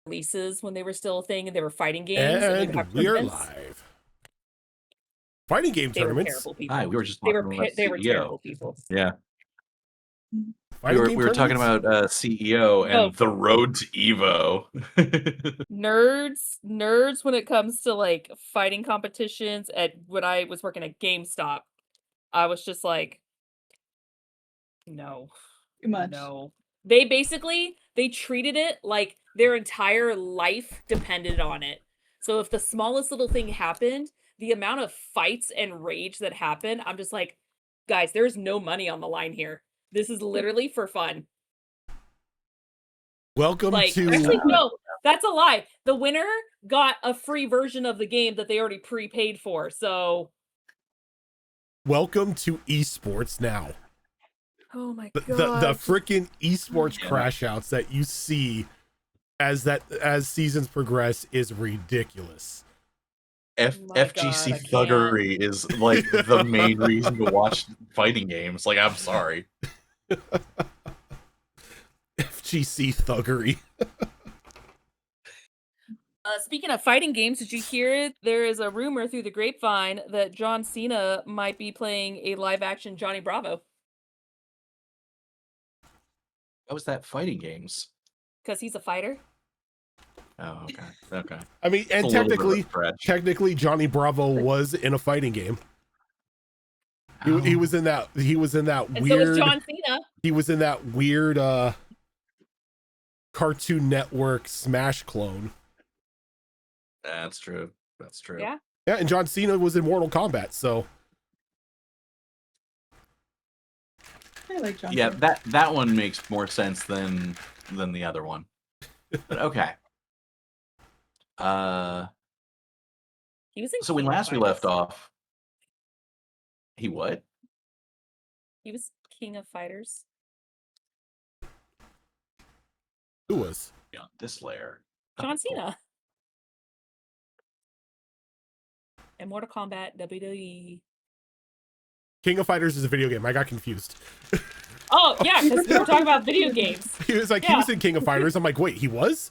releases when they were still a thing and they were fighting games. And we'd have we are tournaments. live. Fighting game They were tournaments. terrible people. Hi, we were just talking about they were CEO. terrible people. Yeah. Fighting We game were talking tournaments? about CEO No. and the road to Evo. Nerds when it comes to like fighting competitions. At when I was working at GameStop, I was just like, no. Too much. No. They treated it like their entire life depended on it. So if the smallest little thing happened, the amount of fights and rage that happened, I'm just like, guys, there's no money on the line here. This is literally for fun. Welcome to... Actually, no, that's a lie. The winner got a free version of the game that they already prepaid for, so... Welcome to esports now. Oh my The god. freaking esports crash outs that you see as seasons progress is ridiculous. FGC God, thuggery is like the main reason to watch fighting games. Like, I'm sorry. FGC thuggery. Speaking of fighting games, did you hear it? There is a rumor through the grapevine that John Cena might be playing a live-action Johnny Bravo. How was that fighting games? Because he's a fighter. Oh, okay. Okay. I mean, and technically, Johnny Bravo was in a fighting game. He was in that. He was in that And weird. so was John Cena. He was in that weird Cartoon Network Smash clone. That's true. That's true. Yeah. Yeah, and John Cena was in Mortal Kombat. So I like John. Yeah, that one makes more sense than the other one. But okay. He was in So when King of last we Fighters. left off, he what? He was King of Fighters. who was? Beyond this layer. John Cena. And Mortal Kombat WWE. King of Fighters is a video game. I got confused. Oh, yeah, because we were talking about video games. He was like, he was in King of Fighters. I'm like, wait, he was?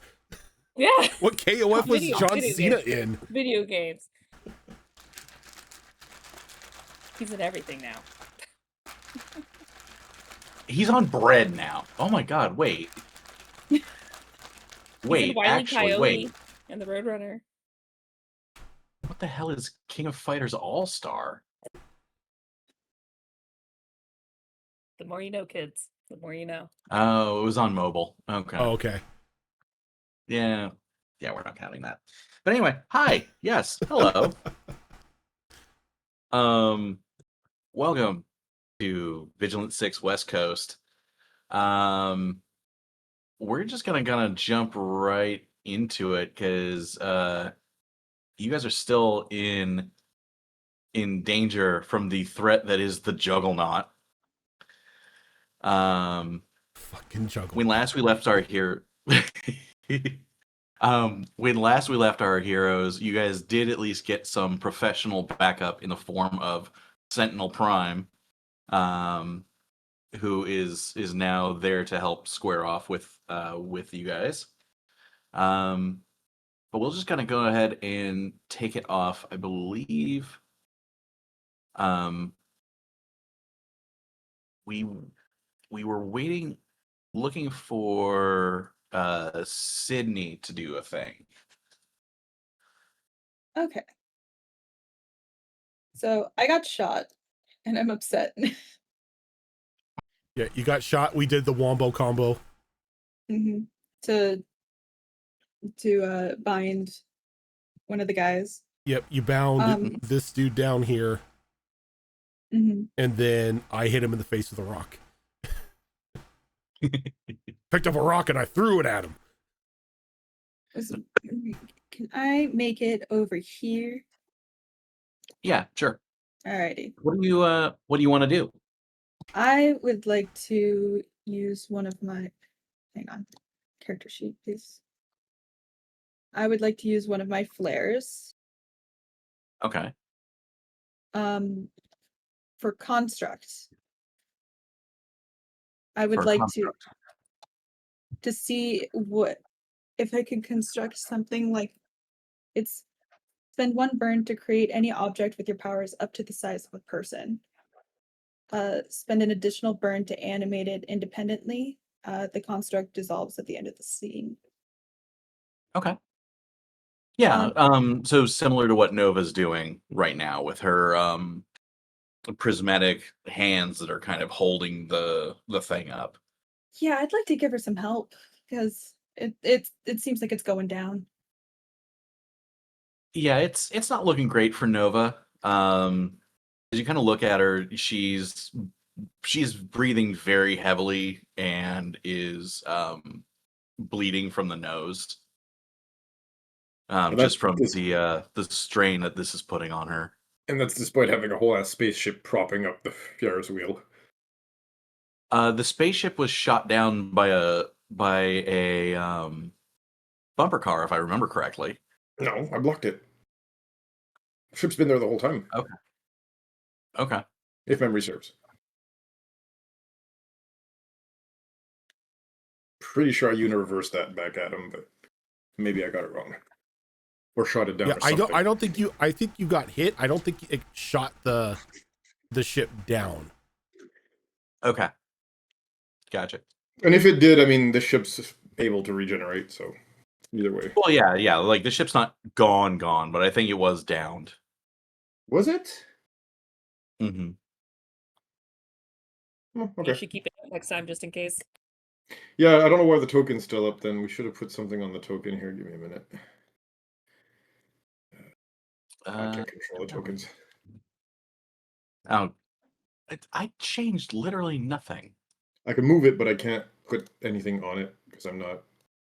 Yeah. What KOF was John Cena games. in? Video games. He's in everything now. He's on bread now. Oh my god, wait. He's Wait, in Wile E. actually, Coyote wait. and the Roadrunner. What the hell is King of Fighters All-Star? The more you know, kids. The more you know. Oh, it was on mobile. Okay. Oh, okay. Yeah. Yeah, we're not counting that. But anyway, hi. Yes. Hello. Welcome to Vigilant 6 West Coast. We're just gonna jump right into it because you guys are still in danger from the threat that is the Juggernaut. Fucking Juggernaut. When last we left our heroes, you guys did at least get some professional backup in the form of Sentinel Prime, who is now there to help square off with you guys. But we'll just kind of go ahead and take it off. I believe we were waiting, looking for Sydney to do a thing. Okay. So I got shot, and I'm upset. Yeah, you got shot. We did the wombo combo. To bind one of the guys. Yep, you bound this dude down here, and then I hit him in the face with a rock. Picked up a rock and I threw it at him. Can I make it over here? Yeah, sure. Alrighty. What do you want to do? I would like to use one of my... Hang on. Character sheet, please. I would like to use one of my flares. Okay. For construct. I would like to see what if I could construct something like it's spend 1 burn to create any object with your powers up to the size of a person. Spend an additional burn to animate it independently. The construct dissolves at the end of the scene. Okay. Yeah. So similar to what Nova's doing right now with her prismatic hands that are kind of holding the thing up. Yeah, I'd like to give her some help because it seems like it's going down. Yeah, it's not looking great for Nova. As you kind of look at her, she's breathing very heavily and is bleeding from the nose. Just from the strain that this is putting on her. And that's despite having a whole ass spaceship propping up the Ferris wheel. The spaceship was shot down by a bumper car, if I remember correctly. No, I blocked it. The ship's been there the whole time. Okay. If memory serves. Pretty sure I universed that back at him, but maybe I got it wrong. Or shot it down. Yeah, or something. I don't think you. I think you got hit. I don't think it shot the ship down. Okay. Gotcha. And if it did, I mean, the ship's able to regenerate, so either way. Well, yeah. Like the ship's not gone, but I think it was downed. Was it? Mm-hmm. Oh, You okay. should keep it up next time just in case. Yeah, I don't know why the token's still up then. We should have put something on the token here. Give me a minute. I can't control the tokens. Oh, I changed literally nothing. I can move it, but I can't put anything on it because I'm not.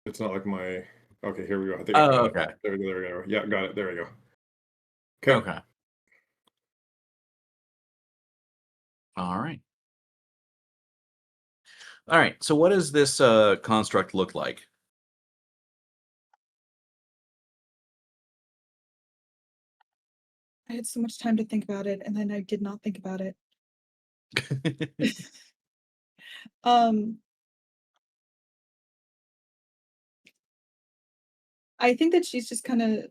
It's not like my. Okay, here we go. I think. Oh, okay. There we go. Yeah, got it. There we go. Okay. All right. So, what does this construct look like? I had so much time to think about it, and then I did not think about it. I think that she's just kind of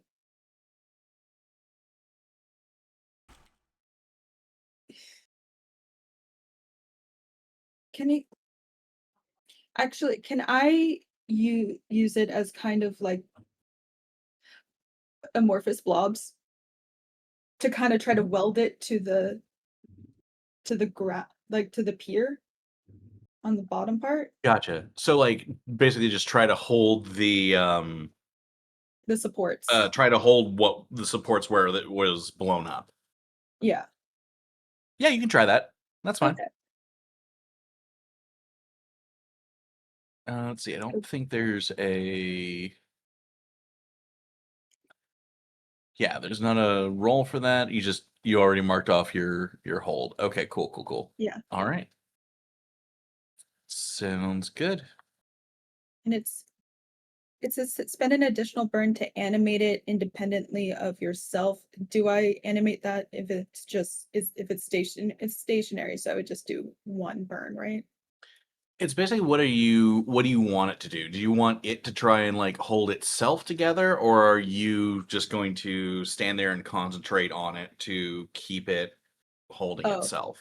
can I use it as kind of like amorphous blobs to kind of try to weld it to the pier on the bottom part? Gotcha. So, like, basically, just try to hold the supports. try to hold what the supports were that was blown up. Yeah. Yeah, you can try that. That's fine. Okay. Let's see. I don't think there's a. Yeah, there's not a roll for that. You already marked off your hold. Okay, cool. Yeah. All right. Sounds good. And it says spend an additional burn to animate it independently of yourself. Do I animate that if it's stationary? So I would just do 1 burn, right? It's basically what do you want it to do? Do you want it to try and like hold itself together, or are you just going to stand there and concentrate on it to keep it holding itself?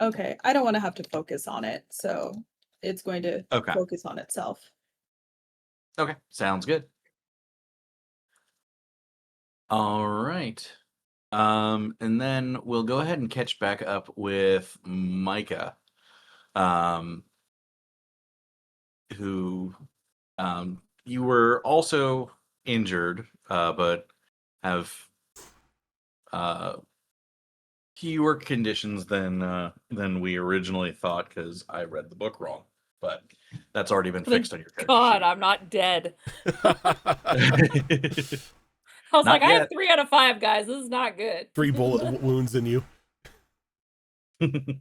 Okay. I don't want to have to focus on it, so it's going to focus on itself. Okay, sounds good. All right. And then we'll go ahead and catch back up with Micah. Who you were also injured, but have fewer conditions than we originally thought because I read the book wrong. But that's already been fixed on your character God, sheet. I'm not dead. I was Not like, I yet. have 3 out of 5, guys. This is not good. 3 bullet wounds in you.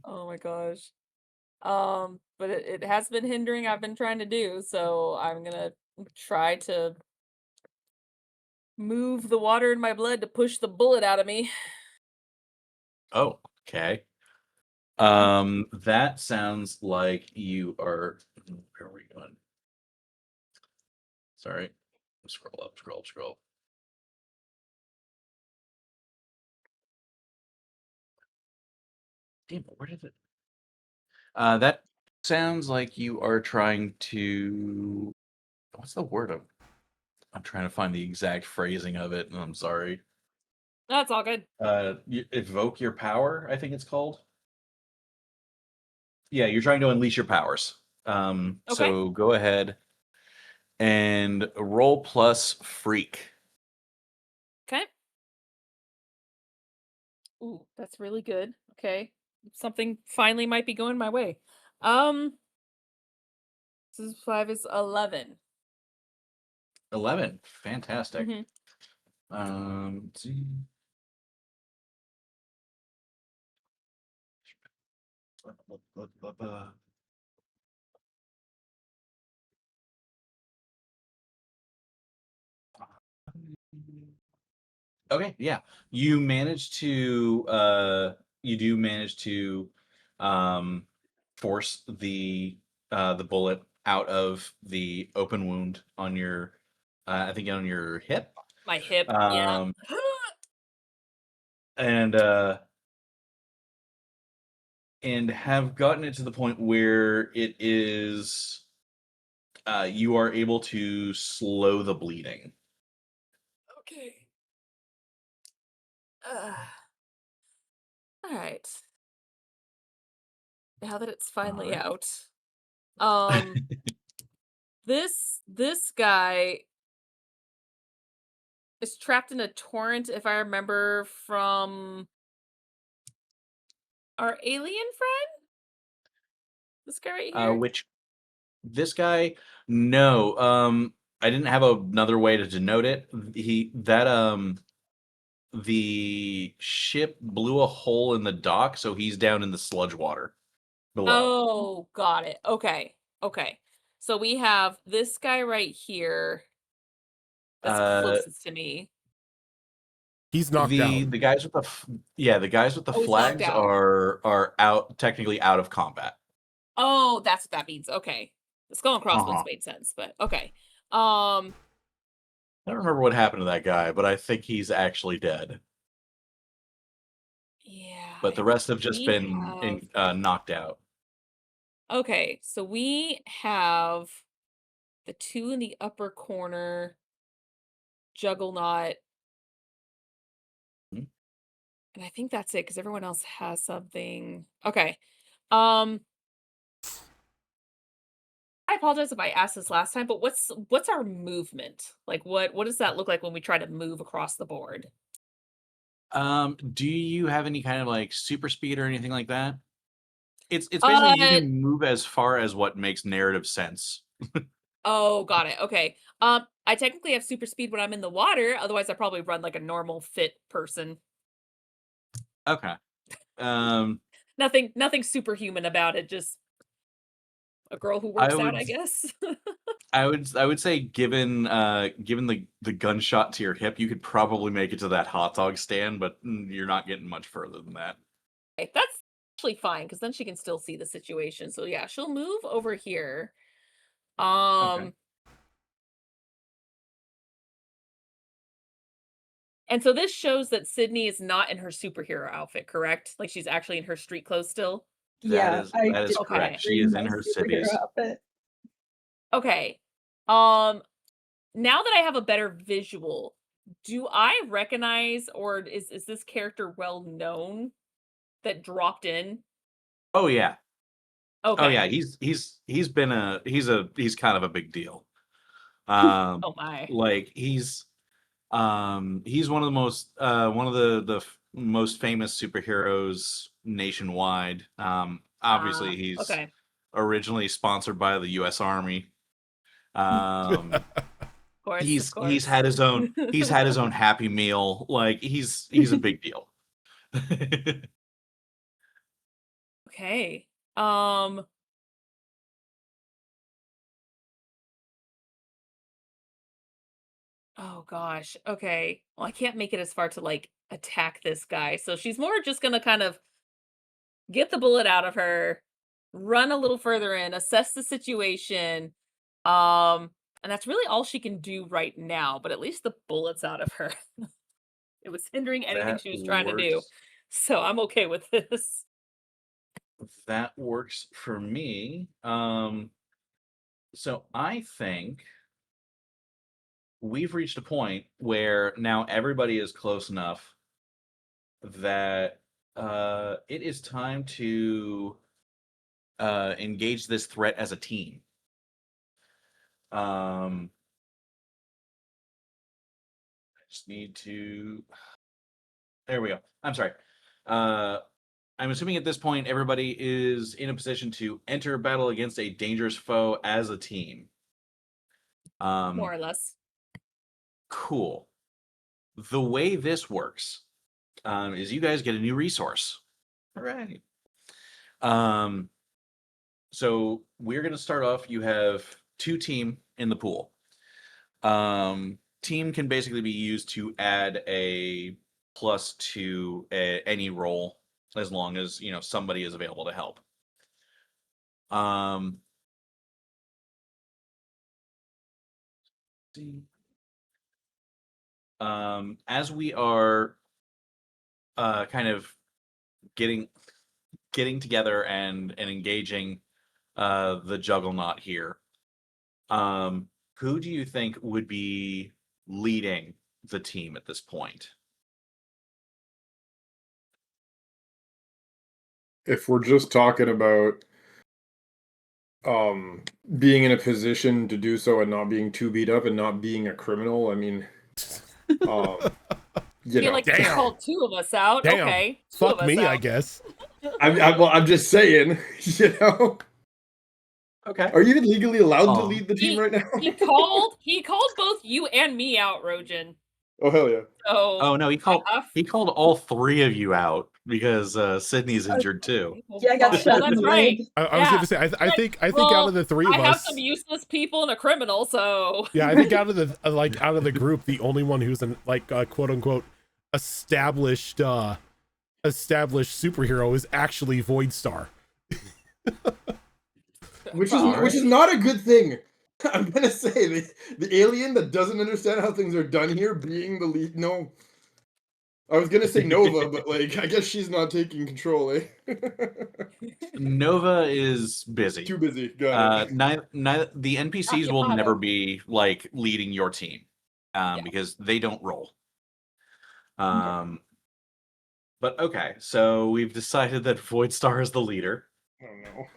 Oh my gosh. But it has been hindering. I've been trying to do, so I'm gonna try to move the water in my blood to push the bullet out of me. Oh, okay. That sounds like you are. Where are we going? Sorry. Scroll. Damn, where did it? That sounds like you are trying to. What's the word? I'm trying to find the exact phrasing of it, and I'm sorry. That's all good. Evoke your power, I think it's called. Yeah, you're trying to unleash your powers. Okay. So go ahead and roll plus freak. Okay. Ooh, that's really good. Okay. Something finally might be going my way. This is 5 is 11. 11. Fantastic. Mhm. Let's see. Okay, yeah. You manage to force the bullet out of the open wound on your I think on your hip. My hip. Yeah. Um and have gotten it to the point where it is you are able to slow the bleeding. Okay. All right. Now that it's finally Alright. out. This guy is trapped in a torrent, if I remember from our alien friend. This guy right here. Which this guy, no, I didn't have another way to denote it. The ship blew a hole in the dock, so he's down in the sludge water below. Oh, got it. Okay. Okay. So we have this guy right here that's Uh, closest to me. He's knocked out. the guys with the guys with the Oh, he's knocked flags out. are out technically out of combat. Oh, that's what that means. Okay. The skull and crossbones made sense, but okay. I don't remember what happened to that guy, but I think he's actually dead. Yeah. But the rest have just we been knocked out. Okay, so we have the 2 in the upper corner, Juggernaut, Mhm. and I think that's it because everyone else has something. Okay. I apologize if I asked this last time, but what's our movement? Like what does that look like when we try to move across the board? Do you have any kind of like super speed or anything like that? It's basically you Uh can move as far as what makes narrative sense. oh, got it. Okay. I technically have super speed when I'm in the water, otherwise I probably run like a normal fit person. Okay. Um, Nothing superhuman about it, just a girl who I works out, would I guess. I would say given given the gunshot to your hip, you could probably make it to that hot dog stand, but you're not getting much further than that. Okay, that's actually fine because then she can still see the situation. So yeah, she'll move over here. Okay. And so this shows that Sydney is not in her superhero outfit, correct? Like she's actually in her street clothes still. Yeah, I That is did Okay. correct. not She bring is my in her superhero civvies. outfit. Okay. Um now that I have a better visual, do I recognize or is this character well known that dropped in? Oh yeah. Oh Okay. yeah, he's kind of a big deal. Oh my. Like he's one of the most famous superheroes nationwide. Obviously he's Okay. originally sponsored by the US Army. Of course, of He's course. had his own Happy Meal. Like he's a big deal. Okay. Um Oh gosh. Okay. Well, I can't make it as far to like attack this guy. So she's more just going to kind of get the bullet out of her, run a little further in, assess the situation. Um And that's really all she can do right now, but at least the bullet's out of her. It was hindering anything That she was trying to do. works. So I'm okay with this. That works for me. So I think we've reached a point where now everybody is close enough that it is time to engage this threat as a team. I just need to. There we go. I'm sorry. I'm assuming at this point everybody is in a position to enter battle against a dangerous foe as a team. More or less. Cool. The way this works is you guys get a new resource. All right. So we're going to start off. You have 2 team in the pool. Team can basically be used to add a plus to any roll, as long as somebody is available to help. As we are kind of getting together and engaging the Juggernaut here, who do you think would be leading the team at this point? If we're just talking about being in a position to do so and not being too beat up and not being a criminal, I mean, you feel like you Damn. called 2 of us out. Damn. Okay. 2 Fuck of us me, I out. guess. I'm just saying, Okay. Are you even legally allowed to lead the team right now? He called both you and me out, Rojan. Oh hell yeah! Oh no, he called all 3 of you out because Sydney's injured too. Yeah, I got shot. That's right. I was going to say, I think out of the 3 of us, I have some useless people and a criminal, so yeah, I think out of the group, the only one who's an quote unquote established superhero is actually Voidstar. Which is not a good thing. I'm gonna say the alien that doesn't understand how things are done here being the lead. No, I was gonna say Nova, but I guess she's not taking control, eh? Nova is busy. Too busy. Got it. The NPCs will never be leading your team, because they don't roll. But okay, so we've decided that Voidstar is the leader.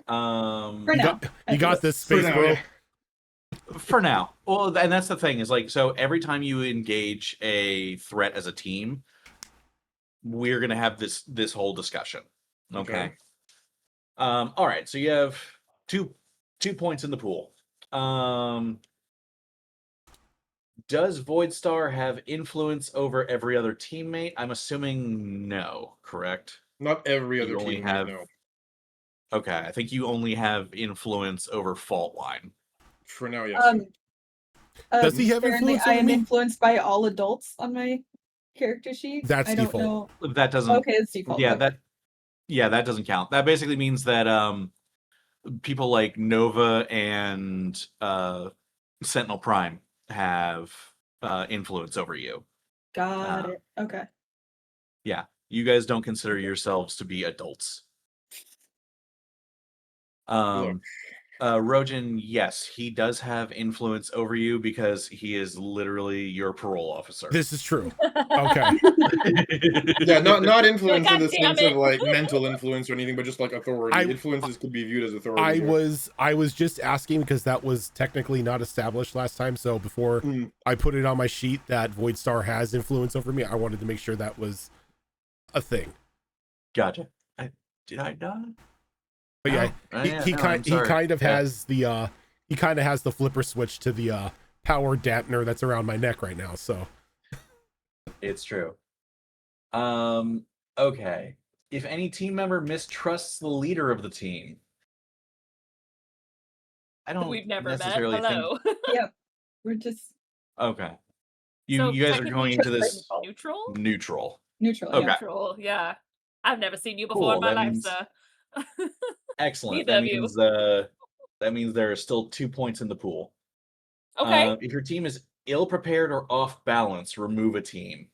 Oh no. For now. You got this, Space Bro. Yeah. For now. Well, and that's the thing is so every time you engage a threat as a team, we're gonna have this whole discussion. Okay. All right. So you have two points in the pool. Does Voidstar have influence over every other teammate? I'm assuming no. Correct. Not every other You only team. have- No. Okay. I think you only have influence over Faultline. For now, yes. Does he have apparently influence I over am me? influenced by all adults on my character sheet. That's I don't default. know. That doesn't. Okay, it's default. Yeah, okay. that doesn't count. That basically means that people like Nova and Sentinel Prime have influence over you. Got it. Okay. Yeah, you guys don't consider yourselves to be adults. Rojan, yes, he does have influence over you because he is literally your parole officer. This is true. Okay. Yeah, not influence in God the damn sense of it. mental influence or anything, but just authority. Influences could be viewed as authority. I was just asking because that was technically not established last time. So before I put it on my sheet that Voidstar has influence over me, I wanted to make sure that was a thing. Gotcha. Did I not? But he kind of has the flipper switch to the power dampener that's around my neck right now. So it's true. Okay. If any team member mistrusts the leader of the team, I don't. We've never necessarily met. Hello. Yep. We're just Okay. So You guys are going into this neutral. neutral. Okay. Yeah. Neutral. Yeah. I've never seen you before in my life, sir. Excellent. Neither of you. That means there are still 2 points in the pool. Okay. If your team is ill-prepared or off balance, remove a team.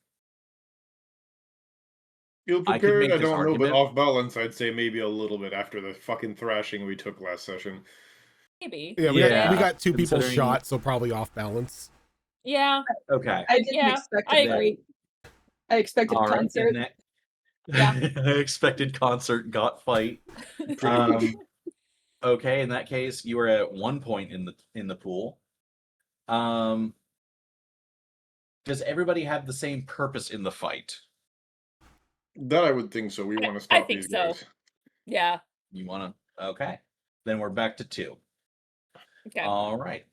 Ill I could prepared, make I this don't know, but argument. off balance, I'd say maybe a little bit after the fucking thrashing we took last session. Maybe. Yeah, we Yeah. got two people Considering- shot, so probably off balance. Yeah. Okay. I didn't Yeah, expect I a agree. fight. I expected All right. concert. Yeah. Expected concert got fight. Pretty much. Okay, in that case, you are at 1 point in the pool. Does everybody have the same purpose in the fight? That I would think so. We want to I stop think these so. guys. Yeah. You want to? Okay. Then we're back to 2. Okay. All right.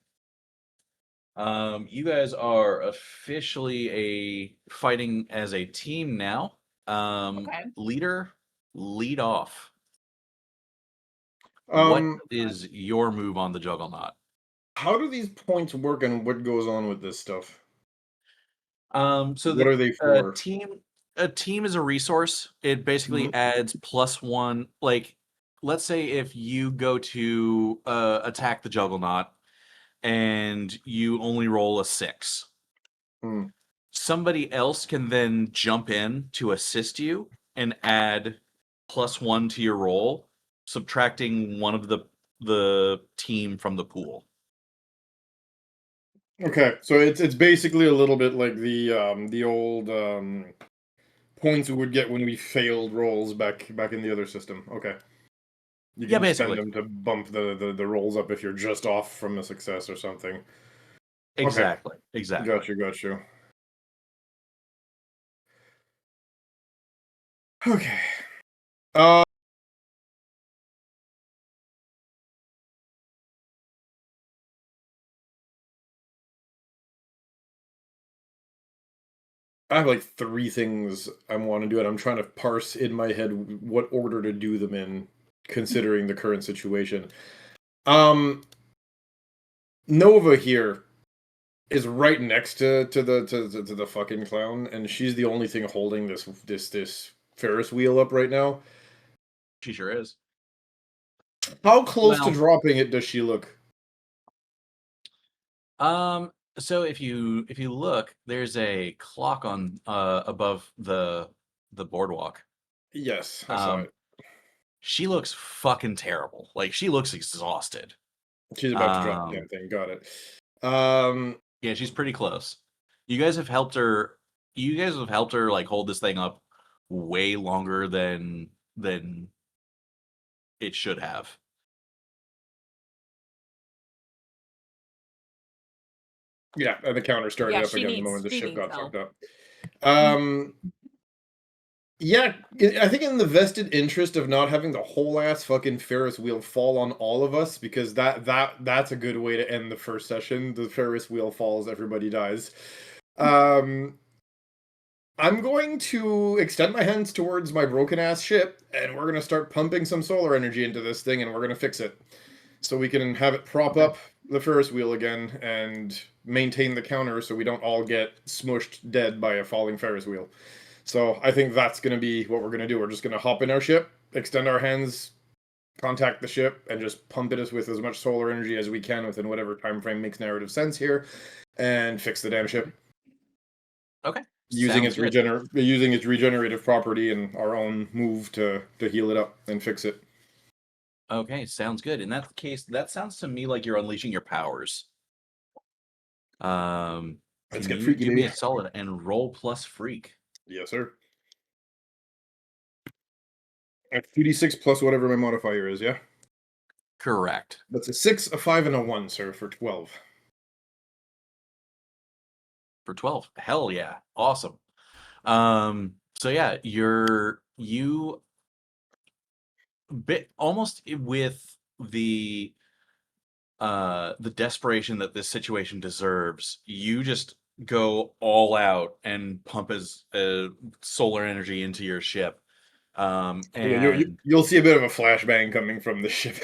You guys are officially fighting as a team now. Okay. Leader, lead off. Um, What is your move on the Juggernaut? How do these points work, and what goes on with this stuff? So What are they for? a team is a resource. It basically adds +1. Like, let's say if you go to attack the Juggernaut and you only roll a 6. Hmm. Somebody else can then jump in to assist you and add +1 to your roll, subtracting one of the team from the pool. Okay, so it's basically a little bit like the old points we would get when we failed rolls back in the other system. Okay. You Yeah, can spend basically. them to bump the rolls up if you're just off from a success or something. Exactly. Exactly. Got you. Okay. I have like 3 things I want to do, and I'm trying to parse in my head what order to do them in, considering the current situation. Nova here is right next to the fucking clown, and she's the only thing holding this Ferris wheel up right now. She sure is. How close to Well- dropping it does she look? So if you look, there's a clock on above the boardwalk. Yes, I saw it. She looks fucking terrible. Like, she looks exhausted. She's about to drop the damn thing. Got it. Yeah, she's pretty close. You guys have helped her. You guys have helped her like hold this thing up way longer than it should have. Yeah, and the counter started Yeah, up she again the needs- moment the she ship needs got help. fucked up. Yeah, I think in the vested interest of not having the whole ass fucking Ferris wheel fall on all of us, because that's a good way to end the first session. The Ferris wheel falls, everybody dies. I'm going to extend my hands towards my broken ass ship, and we're gonna start pumping some solar energy into this thing, and we're gonna fix it, so we can have it prop up the Ferris wheel again and maintain the counter, so we don't all get smushed dead by a falling Ferris wheel. So I think that's going to be what we're going to do. We're just going to hop in our ship, extend our hands, contact the ship, and just pump it with as much solar energy as we can within whatever time frame makes narrative sense here, and fix the damn ship. Okay. Using its Sounds good. using its regenerative property and our own move to heal it up and fix it. Okay, sounds good. In that case, that sounds to me like you're unleashing your powers. Let's Can get you freaky, do me baby. a solid and roll plus freak? Yes, sir. At 2d6 plus whatever my modifier is, yeah? Correct. That's a 6, a 5, and a 1, sir, for 12. For 12. Hell yeah. Awesome. So yeah, you bit almost with the desperation that this situation deserves, you just go all out and pump as solar energy into your ship. And Yeah, you'll see a bit of a flashbang coming from the ship.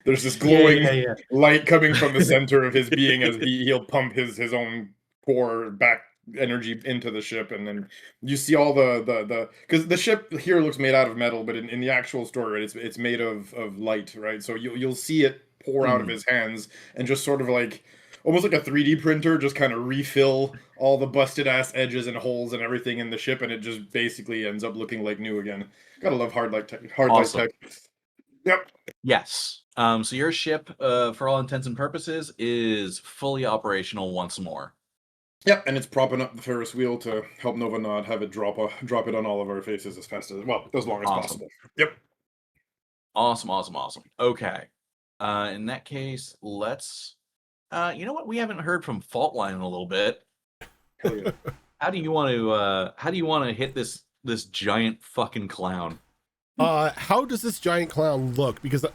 There's this glowing light coming from the center of his being as he'll pump his own core back energy into the ship, and then you see all the because the ship here looks made out of metal, but in the actual story, it's made of light, right? So you'll see it pour out of his hands and just sort of like almost like a 3D printer, just kind of refill all the busted ass edges and holes and everything in the ship, and it just basically ends up looking like new again. Gotta love hard light tech. Awesome. Yep. Yes. So your ship, for all intents and purposes, is fully operational once more. Yep, and it's propping up the Ferris wheel to help Nova not have it drop it on all of our faces as fast as as long as Awesome. possible. Yep. Awesome. Okay. In that case, let's. You know what? We haven't heard from Faultline in a little bit. Hell yeah. How do you want to? How do you want to hit this giant fucking clown? How does this giant clown look? Because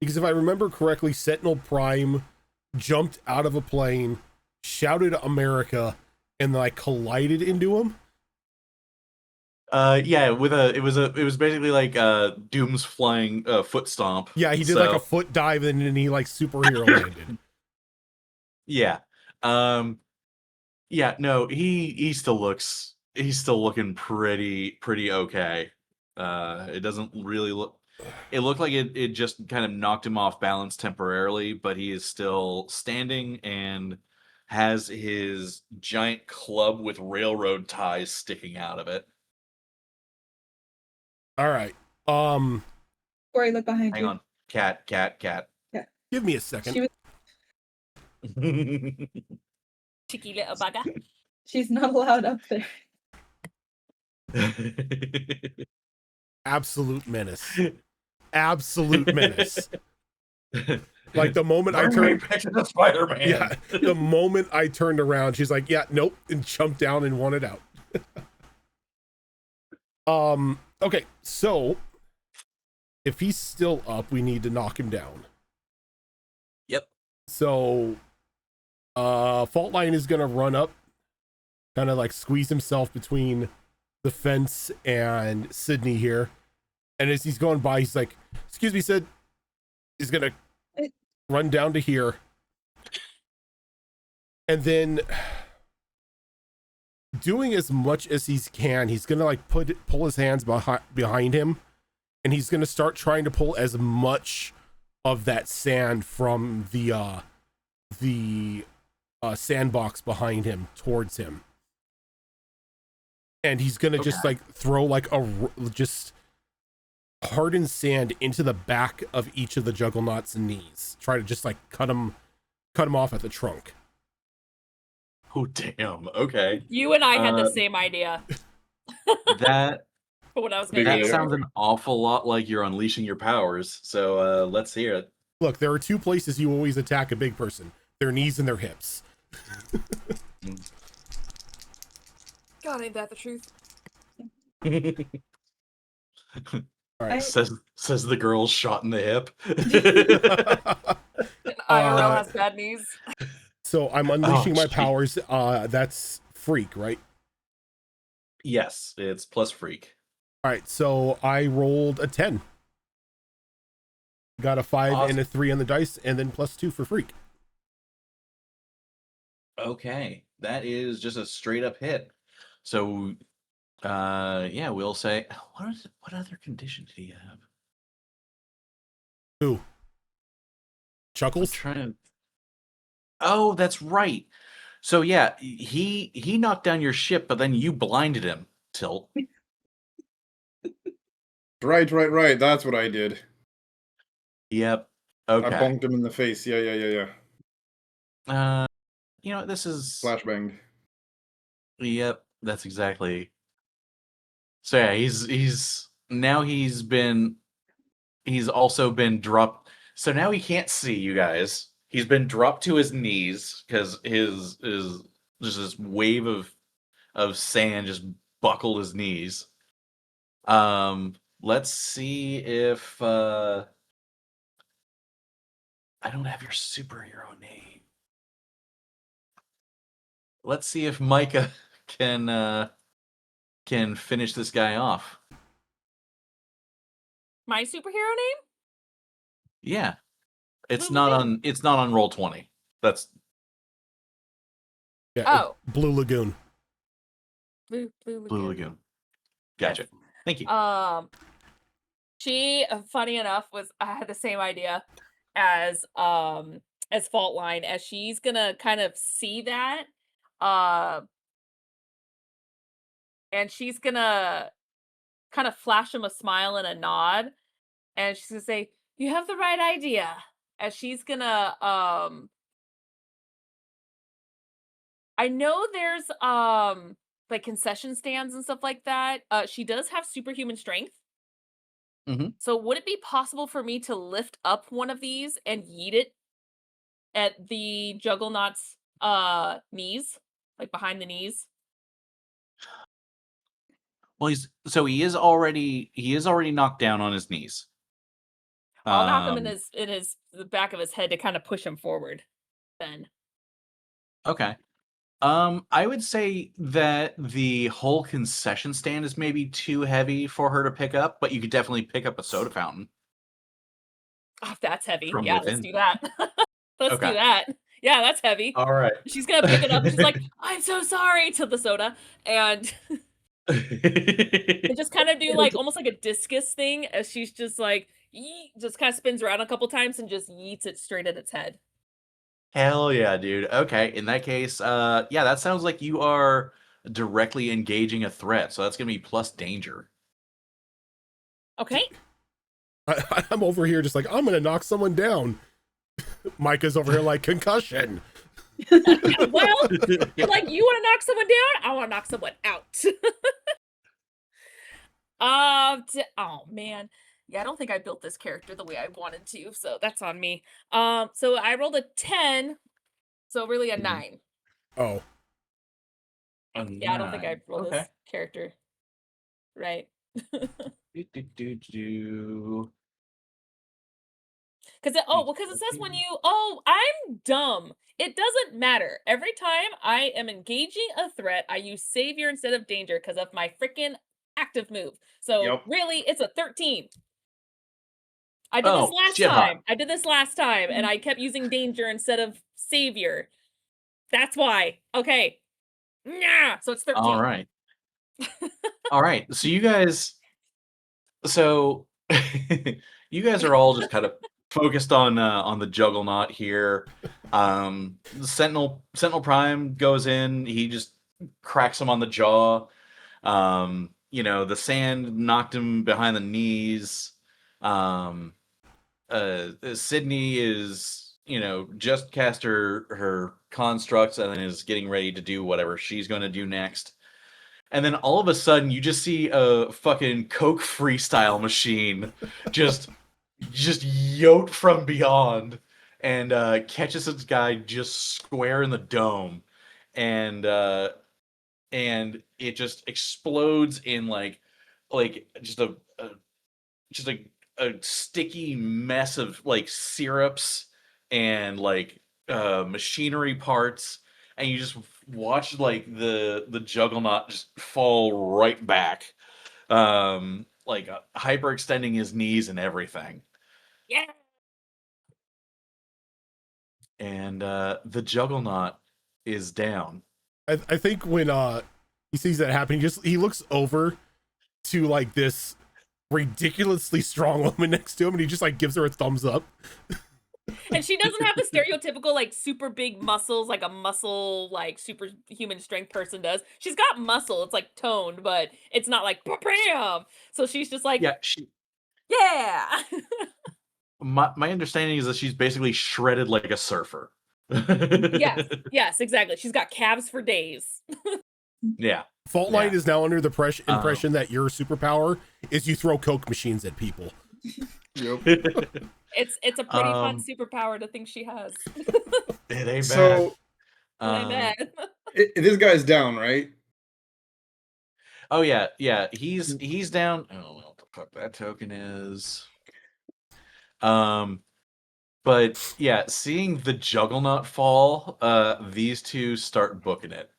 if I remember correctly, Sentinel Prime jumped out of a plane, shouted America, and then I collided into him. Yeah, it was basically like Doom's flying foot stomp. Yeah, he did like a foot dive and then he like superhero landed. Yeah. Yeah, no, he's still looking pretty okay. It doesn't really look. It looked like it just kind of knocked him off balance temporarily, but he is still standing and has his giant club with railroad ties sticking out of it. All right. Corey, look behind Hang you. on. Cat. Give me a second. She was, Cheeky little bugger. she's not allowed up there. Absolute menace. Absolute menace. Like the moment I turned, the Spider-Man. yeah, the moment I turned around, she's like, "Yeah, nope," and jumped down and won it out. Okay, so if he's still up, we need to knock him down. Yep. So, Faultline is gonna run up, kind of like squeeze himself between the fence and Sydney here. And as he's going by, he's like, "Excuse me, Sid." He's gonna run down to here. And then doing as much as he can, he's gonna like pull his hands behind him, and he's gonna start trying to pull as much of that sand from the sandbox behind him towards him. And he's gonna just like throw like just hardened sand into the back of each of the Juggernauts' knees. Try to just like cut him off at the trunk. Oh damn. Okay. You and I had the same idea. That What I was gonna that do. sounds an awful lot like you're unleashing your powers. So let's hear it. Look, there are two places you always attack a big person: their knees and their hips. God, ain't that the truth? All right. Says the girl shot in the hip. IRL has bad knees. So I'm unleashing my powers. That's freak, right? Yes, it's plus freak. All right, so I rolled a 10. Got a 5 and a 3 on the dice, and then +2 for freak. Okay, that is just a straight up hit. So, yeah, we'll say what other condition did he have? Who? Chuckles? I'm trying to. Oh, that's right. So yeah, he knocked down your ship, but then you blinded him. Tilt. Right. That's what I did. Yep. Okay. I bonked him in the face. Yeah. You know, this is Flashbang. Yep, that's exactly. So yeah, he's also been dropped. So now he can't see you guys. He's been dropped to his knees because his just this wave of sand just buckled his knees. Let's see if I don't have your superhero name. Let's see if Micah can finish this guy off. My superhero name? Yeah. It's Blue not Lagoon. on Roll20. That's Oh, Blue Lagoon. Blue Lagoon. Blue Lagoon. Gotcha. Thank you. She, funny enough, I had the same idea as as fault line, as she's gonna kind of see that, and she's gonna kind of flash him a smile and a nod, and she's gonna say, "You have the right idea." As she's gonna, I know there's like concession stands and stuff like that. She does have superhuman strength. Mhm. So would it be possible for me to lift up one of these and yeet it at the Juggernauts knees? Like behind the knees? Well, he is already knocked down on his knees. I'll knock him in Um, the back of his head to kind of push him forward then. okay. I would say that the whole concession stand is maybe too heavy for her to pick up, but you could definitely pick up a soda fountain Oh, that's heavy. from Yeah, let's within. do that. Let's do Okay. that. Yeah, that's heavy. All right. She's gonna pick it up and she's like, "I'm so sorry," to the soda, and just kind of do like almost like a discus thing as she's just like just kind of spins around a couple times and just yeets it straight at its head. Hell yeah, dude. Okay, in that case, yeah, that sounds like you are directly engaging a threat, so that's gonna be plus danger. Okay. I'm over here just like, I'm gonna knock someone down. Micah's over here like, concussion. Well, like, you want to knock someone down? I want to knock someone out. Oh man. Yeah, I don't think I built this character the way I wanted to, so that's on me. So I rolled a 10, so really a Mhm. 9. Oh, Yeah, I don't think I rolled Okay. this character right. Do. Because it says when you I'm dumb. It doesn't matter. Every time I am engaging a threat, I use savior instead of danger because of my freaking active move. So Yep. really, it's a 13. I did this Oh, last shit hot. time. I did this last time, and I kept using danger instead of savior. That's why. Okay. Yeah. So it's 13. All right. All right. So you guys you guys are all just kind of focused on the Juggernaut here. Sentinel Prime goes in, he just cracks him on the jaw. The sand knocked him behind the knees. Sydney is, just cast her constructs and is getting ready to do whatever she's going to do next. And then all of a sudden, you just see a fucking Coke freestyle machine just yoked from beyond and catches this guy just square in the dome, and it just explodes in like just a sticky mess of like syrups and like machinery parts, and you just watch like the Juggernaut just fall right back, like hyperextending his knees and everything. Yeah. And the Juggernaut is down. I think when he sees that happen, he looks over to like this ridiculously strong woman next to him, and he just like gives her a thumbs up. And she doesn't have the stereotypical like super big muscles like a muscle like superhuman strength person does. She's got muscle. It's like toned, but it's not like bam. So she's just like, Yeah, yeah. my understanding is that she's basically shredded like a surfer. Yes, exactly. She's got calves for days. Yeah. Fault line Yeah. is now under the impression that your superpower is you throw Coke machines at people. Yep. It's a pretty fun superpower to think she has. It ain't So I bad. bet. this guy's down, right? Oh yeah. He's down. I don't know what the fuck that token is. But yeah, seeing the Juggernaut fall, these two start booking it.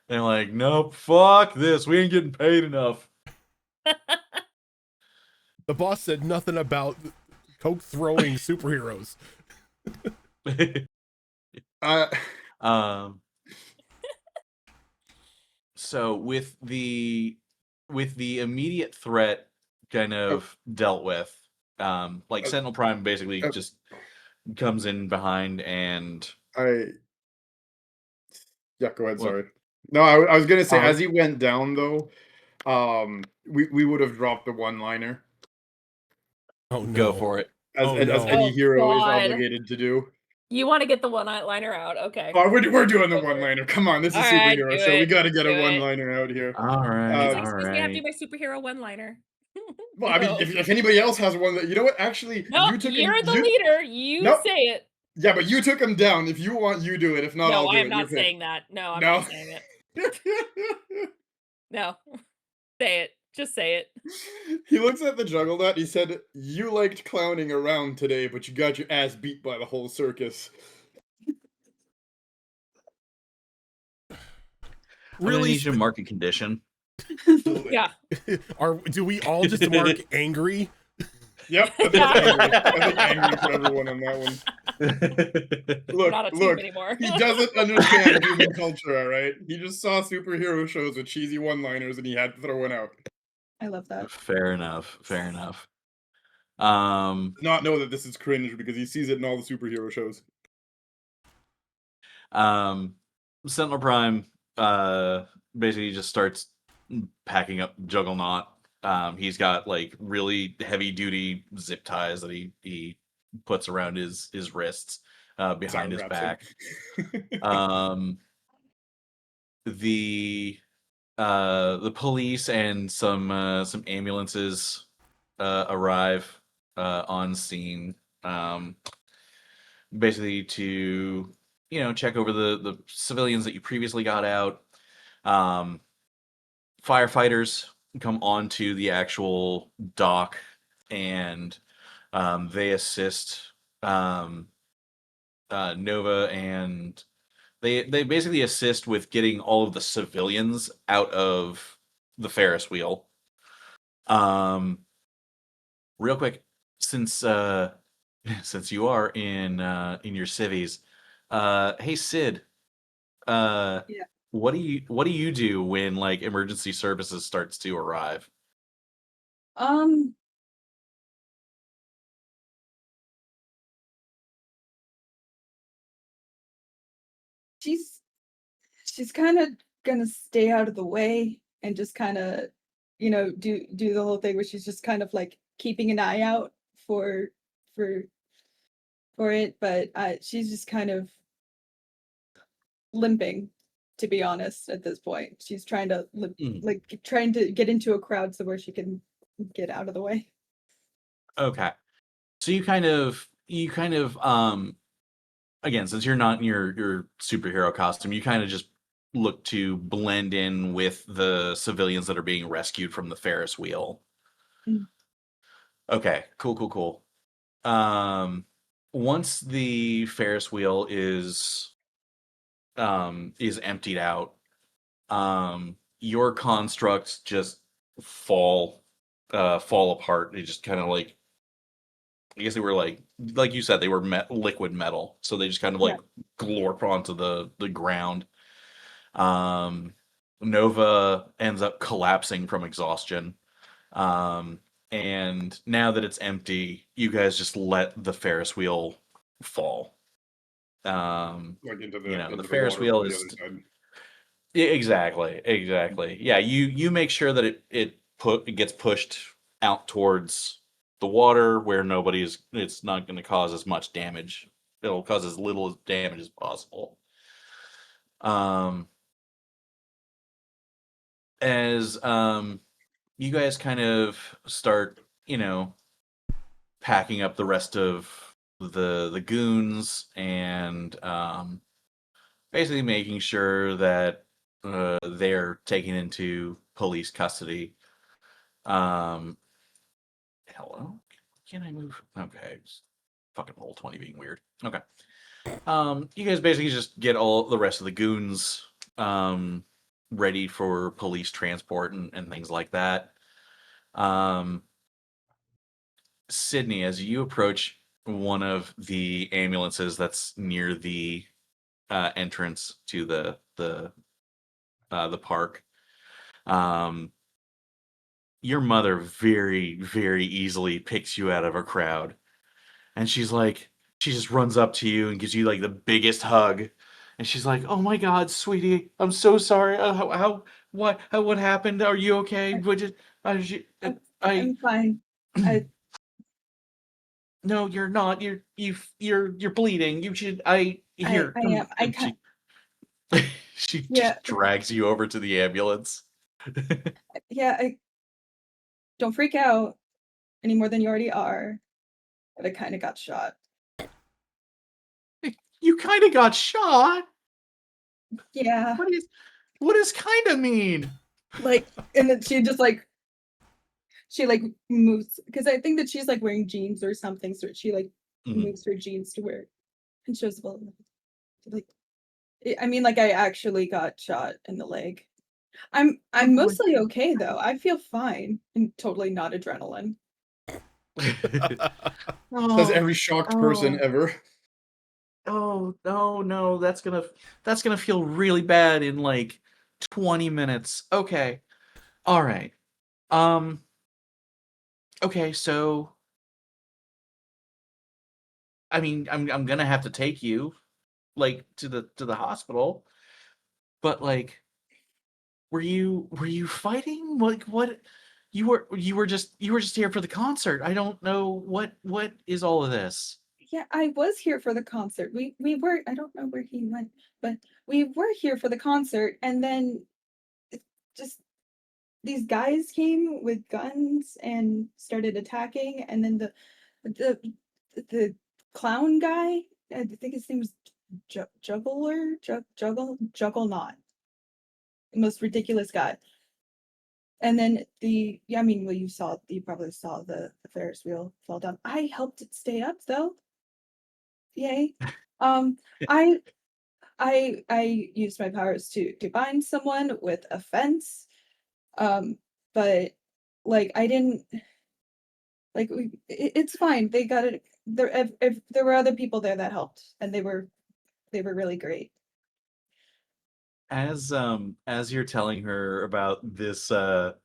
They're like, nope, fuck this. We ain't getting paid enough. The boss said nothing about Coke throwing superheroes. So with the immediate threat kind of dealt with, like Sentinel Prime basically just comes in behind and Yeah, go ahead. Well, Sorry. No, I was gonna say uh, as he went down though, we would have dropped the one-liner Oh go no. for it. Oh as no. any Oh hero is God. obligated to do. You want to get the one-liner out? Okay. Oh, we're doing the Go for it. one-liner. Come on, this is All a right, superhero do show. We it. got to get Do a it. one-liner out here. All right, He's like, all excuse me, I have to right. do my superhero one-liner. Well, I mean, No. if anybody else has one that you know what, actually, No, you took him. you're the You leader. You nope. say it. Yeah, but you took him down. If you want, you do it. If not, No, I'll do I am it. Your not pick. saying that. No, I'm No. not saying it. No. Say it. Just say it. He looks at the juggernaut. He said, "You liked clowning around today, but you got your ass beat by the whole circus." I'm gonna Really? need you to mark a condition. Yeah. Do we all just mark angry? Yep. I think angry. I think angry for everyone on that one. We're not a team Look. anymore. He doesn't understand human culture, all right? He just saw superhero shows with cheesy one-liners and he had to throw one out. I love that. Fair enough. Fair enough. Does not know that this is cringe because he sees it in all the superhero shows. Sentinel Prime basically just starts packing up Juggernaut. He's got like really heavy duty zip ties that he puts around his wrists behind his back. The police and some ambulances arrive on scene, basically to check over the civilians that you previously got out. Firefighters come onto the actual dock and they assist Nova, and they basically assist with getting all of the civilians out of the Ferris wheel. Real quick, since you are in your civvies, hey Sid, Yeah. what do you do when like emergency services starts to arrive? She's kind of gonna stay out of the way and just kind of, do the whole thing where she's just kind of like keeping an eye out for for it, but she's just kind of limping, to be honest. At this point, she's trying to trying to get into a crowd so where she can get out of the way. Okay, so you kind of again, since you're not in your superhero costume, you kind of just look to blend in with the civilians that are being rescued from the Ferris wheel. Mm. Okay, cool. Once the Ferris wheel is emptied out, your constructs just fall apart. They just kind of like, I guess they were like you said, they were liquid metal, so they just kind of like glorp onto the ground. Nova ends up collapsing from exhaustion. And now that it's empty, you guys just let the Ferris wheel fall. Like into The Ferris water wheel on the is other side. exactly. Yeah, you make sure that it gets pushed out towards the water where it's not going to cause as much damage. It'll cause as little damage as possible. As you guys kind of start, packing up the rest of the goons and basically making sure that they're taken into police custody. Hello? Can I move? Okay. Fucking Roll20 being weird. Okay. You guys basically just get all the rest of the goons ready for police transport and things like that. Sydney, as you approach one of the ambulances that's near the entrance to the park, your mother very, very easily picks you out of a crowd, and she's like, she just runs up to you and gives you like the biggest hug, and she's like, "Oh my God, sweetie, I'm so sorry. What happened? Are you okay? I- I'm, I I'm fine. I no, you're not. You're bleeding. You should. I here I come." am. I And can't. she Yeah, just drags you over to the ambulance. yeah. I don't freak out any more than you already are. But I kind of got shot. You kind of got shot. Yeah, What does kind of mean? like, and then she like moves because I think that she's like wearing jeans or something, so she like Mhm. moves her jeans to where and shows well, like I mean, like I actually got shot in the leg. I'm Oh my mostly okay though. I feel fine and totally not adrenaline. Says Oh, every shocked person ever. oh no, that's gonna feel really bad in like 20 minutes. Okay. All right. Um, okay, so I mean, I'm gonna have to take you like to the hospital, but like were you fighting? Like what you were just here for the concert. I don't know what is all of this. Yeah, I was here for the concert. We were I don't know where he went, but we were here for the concert and then it just these guys came with guns and started attacking and then the the clown guy, I think his name was Juggler, Juggernaut, the most ridiculous guy. And then yeah, I mean, well, you probably saw the Ferris wheel fall down. I helped it stay up though. Yay. Um, I I used my powers to bind someone with a fence. But like I didn't like it's fine. They got it. If there were other people there that helped, and they were really great. As you're telling her about this there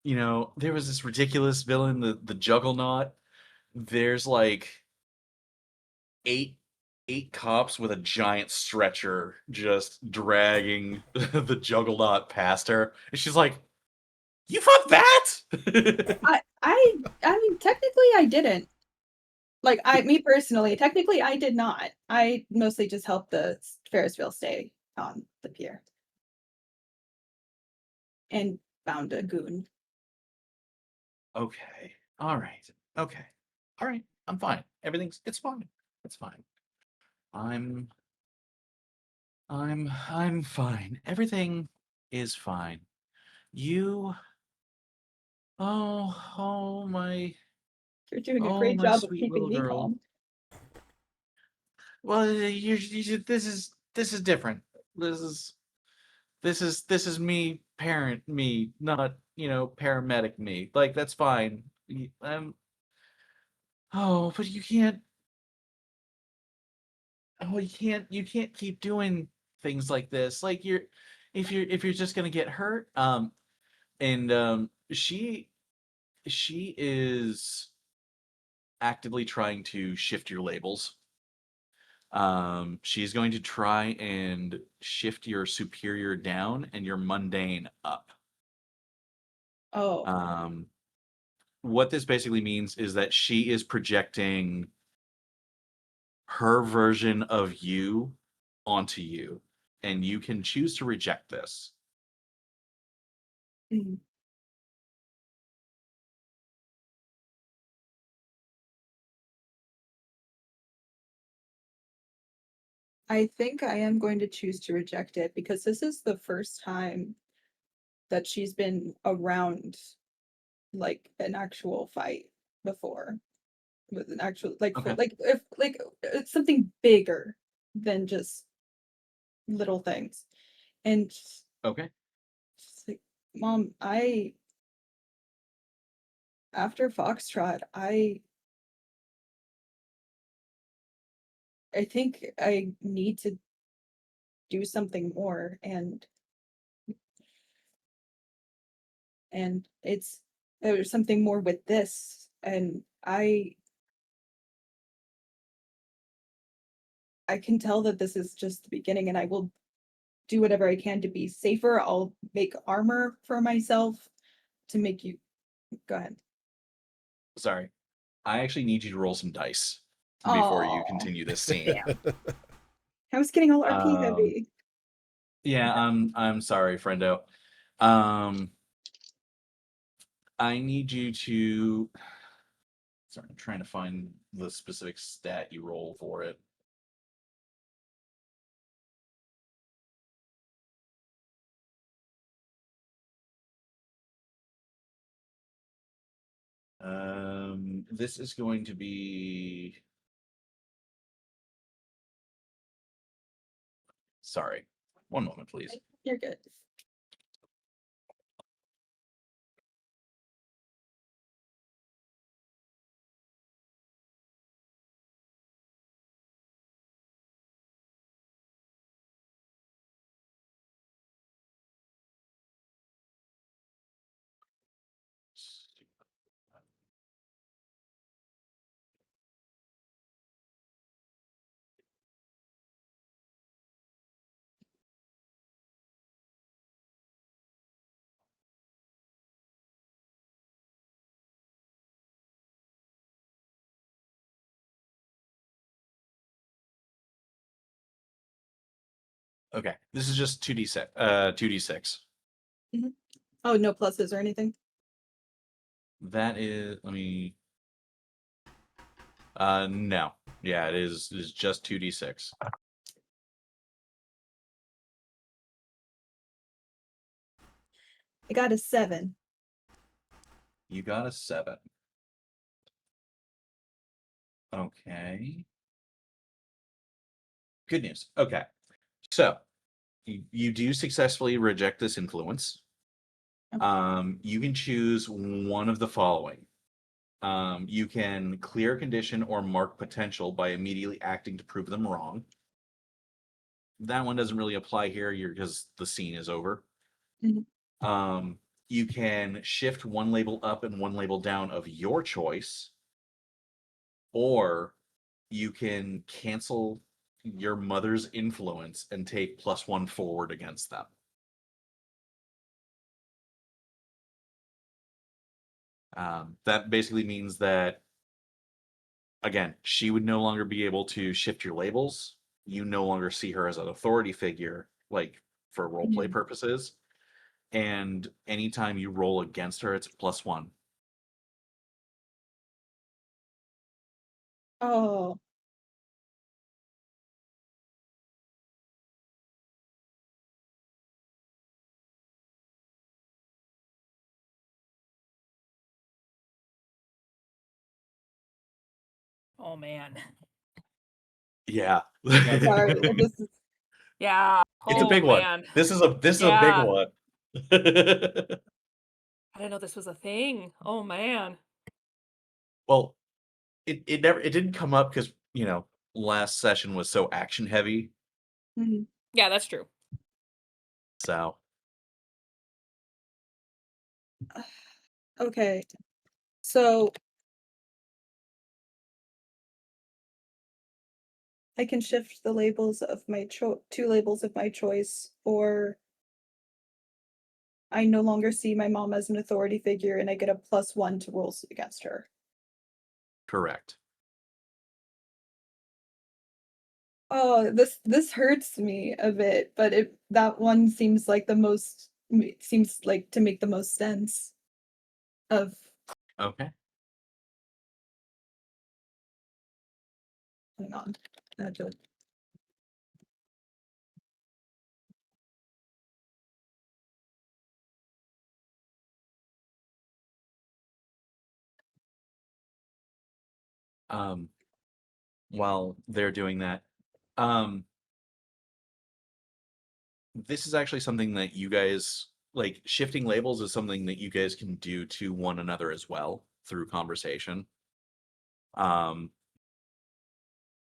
was this ridiculous villain, the Juggernaut. There's like eight eight cops with a giant stretcher just dragging the Juggernaut past her. And she's like, "You fought that?" I mean, technically, I didn't. Like me personally, technically, I did not. I mostly just helped the Ferris wheel stay on the pier and found a goon. Okay. All right. Okay. All right. I'm fine. It's fine. It's fine. I'm I'm fine. Everything is fine. You oh You're doing a oh great my job of sweet keeping little me girl. calm. Well, this is different. This is this is me, parent me, not, paramedic me. Like that's fine. Oh, but you can't. Oh, you can't keep doing things like this. Like if you're just gonna get hurt. And she is actively trying to shift your labels. She's going to try and shift your superior down and your mundane up. Oh, Um, what this basically means is that she is projecting her version of you onto you, and you can choose to reject this. mm. I think I am going to choose to reject it because this is the first time that she's been around like an actual fight before with an actual like Okay. like if like it's something bigger than just little things. And Okay. she's like, Mom, I after Foxtrot, I think I need to do something more and it's there's something more with this and I can tell that this is just the beginning, and I will do whatever I can to be safer. I'll make armor for myself to make you go ahead. Sorry. I actually need you to roll some dice before you Aw, continue this scene. I was getting all RP heavy. Yeah, I'm sorry, friendo. I need you to. Sorry, I'm trying to find the specific stat you roll for it. This is going to be. Sorry, one moment, please. You're good. Okay, this is just 2d6. 2d6. Oh, no pluses or anything? That is. Let me. No. Yeah, it is just 2d6. I got a 7. You got a 7. Okay. Good news. Okay. So you do successfully reject this influence. Okay. You can choose one of the following. You can clear a condition or mark potential by immediately acting to prove them wrong. That one doesn't really apply here because the scene is over. Mhm. You can shift one label up and one label down of your choice, or you can cancel your mother's influence and take +1 forward against them. That basically means that, again, she would no longer be able to shift your labels. You no longer see her as an authority figure, like for roleplay Mhm. purposes. And anytime you roll against her, it's +1. Oh, Oh man. Yeah. sorry. Well, this is Yeah. It's a Oh big one. man. This is a big Yeah. one. I didn't know this was a thing. Oh man. Well, it didn't come up because, last session was so action heavy. Mhm. Yeah, that's true. So Okay. So I can shift the labels of my 2 labels of my choice, or I no longer see my mom as an authority figure and I get a +1 to rolls against her. correct. Oh, this hurts me a bit, but that one seems like seems like to make the most sense of Okay. hang on. That just- While they're doing that, this is actually something that you guys like. Shifting labels is something that you guys can do to one another as well through conversation.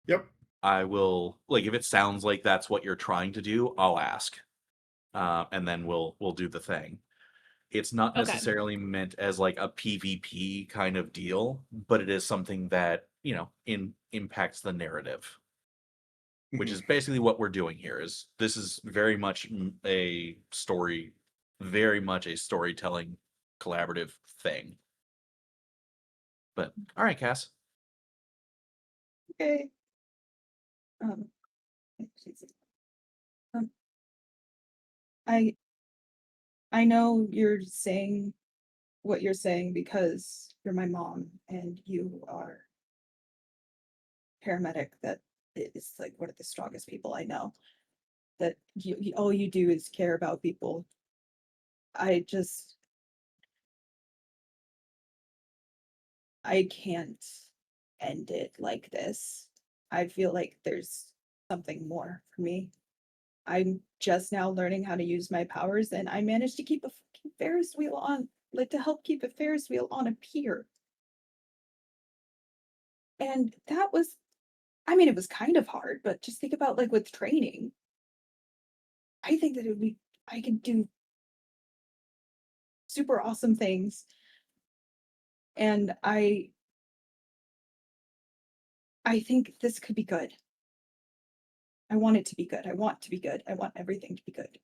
Yep. I will, like, if it sounds like that's what you're trying to do, I'll ask, and then we'll do the thing. It's not Okay. necessarily meant as like a PvP kind of deal, but it is something that impacts the narrative. which is basically what we're doing here. This is very much a story, very much a storytelling collaborative thing. But all right, Cass. Okay. Jesus. I know you're saying what you're saying because you're my mom and you are paramedic that is like one of the strongest people I know. That you all you do is care about people. I can't end it like this. I feel like there's something more for me. I'm just now learning how to use my powers, and I managed to keep a fucking Ferris wheel on, like to help keep a Ferris wheel on a pier. And that was, I mean, it was kind of hard, but just think about like with training. I think that I could do super awesome things. And I think this could be good. I want it to be good. I want to be good. I want everything to be good.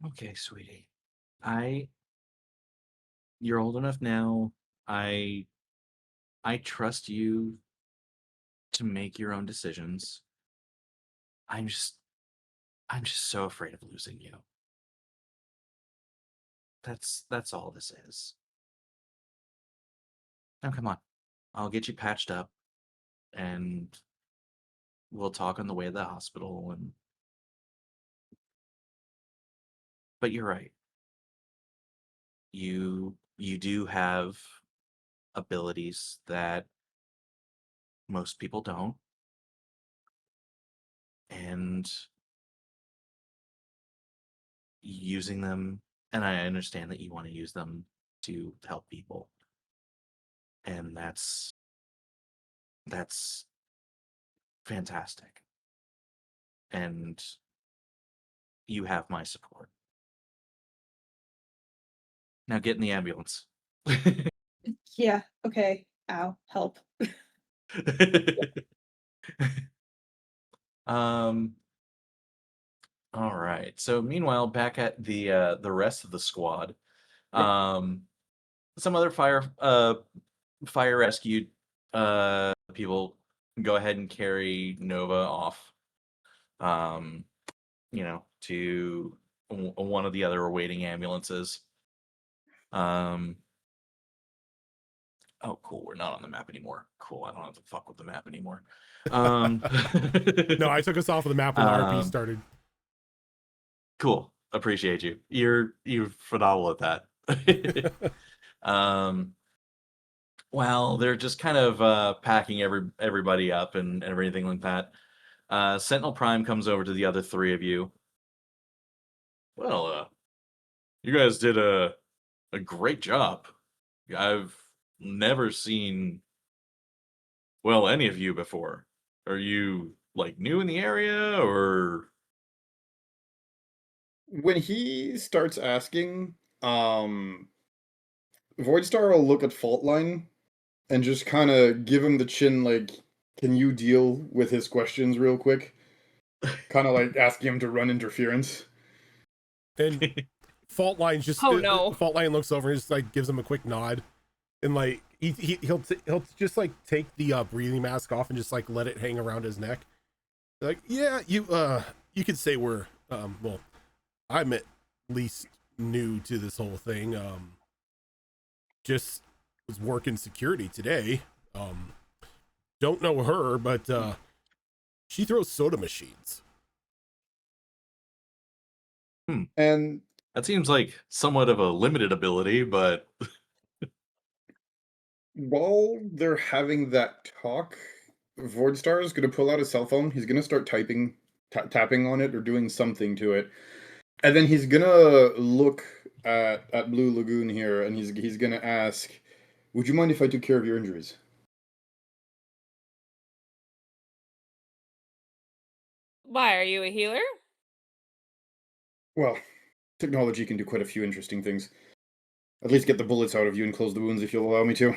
Okay, sweetie. You're old enough now. I trust you to make your own decisions. I'm just so afraid of losing you. That's all this is. Now come on. I'll get you patched up and we'll talk on the way to the hospital but you're right. You do have abilities that most people don't. And using them, and I understand that you want to use them to help people. And that's fantastic. And you have my support. Now get in the ambulance. Yeah, okay. Ow, help. All right. So meanwhile, back at the rest of the squad, some other fire rescue people go ahead and carry Nova off. To one of the other awaiting ambulances. Oh, cool. We're not on the map anymore. Cool. I don't have to fuck with the map anymore. No, I took us off of the map when the RP started. Cool. Appreciate you. You're phenomenal at that. Well, they're just kind of packing everybody up and everything like that. Sentinel Prime comes over to the other three of you. Well, you guys did a great job. I've never seen, well, any of you before. Are you like new in the area or? When he starts asking, Voidstar will look at Faultline and just kind of give him the chin, like, can you deal with his questions real quick? Kind of like asking him to run interference. And Faultline just Faultline looks over and just like gives him a quick nod, and like he'll just like take the breathing mask off and just like let it hang around his neck. Like, yeah, you could say we're well, I'm at least new to this whole thing. Just was working security today. Don't know her, but she throws soda machines. And that seems like somewhat of a limited ability, but while they're having that talk, Voidstar is going to pull out his cell phone. He's going to start typing, tapping on it or doing something to it. And then he's going to look at Blue Lagoon here, and he's going to ask, would you mind if I took care of your injuries? Why, are you a healer? Well, technology can do quite a few interesting things. At least get the bullets out of you and close the wounds if you'll allow me to.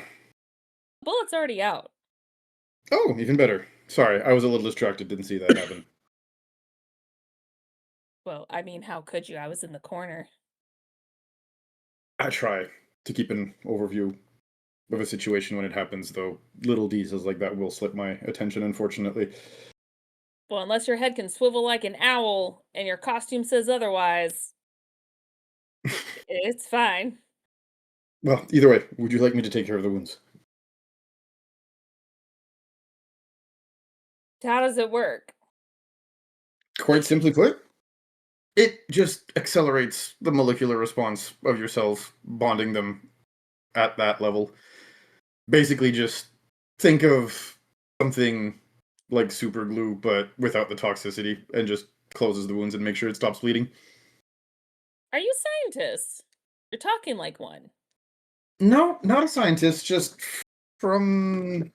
Bullet's already out. Oh, even better. Sorry, I was a little distracted. Didn't see that happen. Well, I mean, how could you? I was in the corner. I try to keep an overview of a situation when it happens, though little details like that will slip my attention, unfortunately. Well, unless your head can swivel like an owl and your costume says otherwise, it's fine. Well, either way, would you like me to take care of the wounds? How does it work? Quite simply put, it just accelerates the molecular response of your cells, bonding them at that level. Basically, just think of something like super glue, but without the toxicity, and just closes the wounds and make sure it stops bleeding. Are you scientists? You're talking like one. No, not a scientist, just from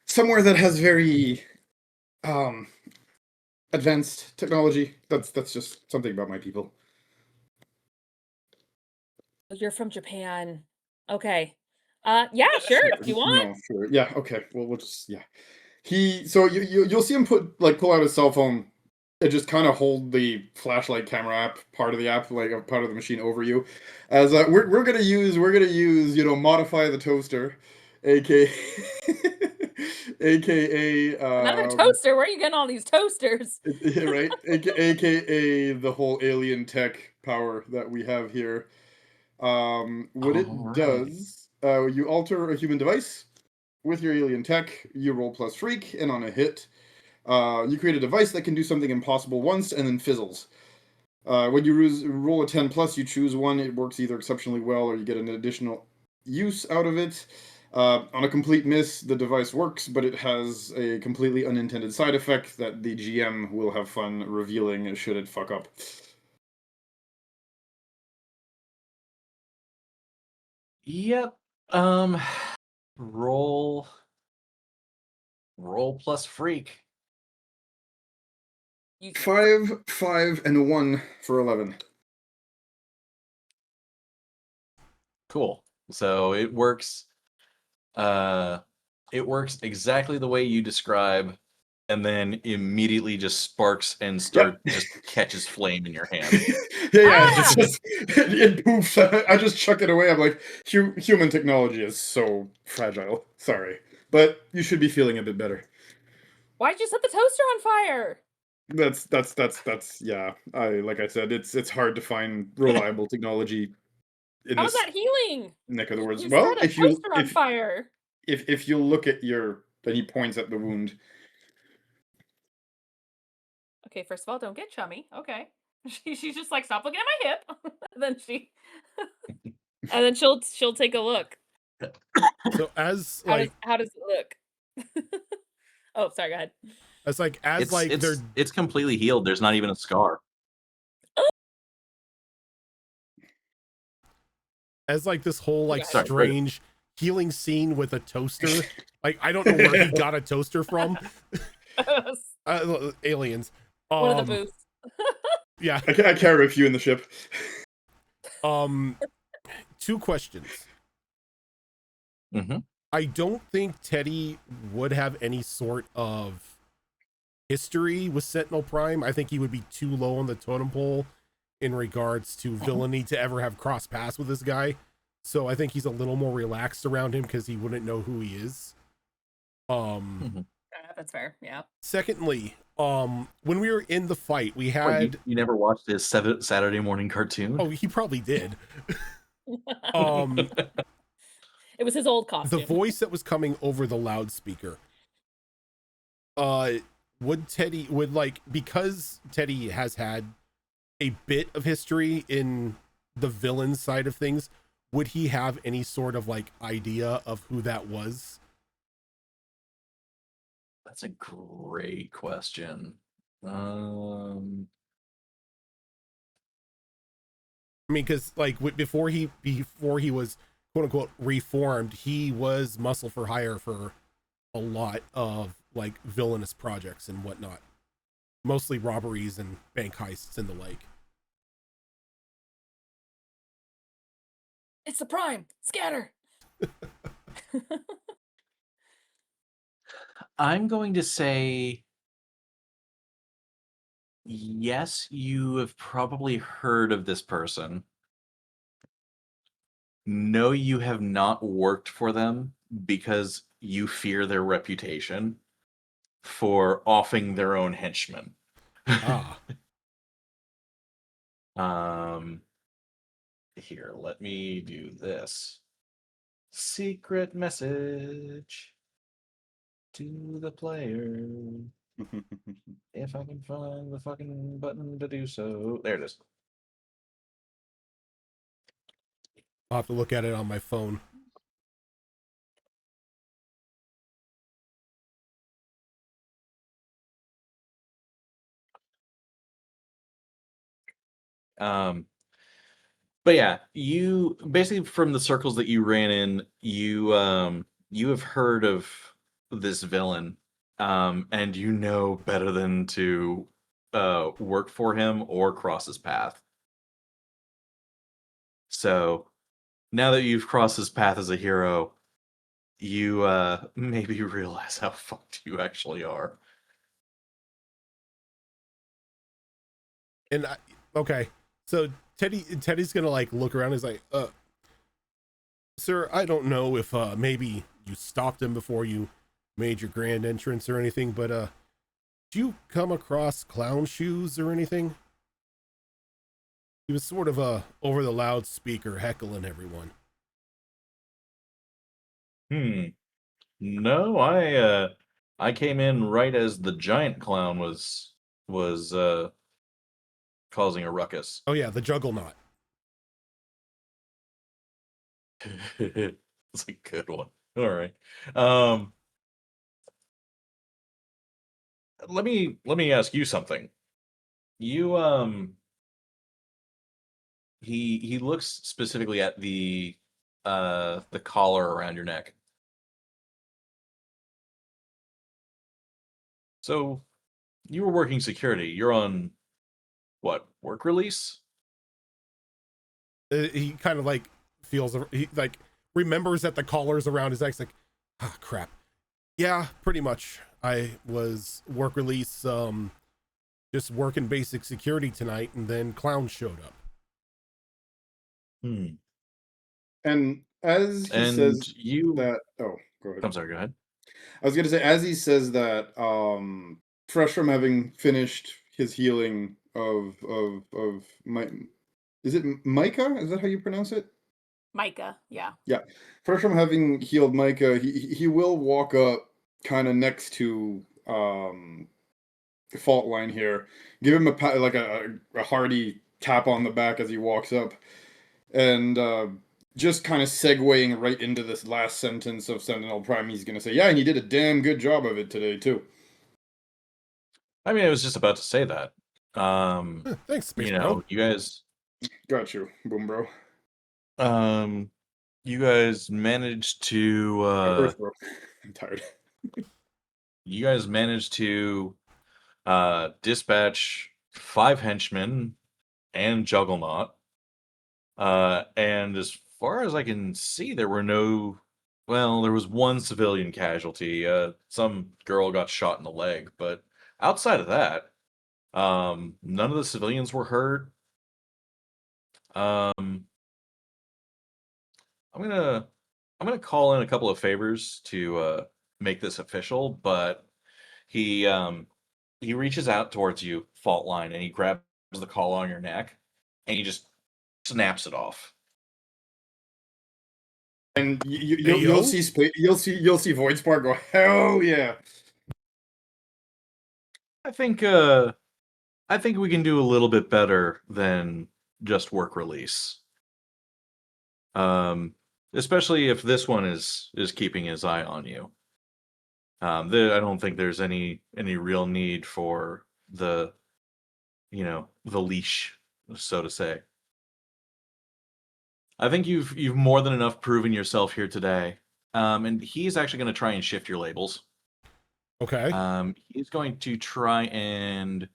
somewhere that has very um advanced technology. That's just something about my people. You're from Japan. Okay. Yeah, sure, if you want. No, sure. Yeah, okay. Well, we'll just yeah. You'll see him pull out his cell phone and just kind of hold the flashlight camera app, part of the app, like a part of the machine over you, as we're gonna use modify the toaster, aka aka Another toaster. Where are you getting all these toasters? right, aka the whole alien tech power that we have here. What it Alright. does, you alter a human device with your alien tech, you roll plus freak, and on a hit, you create a device that can do something impossible once and then fizzles. When you roll a 10 plus, you choose one. It works either exceptionally well or you get an additional use out of it. On a complete miss, the device works, but it has a completely unintended side effect that the GM will have fun revealing should it fuck up. Yep. Roll plus freak. You 5, 5, and a 1 for 11. Cool. So it works. It works exactly the way you describe, and then immediately just sparks and just catches flame in your hand. Yeah, it poofs. I just chuck it away. I'm like, human technology is so fragile. Sorry, but you should be feeling a bit better. Why'd you set the toaster on fire? That's yeah. Like I said, it's hard to find reliable technology in How's this that healing? neck of the woods. You Well, set a toaster on fire. if you look at then he points at the wound. Okay, first of all, don't get chummy. Okay. She's just like, stop looking at my hip. And then she'll take a look. So as like How does it look? Oh, sorry, go ahead. It's completely healed. There's not even a scar. As like this whole like Sorry, strange healing scene with a toaster. Like I don't know where he got a toaster from. Aliens. One of the booths. Yeah. I carry a few in the ship. 2 questions. Mm-hmm. I don't think Teddy would have any sort of history with Sentinel Prime. I think he would be too low on the totem pole in regards to villainy to ever have cross paths with this guy. So I think he's a little more relaxed around him because he wouldn't know who he is. That's fair. Yeah. Secondly, when we were in the fight, we had you never watched his Saturday morning cartoon? Oh, he probably did. It was his old costume. The voice that was coming over the loudspeaker. Because Teddy has had a bit of history in the villain side of things, would he have any sort of like idea of who that was? That's a great question. I mean, because like before he was quote unquote reformed, he was muscle for hire for a lot of like villainous projects and whatnot, mostly robberies and bank heists and the like. It's the Prime. Scatter. I'm going to say yes, you have probably heard of this person. No, you have not worked for them because you fear their reputation for offing their own henchmen. Ah. Here, let me do this. Secret message to the player. If I can find the fucking button to do so. There it is. I'll have to look at it on my phone. But yeah, you basically from the circles that you ran in, you have heard of this villain, and you know better than to work for him or cross his path. So now that you've crossed his path as a hero, you maybe realize how fucked you actually are. And okay, so Teddy's gonna like look around. He's like, sir, I don't know if maybe you stopped him before you made your grand entrance or anything, but did you come across Clown Shoes or anything? He was sort of over the loudspeaker heckling everyone. No, I came in right as the giant clown was causing a ruckus. Oh yeah, the Juggernaut. It's a good one. All right. Um, let me ask you something. You he looks specifically at the collar around your neck. So you were working security. You're on what, work release? He kind of like feels, he like remembers that the collar's around his neck. He's like, ah, crap. Yeah, pretty much. I was work release, just working basic security tonight, and then clowns showed up. And as he And says you that, oh, go ahead. I'm sorry, go ahead. I was gonna say, as he says that, fresh from having finished his healing of my, is it Micah? Is that how you pronounce it? Micah, yeah. Yeah, fresh from having healed Micah, he will walk up kind of next to Fault Line here, give him like a hearty tap on the back as he walks up, and just kind of segueing right into this last sentence of Sentinel Prime, he's gonna say, "Yeah, and you did a damn good job of it today too." I mean, I was just about to say that. Thanks, Space You Bro. know, you guys Got you, boom, bro. you guys managed to Earth, bro. I'm tired. you guys managed to dispatch 5 henchmen and Juggernaut. And as far as I can see, there were no, well, there was one civilian casualty. Some girl got shot in the leg, but outside of that, none of the civilians were hurt. Um, I'm gonna call in a couple of favors to make this official, but he reaches out towards you, Fault Line, and he grabs the collar on your neck, and he just snaps it off. And Hey, you'll yo. see you'll see Void Spark go, hell yeah. I think we can do a little bit better than just work release. Especially if this one is keeping his eye on you. I don't think there's any real need for the the leash, so to say. I think you've more than enough proven yourself here today. And he's actually going to try and shift your labels. Okay. He's going to try and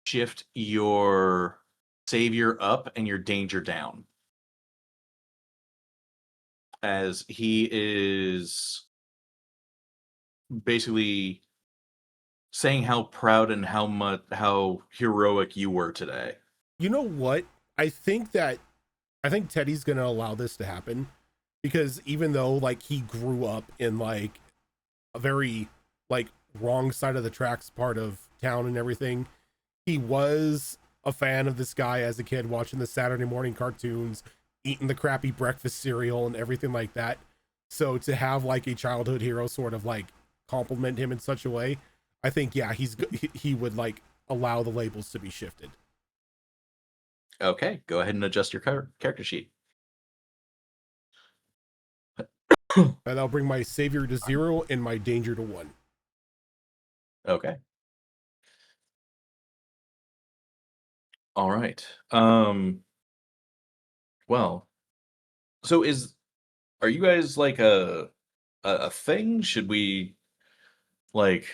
shift your savior up and your danger down. As he is basically saying how proud and how heroic you were today. You know what? I think Teddy's gonna allow this to happen, because even though like he grew up in like a very like wrong side of the tracks part of town and everything, he was a fan of this guy as a kid, watching the Saturday morning cartoons, eating the crappy breakfast cereal and everything like that. So to have like a childhood hero sort of like compliment him in such a way, I think, yeah, he would like allow the labels to be shifted. Okay, go ahead and adjust your character sheet. And I'll bring my savior to 0 and my danger to 1. Okay. All right. Well, so are you guys like a thing? Should we like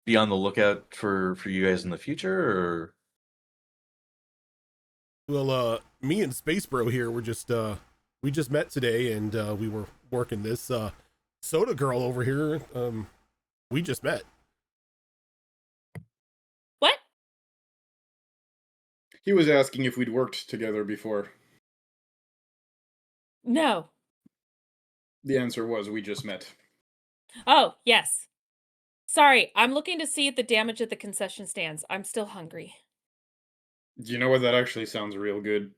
be on the lookout for you guys in the future, or? Well, me and Space Bro here were just we just met today, and we were working this Soda Girl over here. We just met. What? He was asking if we'd worked together before. No. The answer was we just met. Oh, yes. Sorry, I'm looking to see the damage at the concession stands. I'm still hungry. Do you know what? That actually sounds real good.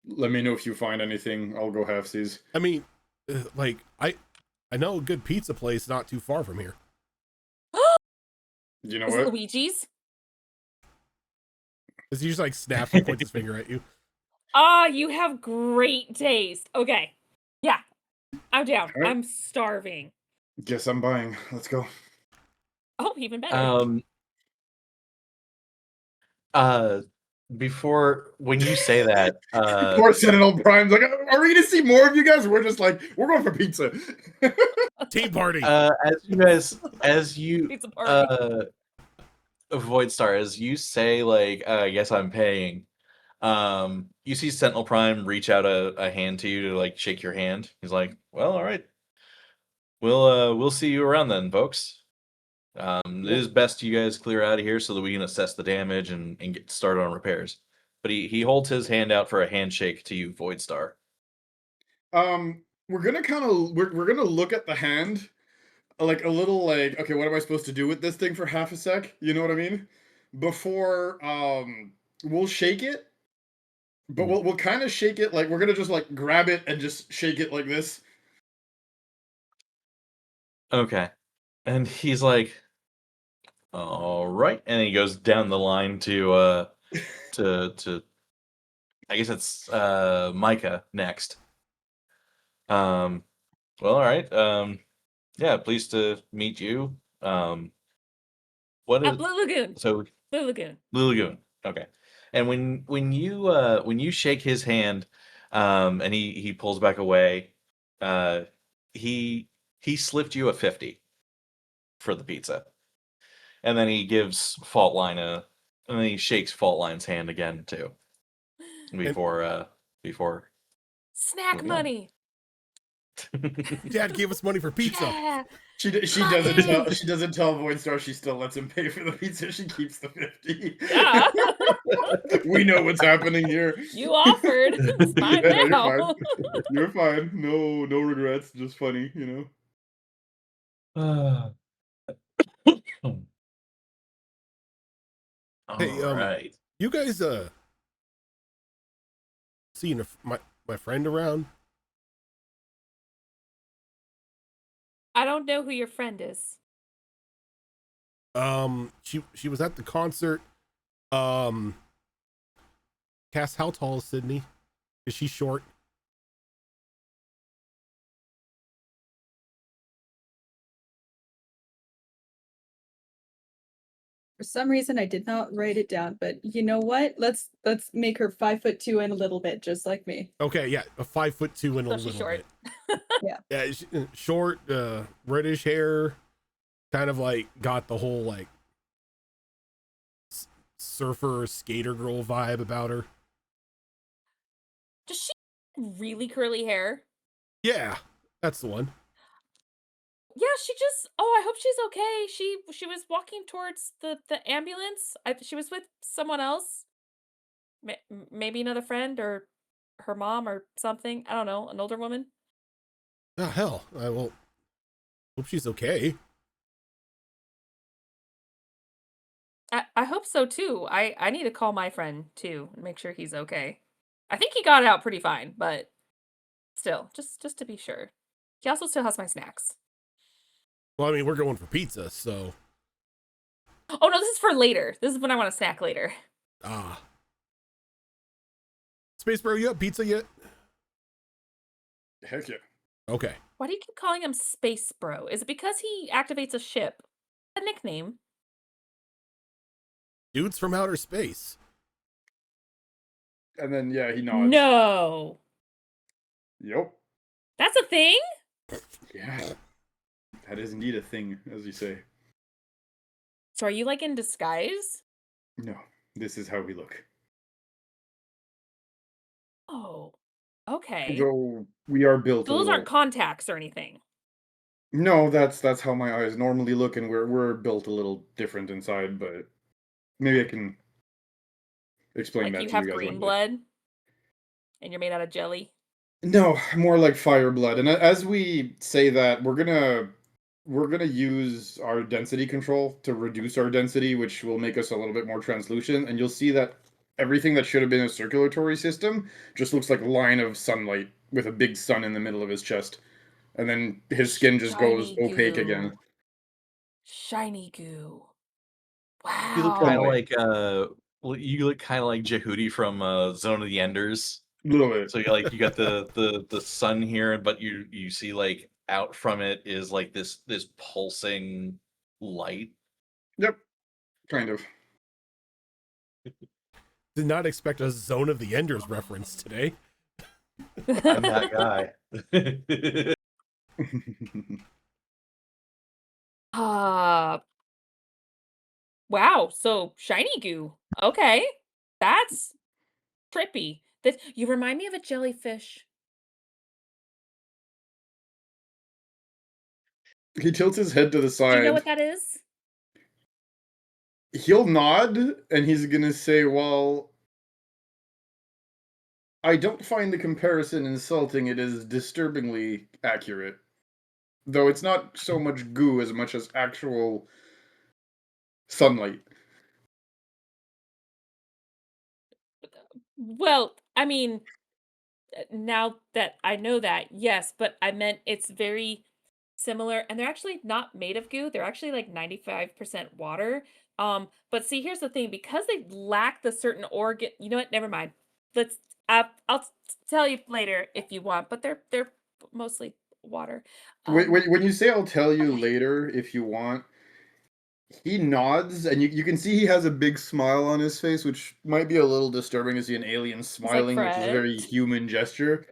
Let me know if you find anything. I'll go halfsies. I mean, like I know a good pizza place not too far from here. You know Is it what? Luigi's? Is he just like snaps and points his finger at you? Ah, you have great taste. Okay. Yeah. I'm down. All right. I'm starving. Guess I'm buying. Let's go. Oh, even better. Before when you say that, Poor Sentinel Prime's like, are we gonna see more of you guys? We're just like, we're going for pizza. Tea party. as you Pizza party. Void Star, as you say, like, I guess I'm paying. You see Sentinel Prime reach out a hand to you to like shake your hand. He's like, well, all right. We'll see you around then, folks. It is best you guys clear out of here so that we can assess the damage and get started on repairs. But he holds his hand out for a handshake to you, Void Star. We're gonna kind of we're gonna look at the hand, like a little like, okay, what am I supposed to do with this thing for half a sec? You know what I mean? Before we'll shake it, but we'll kind of shake it like we're gonna just like grab it and just shake it like this. Okay. And he's like, all right. And he goes down the line to I guess it's Micah next. Well, all right. Yeah, pleased to meet you. What is Blue Lagoon. so Blue Lagoon. Blue Lagoon. Okay. And when you shake his hand, and he pulls back away, he slipped you a 50 for the pizza. And then he gives Faultline and then he shakes Faultline's hand again too. Before Snack moving on. money. Dad gave us money for pizza. Yeah. She doesn't tell Void Star she still lets him pay for the pizza. She keeps the 50. Yeah. We know what's happening here. You offered. It's mine Yeah, no, now. You're fine. No regrets. Just funny, you know. Hey, All right. You guys seeing my friend around? I don't know who your friend is. She was at the concert. Cass, how tall is Sydney? Is she short? For some reason, I did not write it down, but you know what? Let's make her 5'2" and a little bit, just like me. Okay, yeah, a 5'2" and a So little she's short. bit. Yeah, short, reddish hair, kind of like got the whole like surfer skater girl vibe about her. Does she have really curly hair? Yeah, that's the one. Yeah, she just. Oh, I hope she's okay. She was walking towards the ambulance. She was with someone else, maybe another friend or her mom or something. I don't know, an older woman. Oh, hell. I will hope she's okay. I hope so too. I need to call my friend too and make sure he's okay. I think he got out pretty fine, but still, just to be sure. He also still has my snacks. Well, I mean, we're going for pizza, so. Oh no, this is for later. This is when I want a snack later. Ah. Space Bro, you have pizza yet? Heck yeah. Okay. Why do you keep calling him Space Bro? Is it because he activates a ship? A nickname. Dudes from outer space. And then yeah, he nods. No. Yep. That's a thing? Yeah. That is indeed a thing, as you say. So are you like in disguise? No, this is how we look. Oh. Okay. Though we are built a Those little... aren't contacts or anything. No, that's how my eyes normally look, and we're built a little different inside, but maybe I can explain Like that you to have you guys green one day. blood and you're made out of jelly. No, more like fire blood. And as we say that, we're gonna use our density control to reduce our density, which will make us a little bit more translucent, and you'll see that everything that should have been a circulatory system just looks like a line of sunlight with a big sun in the middle of his chest. And then his skin just goes Shiny opaque goo. again. Shiny goo. You look kind of Wow. like you look kind of like Jehudi from Zone of the Enders. A little bit. So you got the sun here, but you see like out from it is like this pulsing light. Yep. Kind of. Did not expect a Zone of the Enders reference today. I'm that guy. Wow, so shiny goo. Okay. That's trippy. This you remind me of a jellyfish. He tilts his head to the Do you side. know what that is? He'll nod, and he's gonna say, well, I don't find the comparison insulting, it is disturbingly accurate. Though it's not so much goo as much as actual sunlight. Well, I mean, now that I know that, yes, but I meant it's very similar and they're actually not made of goo. They're actually like 95% water. But see, here's the thing, because they lack the certain organ, you know what? Never mind. Let's I'll tell you later if you want, but they're mostly water. When you say I'll tell you Okay. later if you want, he nods, and you can see he has a big smile on his face, which might be a little disturbing to see an alien He's like, smiling, which is a friend. very human gesture.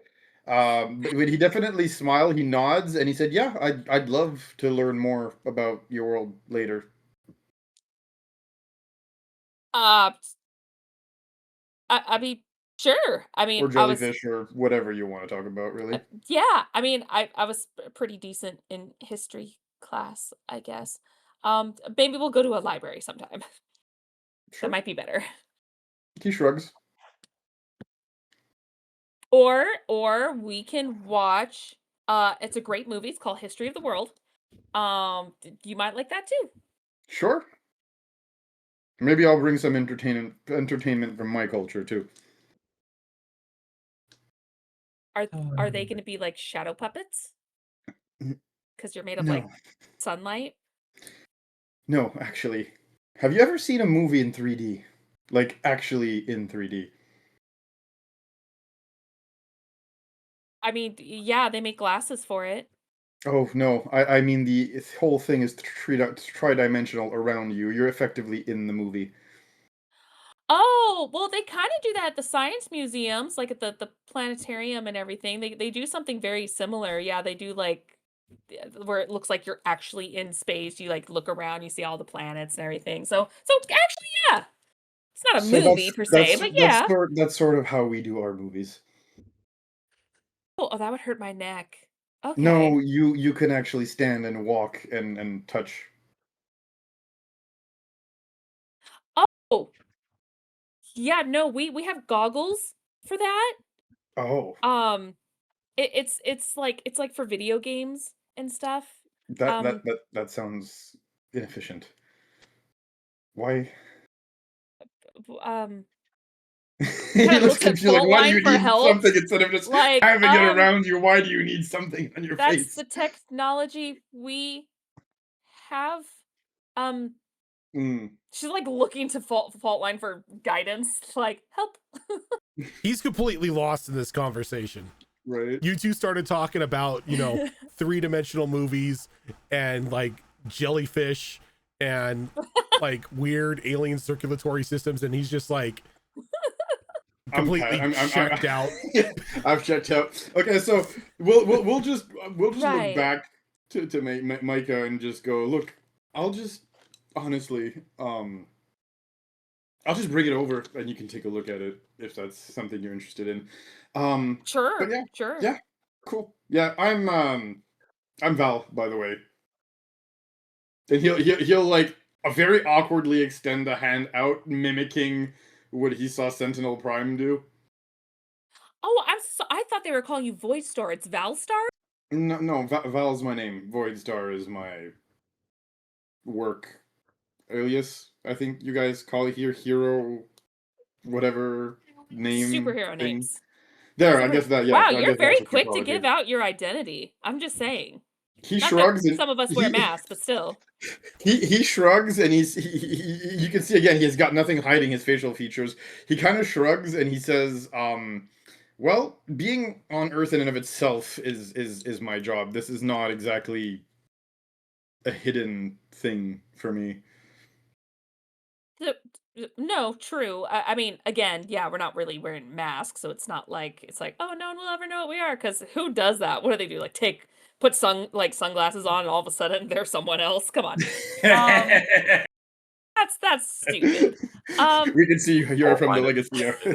But he definitely smiled, he nods, and he said, yeah, I'd love to learn more about your world later. Uh I mean, sure. I mean, Or I was jellyfish, or whatever you want to talk about, really. yeah, I mean, I was pretty decent in history class, I guess. Maybe we'll go to a library sometime. That Sure. might be better. He shrugs. Or we can watch it's a great movie. It's called History of the World. You might like that too. Sure. Maybe I'll bring some entertainment from my culture, too. Are they going to be like shadow puppets? Cuz you're made of No. like sunlight? No, actually. Have you ever seen a movie in 3D? Like, actually in 3D? I mean, yeah, they make glasses for it. Oh, no. I mean, the whole thing is tri-dimensional around you. You're effectively in the movie. Oh, well, they kind of do that at the science museums, like at the planetarium and everything. They do something very similar. Yeah, they do like where it looks like you're actually in space. You like look around, you see all the planets and everything. So actually, yeah, it's not a So movie per se, but yeah. that's sort of how we do our movies. Oh, that would hurt my neck. Okay. No, you can actually stand and walk and touch. Oh, yeah, no, we have goggles for that. Oh, It's like for video games and stuff. that that Um, that that sounds inefficient. Why? um, He kind of looks looks at confused, like, fault why do line you for need help. something instead of just Like, having it around you? Why do you need something on your that's face? the technology we have. Um, Mm, she's like looking to fault line for guidance, like help. He's completely lost in this conversation. right. You two started talking about, you know, 3-dimensional movies and like jellyfish and like weird alien circulatory systems, and he's just like completely checked out. Yeah, I've checked out. Okay, so we'll just look Right. back to Micah and just go, look, I'll just honestly, I'll just bring it over and you can take a look at it if that's something you're interested in. But Sure, yeah, sure. yeah, cool. Yeah, I'm Val, by the way. And he'll like very awkwardly extend a hand out, mimicking what he saw Sentinel Prime do. Oh, I thought they were calling you Void Star. It's Valstar? No, Val's my name. Voidstar is my work alias. I think you guys call it here, hero, whatever name Superhero thing. names. There, I guess that. Yeah, Wow, I you're guess very that's what you quick call to it give here. out your identity. I'm just saying. He Not shrugs that and some of us wear masks, but still. he shrugs and he you can see again he has got nothing hiding his facial features. He kind of shrugs and he says, well, being on Earth in and of itself is my job. This is not exactly a hidden thing for me. No, true. I mean, again, yeah, we're not really wearing masks, so it's not like it's like, oh, no one will ever know what we are. Because who does that? What do they do? Like put sunglasses on, and all of a sudden they're someone else. Come on, that's stupid. We can see you're I'll from the find it. legacy,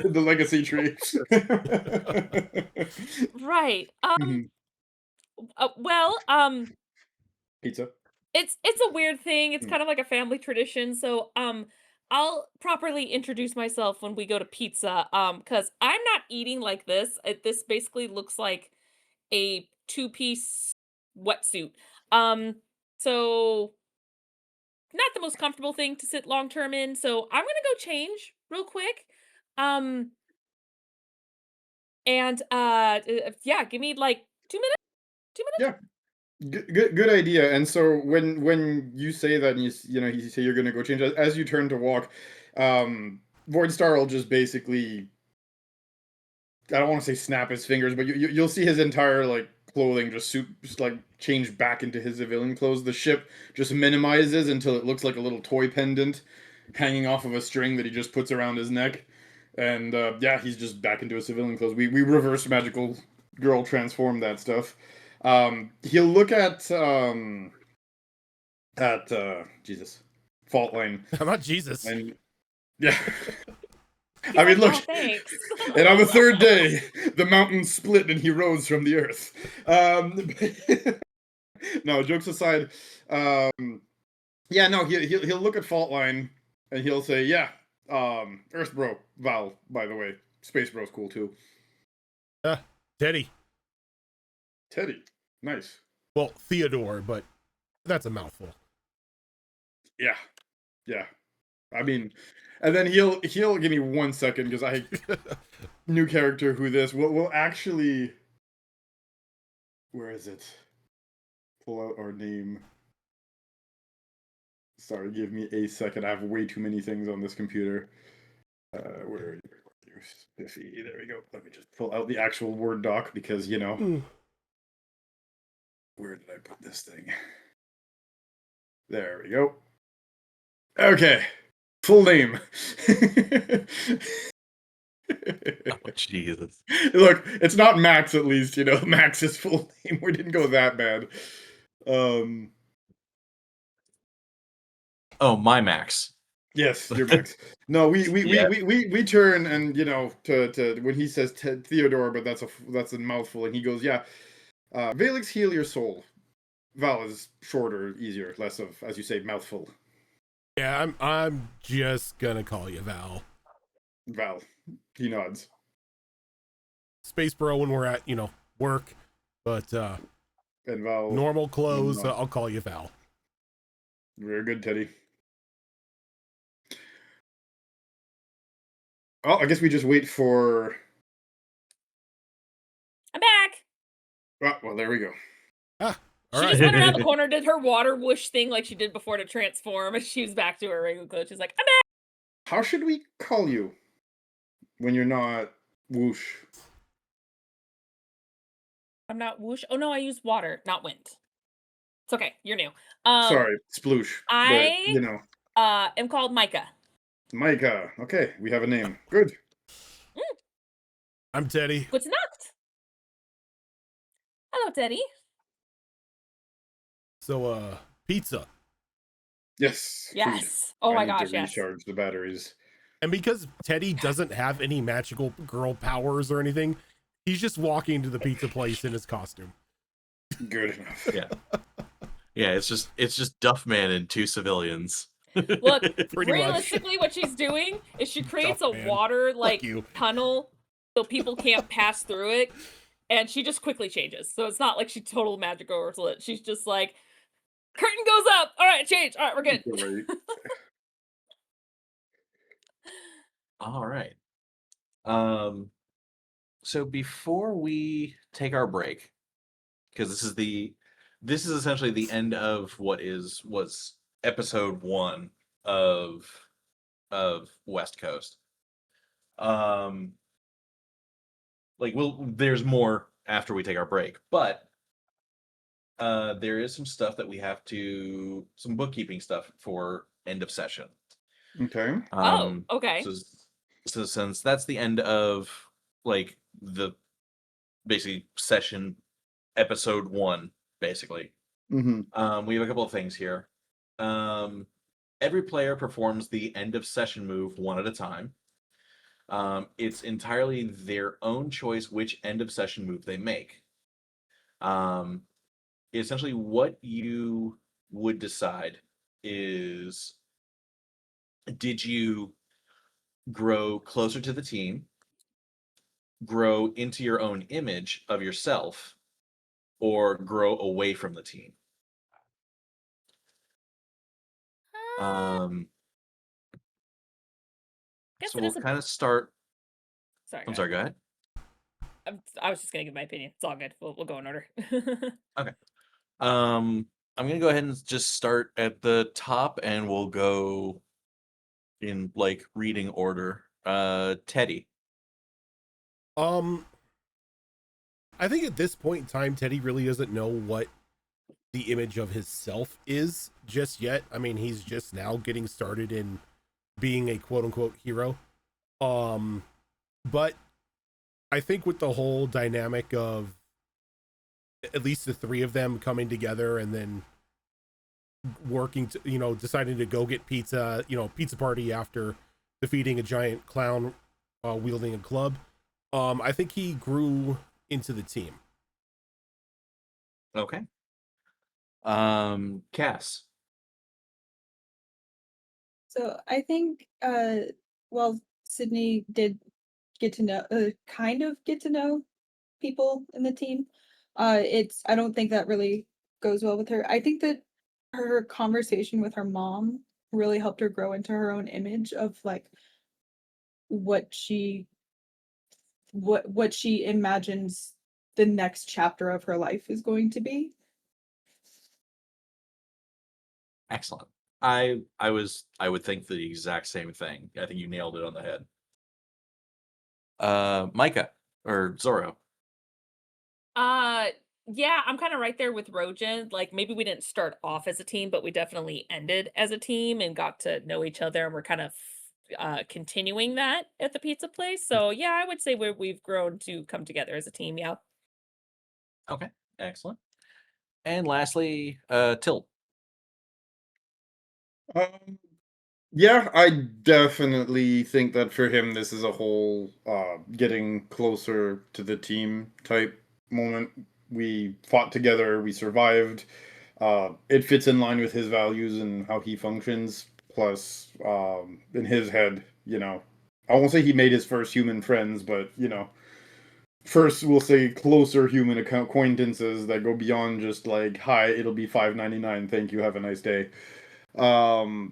the legacy tree. Right. Mhm. Well, Pizza. it's a weird thing. It's Mm. kind of like a family tradition. So, I'll properly introduce myself when we go to pizza. Because I'm not eating like this. This basically looks like a two-piece wetsuit. So not the most comfortable thing to sit long term in. So I'm gonna go change real quick. Um, and yeah, give me like 2 minutes. 2 minutes. Yeah. Good idea. And so when you say that and you say you're going to go change as you turn to walk, Voidstar will just basically, I don't want to say snap his fingers, but you'll see his entire like clothing just like change back into his civilian clothes. The ship just minimizes until it looks like a little toy pendant hanging off of a string that he just puts around his neck. And yeah, he's just back into his civilian clothes. We reverse magical girl transform that stuff. He'll look at Jesus, fault line, I'm not Jesus. and yeah. He's I mean, like, look, "Oh, thanks." and on the third day, the mountain split and he rose from the earth. No, jokes aside, yeah, no, he'll look at fault line and he'll say, yeah, Earth bro, Val, by the way, Space bro's cool too. Teddy. Teddy, nice. Well, Theodore, but that's a mouthful. Yeah, yeah. I mean, and then he'll give me 1 second because I new character who this will actually. Where is it? Pull out our name. Sorry, give me a second. I have way too many things on this computer. Where are you? Spiffy. There we go. Let me just pull out the actual Word doc because where did I put this thing? There we go. Okay. Full name. Oh, Jesus. Look, it's not Max at least, Max's full name. We didn't go that bad. Oh, my Max. Yes, you're Max. No, we turn and to when he says Theodore, but that's a mouthful, and he goes, yeah. Valix, heal your soul. Val is shorter, easier, less of, as you say, mouthful. Yeah, I'm just gonna call you Val. Val. He nods. Space Bro when we're at, work. But And Val. normal clothes, nod. I'll call you Val. Very good, Teddy. Well, I guess we just wait for. I'm back. Ah, well, there we go. All She right. just went around the corner, did her water whoosh thing like she did before to transform, and she was back to her regular clothes. She's like, I'm back. How should we call you when you're not whoosh? I'm not whoosh. Oh no, I use water, not wind. It's okay. You're new. Sorry, sploosh. I But, am called Micah. Micah. Okay, we have a name. Good. I'm Teddy. What's Nacht? Hello, Teddy. So pizza. Yes. food. Yes. Oh I my need gosh, to yes. recharge the batteries. And because Teddy doesn't have any magical girl powers or anything, he's just walking to the pizza place in his costume. Good enough. Yeah. Yeah, it's just Duffman and two civilians. Look, Pretty much. realistically, what she's doing is she creates a man. water Fuck you. tunnel so people can't pass through it, and she just quickly changes. So it's not like she total magic oversell it. She's just like, curtain goes up. All right, change. All right, we're good. Right. All right. So before we take our break, because this is essentially the end of what was episode 1 of West Coast. There's more after we take our break, but there is some stuff that we have to, some bookkeeping stuff for end of session. Okay. Okay. So since that's the end of the basically session episode 1, basically, Mm-hmm. we have a couple of things here. Every player performs the end of session move one at a time. It's entirely their own choice which end of session move they make. Essentially, what you would decide is, did you grow closer to the team, grow into your own image of yourself, or grow away from the team? Guess So it we'll is a- kind of start. Sorry. I'm sorry, go ahead. I was just gonna give my opinion. It's all good. We'll go in order. Okay. I'm gonna go ahead and just start at the top, and we'll go in reading order. Teddy. I think at this point in time, Teddy really doesn't know what the image of himself is just yet. I mean, he's just now getting started in being a quote unquote hero. But I think with the whole dynamic of at least the 3 of them coming together and then working to, deciding to go get pizza, pizza party after defeating a giant clown wielding a club. I think he grew into the team. Okay. Cass. So I think well, Sydney did get to know kind of get to know people in the team. I don't think that really goes well with her. I think that her conversation with her mom really helped her grow into her own image of what she imagines the next chapter of her life is going to be. Excellent. I would think the exact same thing. I think you nailed it on the head. Micah or Zorro. Yeah, I'm kind of right there with Rojan. Like, maybe we didn't start off as a team, but we definitely ended as a team and got to know each other, and we're kind of continuing that at the pizza place. So yeah, I would say we've grown to come together as a team. Yeah. Okay, excellent. And lastly, Tilt. Yeah, I definitely think that for him, this is a whole getting closer to the team type moment. we fought together, we survived. It fits in line with his values and how he functions. Plus, in his head, I won't say he made his first human friends, but first we'll say closer human acquaintances that go beyond just like, hi, it'll be $5.99, thank you, have a nice day. So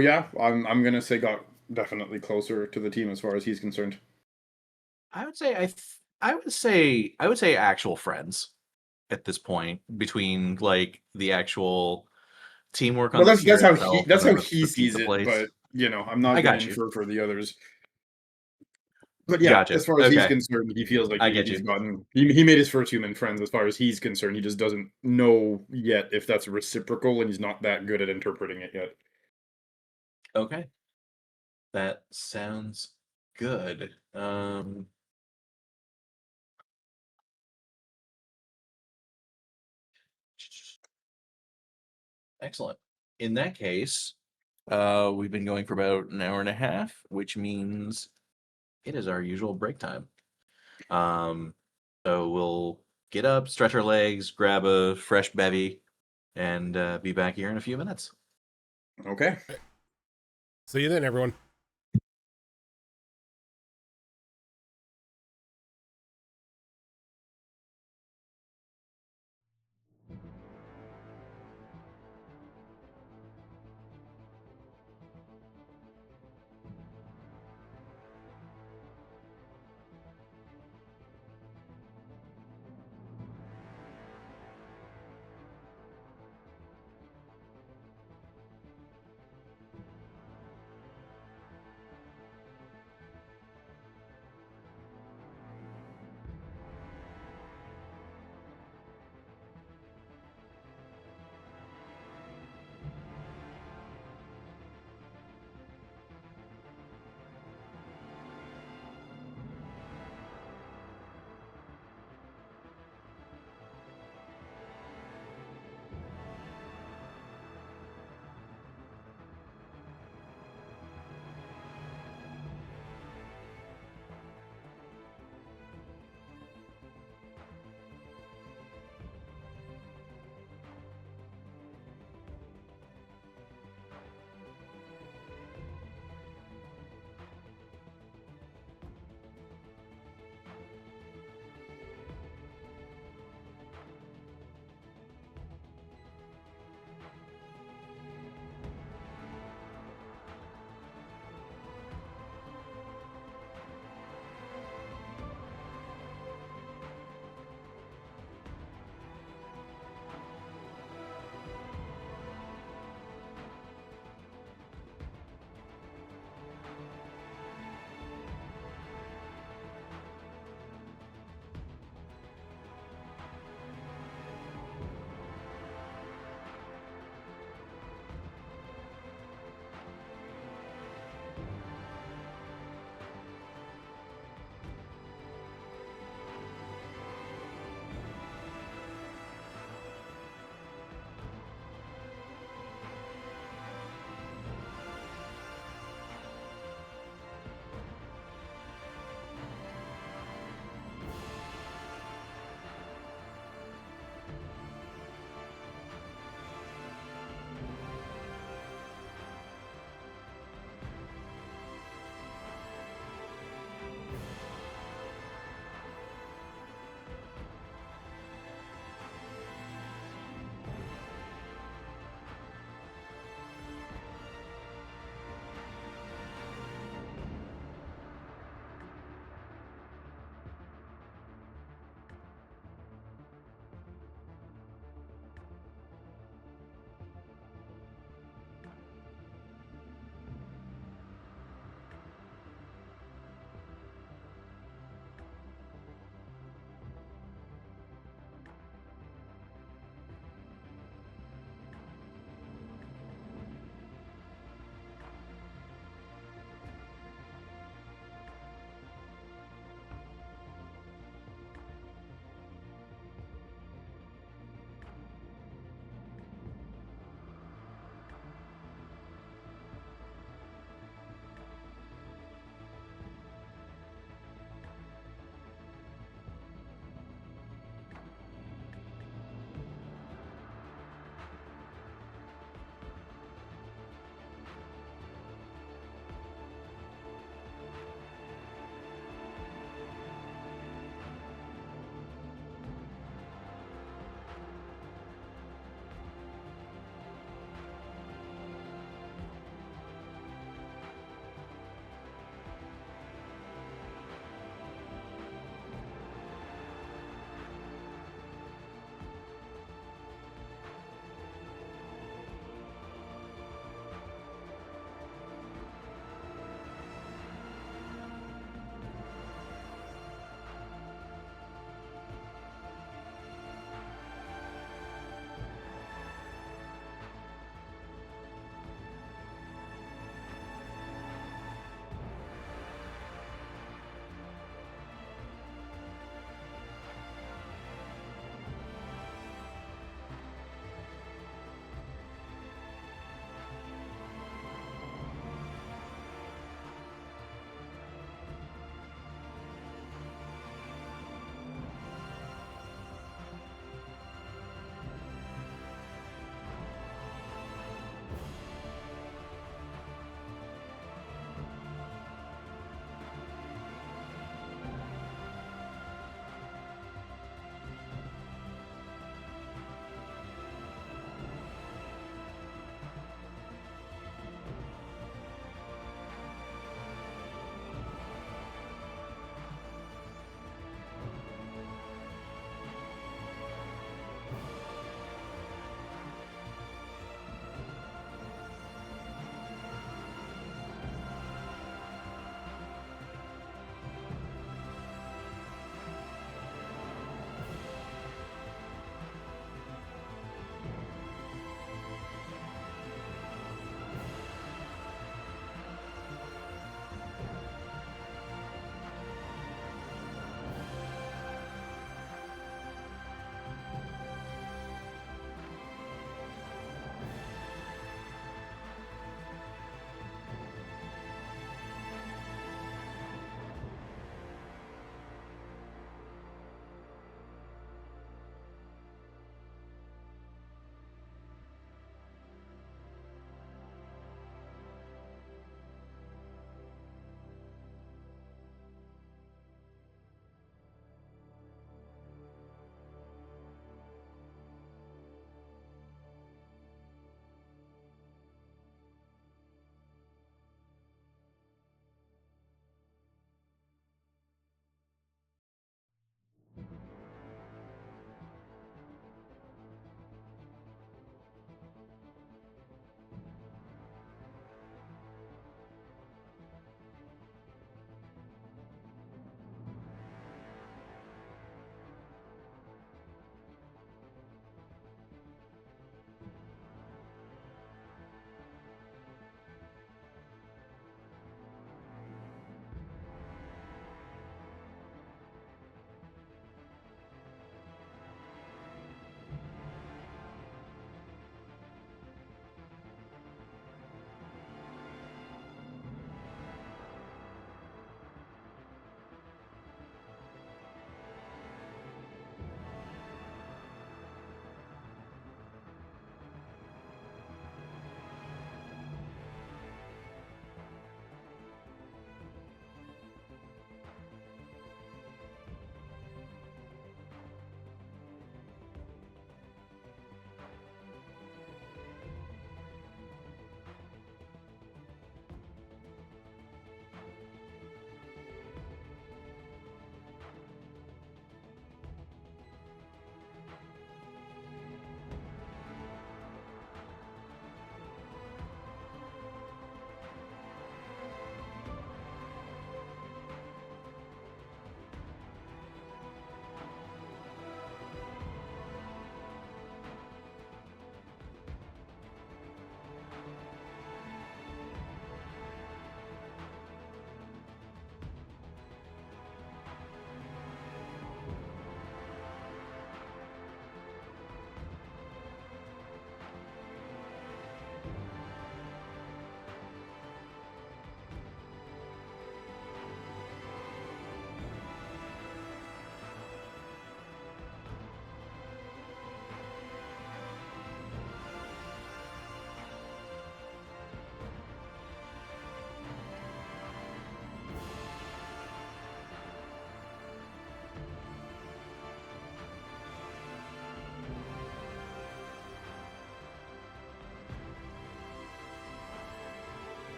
yeah, I'm gonna say got definitely closer to the team as far as he's concerned. I would say I would say actual friends at this point, between like the actual teamwork on Well, the that's pier how itself that's and then how the, he the sees pizza it, place. but I'm I not gonna got you. infer for the others. But yeah, Gotcha. as far as he's Okay, concerned, he feels like I get he's you. gotten he made his first human friends. As far as he's concerned, he just doesn't know yet if that's reciprocal, and he's not that good at interpreting it yet. Okay, that sounds good. Excellent. In that case, we've been going for about an hour and a half, which means it is our usual break time. Um, so we'll get up, stretch our legs, grab a fresh bevy, and be back here in a few minutes. Okay. See you then, everyone.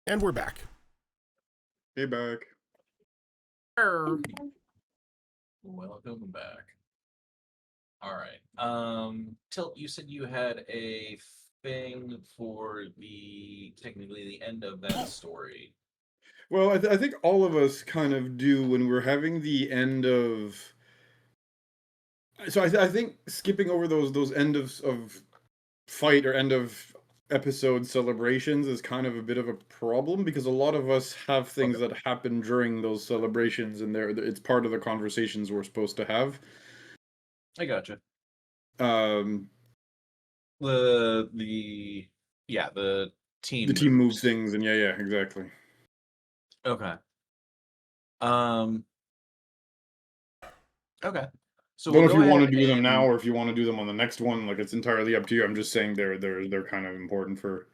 And we're back. Hey, back. Err. Welcome back. All right. Tilt, you said you had a thing for technically the end of that story. Well, I think all of us kind of do when we're having the end of. So I think skipping over those end of fight or end of episode celebrations is kind of a bit of a problem because a lot of us have things that happen during those celebrations and it's part of the conversations we're supposed to have. I gotcha. Um, The team the team moves moves. things and yeah, exactly. Okay. Okay. So Don't know we'll if go you want to ahead do them now and or if you want to do them on the next one. Like it's entirely up to you. I'm just saying they're kind of important for.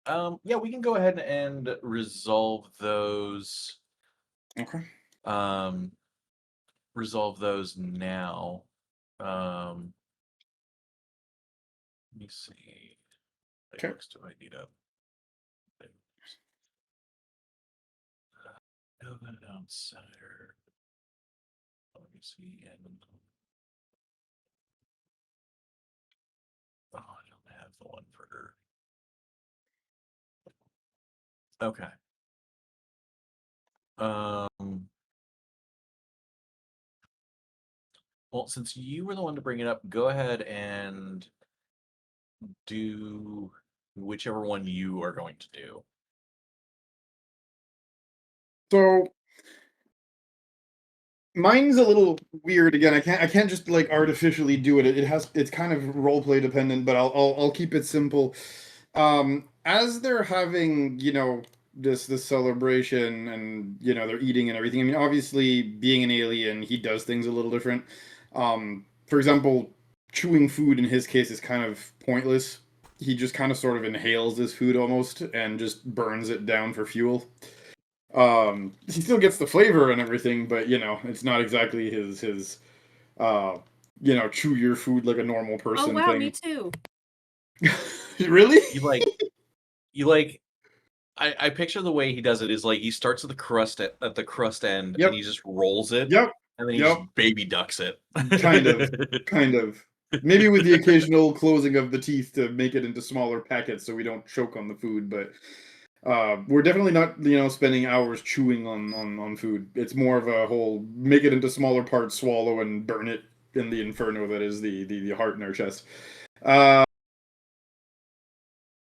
yeah, we can go ahead and resolve those. Okay. Resolve those now. Let me see. What Okay. books do I need up? Nova Outsider. Let me see. Oh, I don't have the one for her. Okay. Well, since you were the one to bring it up, go ahead and do whichever one you are going to do. So mine's a little weird again. I can't just like artificially do it. It's kind of role play dependent, but I'll keep it simple. As they're having, this celebration and they're eating and everything. I mean, obviously being an alien, he does things a little different. For example, chewing food in his case is kind of pointless. He just kind of sort of inhales his food almost and just burns it down for fuel. He still gets the flavor and everything, but it's not exactly his chew your food like a normal person Oh wow, thing. me too. Really? You like I picture the way he does it is like he starts at the crust at the crust end Yep. and he just rolls it. Yep. And then he Yep. just baby ducks it. Kind of. Maybe with the occasional closing of the teeth to make it into smaller packets so we don't choke on the food, but we're definitely not, spending hours chewing on food. It's more of a whole make it into smaller parts, swallow, and burn it in the inferno that is the heart in our chest.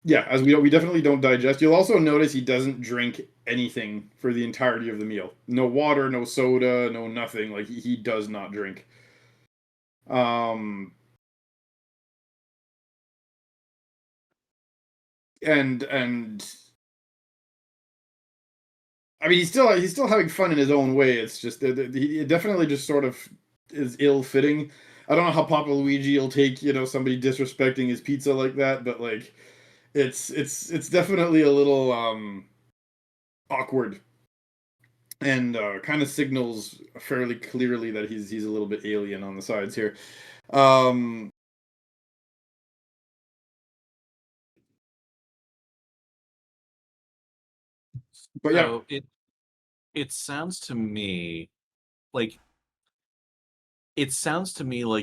Yeah, as we definitely don't digest. You'll also notice he doesn't drink anything for the entirety of the meal. No water, no soda, no nothing. Like he does not drink. And I mean, he's still having fun in his own way. It's just he definitely just sort of is ill-fitting. I don't know how Papa Luigi will take somebody disrespecting his pizza like that, but like it's definitely a little awkward and kind of signals fairly clearly that he's a little bit alien on the sides here. But yeah, So it sounds to me like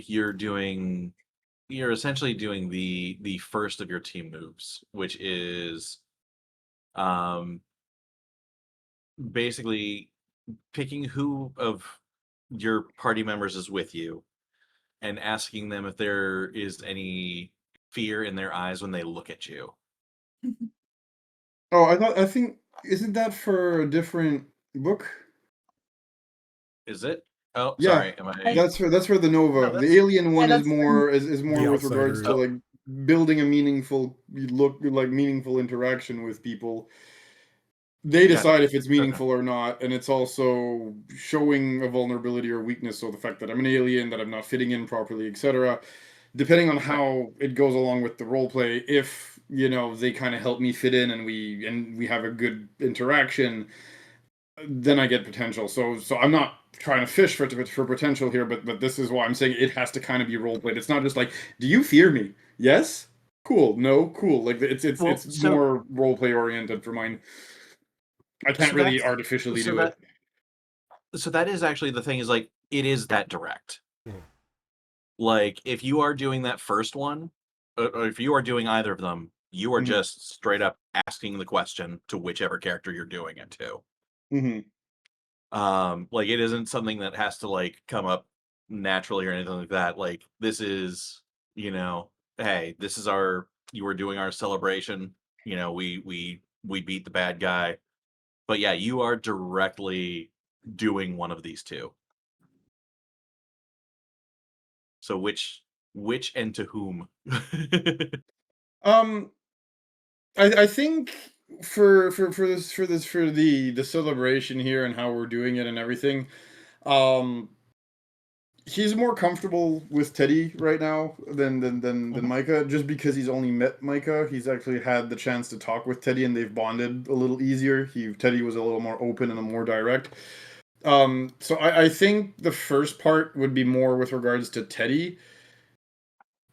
you're essentially doing the first of your team moves, which is basically picking who of your party members is with you and asking them if there is any fear in their eyes when they look at you. Oh, I think isn't that for a different book? Is it? Oh, Yeah, sorry. Am I? that's for the Nova. No, The alien one is that's more is more The with regards to Outsiders. like building a meaningful meaningful interaction with people. They Gotcha. decide if it's Okay. meaningful or not, and it's also showing a vulnerability or weakness. So the fact that I'm an alien, that I'm not fitting in properly, etc. Depending on how it goes along with the role play, if they kind of help me fit in and we have a good interaction, then I get potential. So I'm not trying to fish for potential here, but this is why I'm saying it has to kind of be role played. It's not just like, do you fear me? Yes. Cool. No, cool. Like it's Well, it's so- more role play oriented for mine. I can't So really that's- artificially so do that- it. So that is actually the thing, is like, it is that direct. Mhm. Like, if you are doing that first one, or if you are doing either of them, you are Mhm. just straight up asking the question to whichever character you're doing it to. Mm-hmm. Like, it isn't something that has to like come up naturally or anything like that. Like, this is, hey, you were doing our celebration, we beat the bad guy. But yeah, you are directly doing one of these two. So which and to whom? I think for the celebration here and how we're doing it and everything, um, he's more comfortable with Teddy right now than Micah, just because he's only met Micah. He's actually had the chance to talk with Teddy, and they've bonded a little easier. Teddy was a little more open and more direct. So I think the first part would be more with regards to Teddy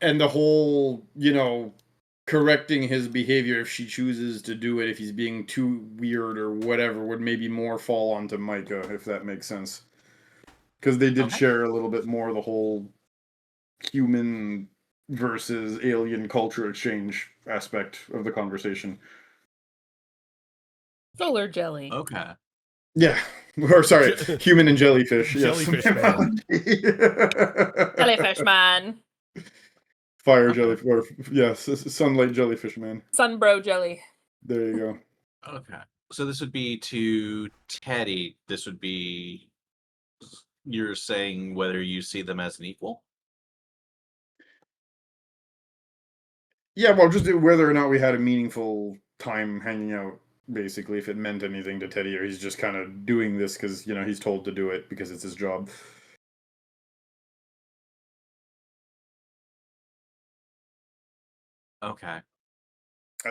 and the whole, correcting his behavior if she chooses to do it, if he's being too weird or whatever, would maybe more fall onto Micah, if that makes sense. Because they did Okay. share a little bit more the whole human versus alien culture exchange aspect of the conversation. Solar jelly. Okay. Yeah. Or sorry, human and jellyfish. Jellyfish yes. man. Jellyfish man. Fire Okay. jellyfish. Or, yes, sunlight jellyfish man. Sunbro jelly. There you go. Okay. So this would be to Teddy. This would be, you're saying whether you see them as an equal? Yeah, well, just whether or not we had a meaningful time hanging out, basically, if it meant anything to Teddy, or he's just kind of doing this because, he's told to do it because it's his job. Okay.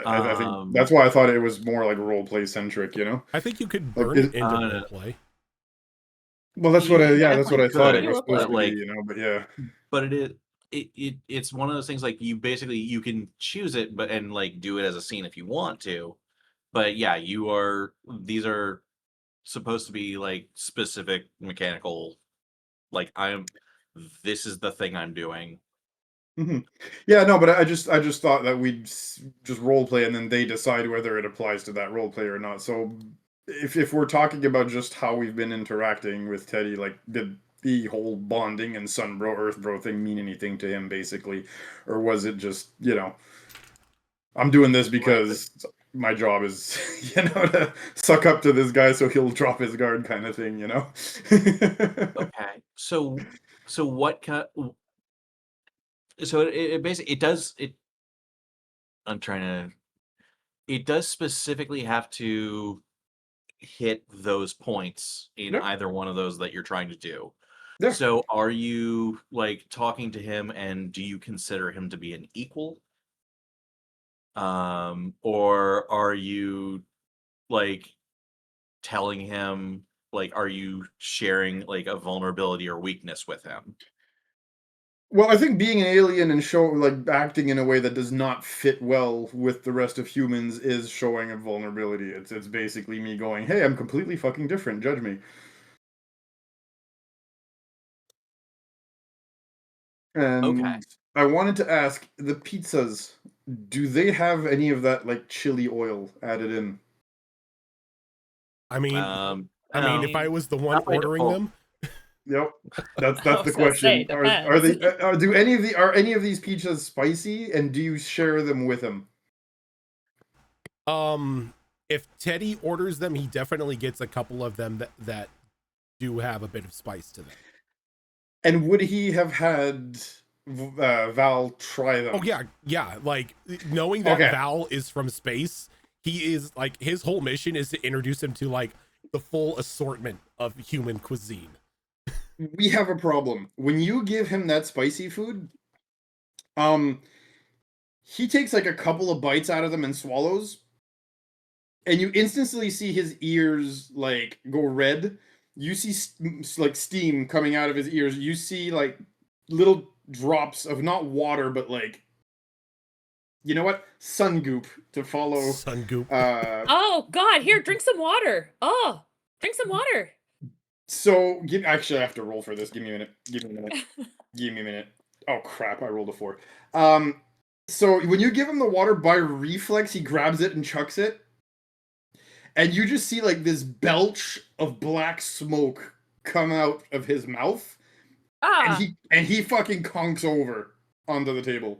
I think that's why I thought it was more like roleplay centric, I think you could Like, burn it into uh, roleplay. Well, that's what that's what I thought it could, was supposed but, to like, be, but yeah. But it's one of those things, like, you can choose it, but and like do it as a scene if you want to. But yeah, these are supposed to be like specific mechanical, like, this is the thing I'm doing. Mm-hmm. Yeah, no, but I just thought that we'd just role play and then they decide whether it applies to that role play or not. So if we're talking about just how we've been interacting with Teddy, like, did the whole bonding and sun bro earth bro thing mean anything to him, basically, or was it just, I'm doing this because my job is to suck up to this guy so he'll drop his guard, kind of thing, Okay, so what kind? So it basically, I'm trying to. It does specifically have to hit those points in Yep. either one of those that you're trying to do. Yeah. So are you like talking to him, and do you consider him to be an equal? Or are you like telling him, like, are you sharing like a vulnerability or weakness with him? Well, I think being an alien and acting in a way that does not fit well with the rest of humans is showing a vulnerability. It's basically me going, "Hey, I'm completely fucking different. Judge me." And Okay. I wanted to ask, the pizzas, do they have any of that like chili oil added in? I mean, No. if I was the one Not by ordering default. them, Yep, that's I the was gonna say, question. Are depends. they are any of these pizzas spicy, and do you share them with him? if Teddy orders them, he definitely gets a couple of them that do have a bit of spice to them. And would he have had Val try them? Oh yeah. Like, knowing that Okay. Val is from space, he is like, his whole mission is to introduce him to like the full assortment of human cuisine. We have a problem. When you give him that spicy food, he takes like a couple of bites out of them and swallows, and you instantly see his ears like go red. You see like steam coming out of his ears. You see like little drops of not water, but like you know what? Sun Goop to follow. Sun Goop. Oh God! Here, drink some water. Oh, drink some water. So, actually, I have to roll for this. Give me a minute. Give me a minute. Give me a minute. Oh crap! I rolled a 4. So when you give him the water by reflex, he grabs it and chucks it, and you just see like this belch of black smoke come out of his mouth, Ah, and he fucking conks over onto the table.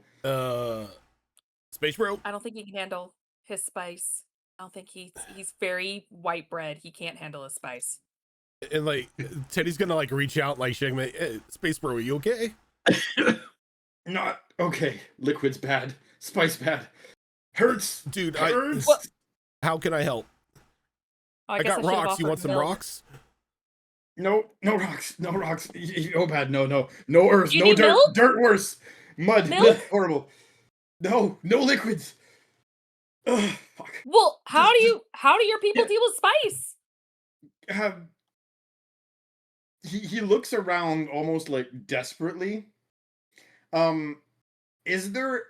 Space Bro. I don't think he can handle his spice. I don't think he's very white bread. He can't handle his spice. And like Teddy's gonna like reach out, like shake me. Hey, Space Bro, are you okay? Not okay. Liquid's bad. Spice bad. Hurts, Dude. hurts. How can I help? Oh, I guess got should've rocks. You offered want some milk. rocks? No rocks. No rocks. Oh bad. No earth. You No need dirt. milk? Dirt worse. Mud. Milk? Horrible. No liquids. Ugh, fuck. Well, how do your people Yeah. deal with spice? He looks around almost like desperately. Is there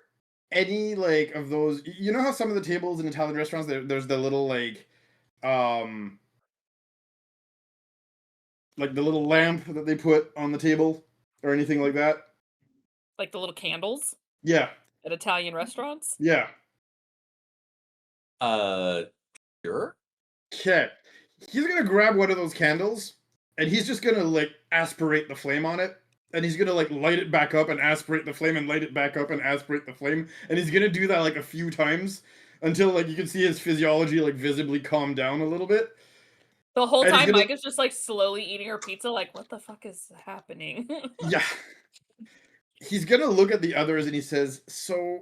any like of those? You know how some of the tables in Italian restaurants there's the little like the little lamp that they put on the table or anything like that? Like the little candles Yeah, at Italian restaurants? yeah. Sure. Okay. He's gonna grab one of those candles and he's just gonna like aspirate the flame on it. And he's gonna like light it back up and aspirate the flame and light it back up and aspirate the flame. And he's gonna do that like a few times until like you can see his physiology like visibly calm down a little bit. The whole And he's time gonna- Mike is just like slowly eating her pizza, like, what the fuck is happening? Yeah. He's gonna look at the others and he says, so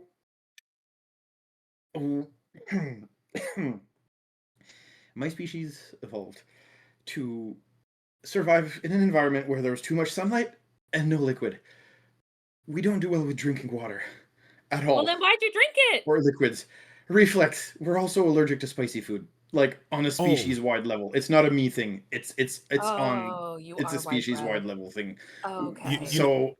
my species evolved to survive in an environment where there was too much sunlight and no liquid. We don't do well with drinking water at all. Well, then why'd you drink it? Or liquids. Reflex. We're also allergic to spicy food, like on a species-wide level. It's not a me thing. It's You a are white species-wide bread. level thing. Okay. So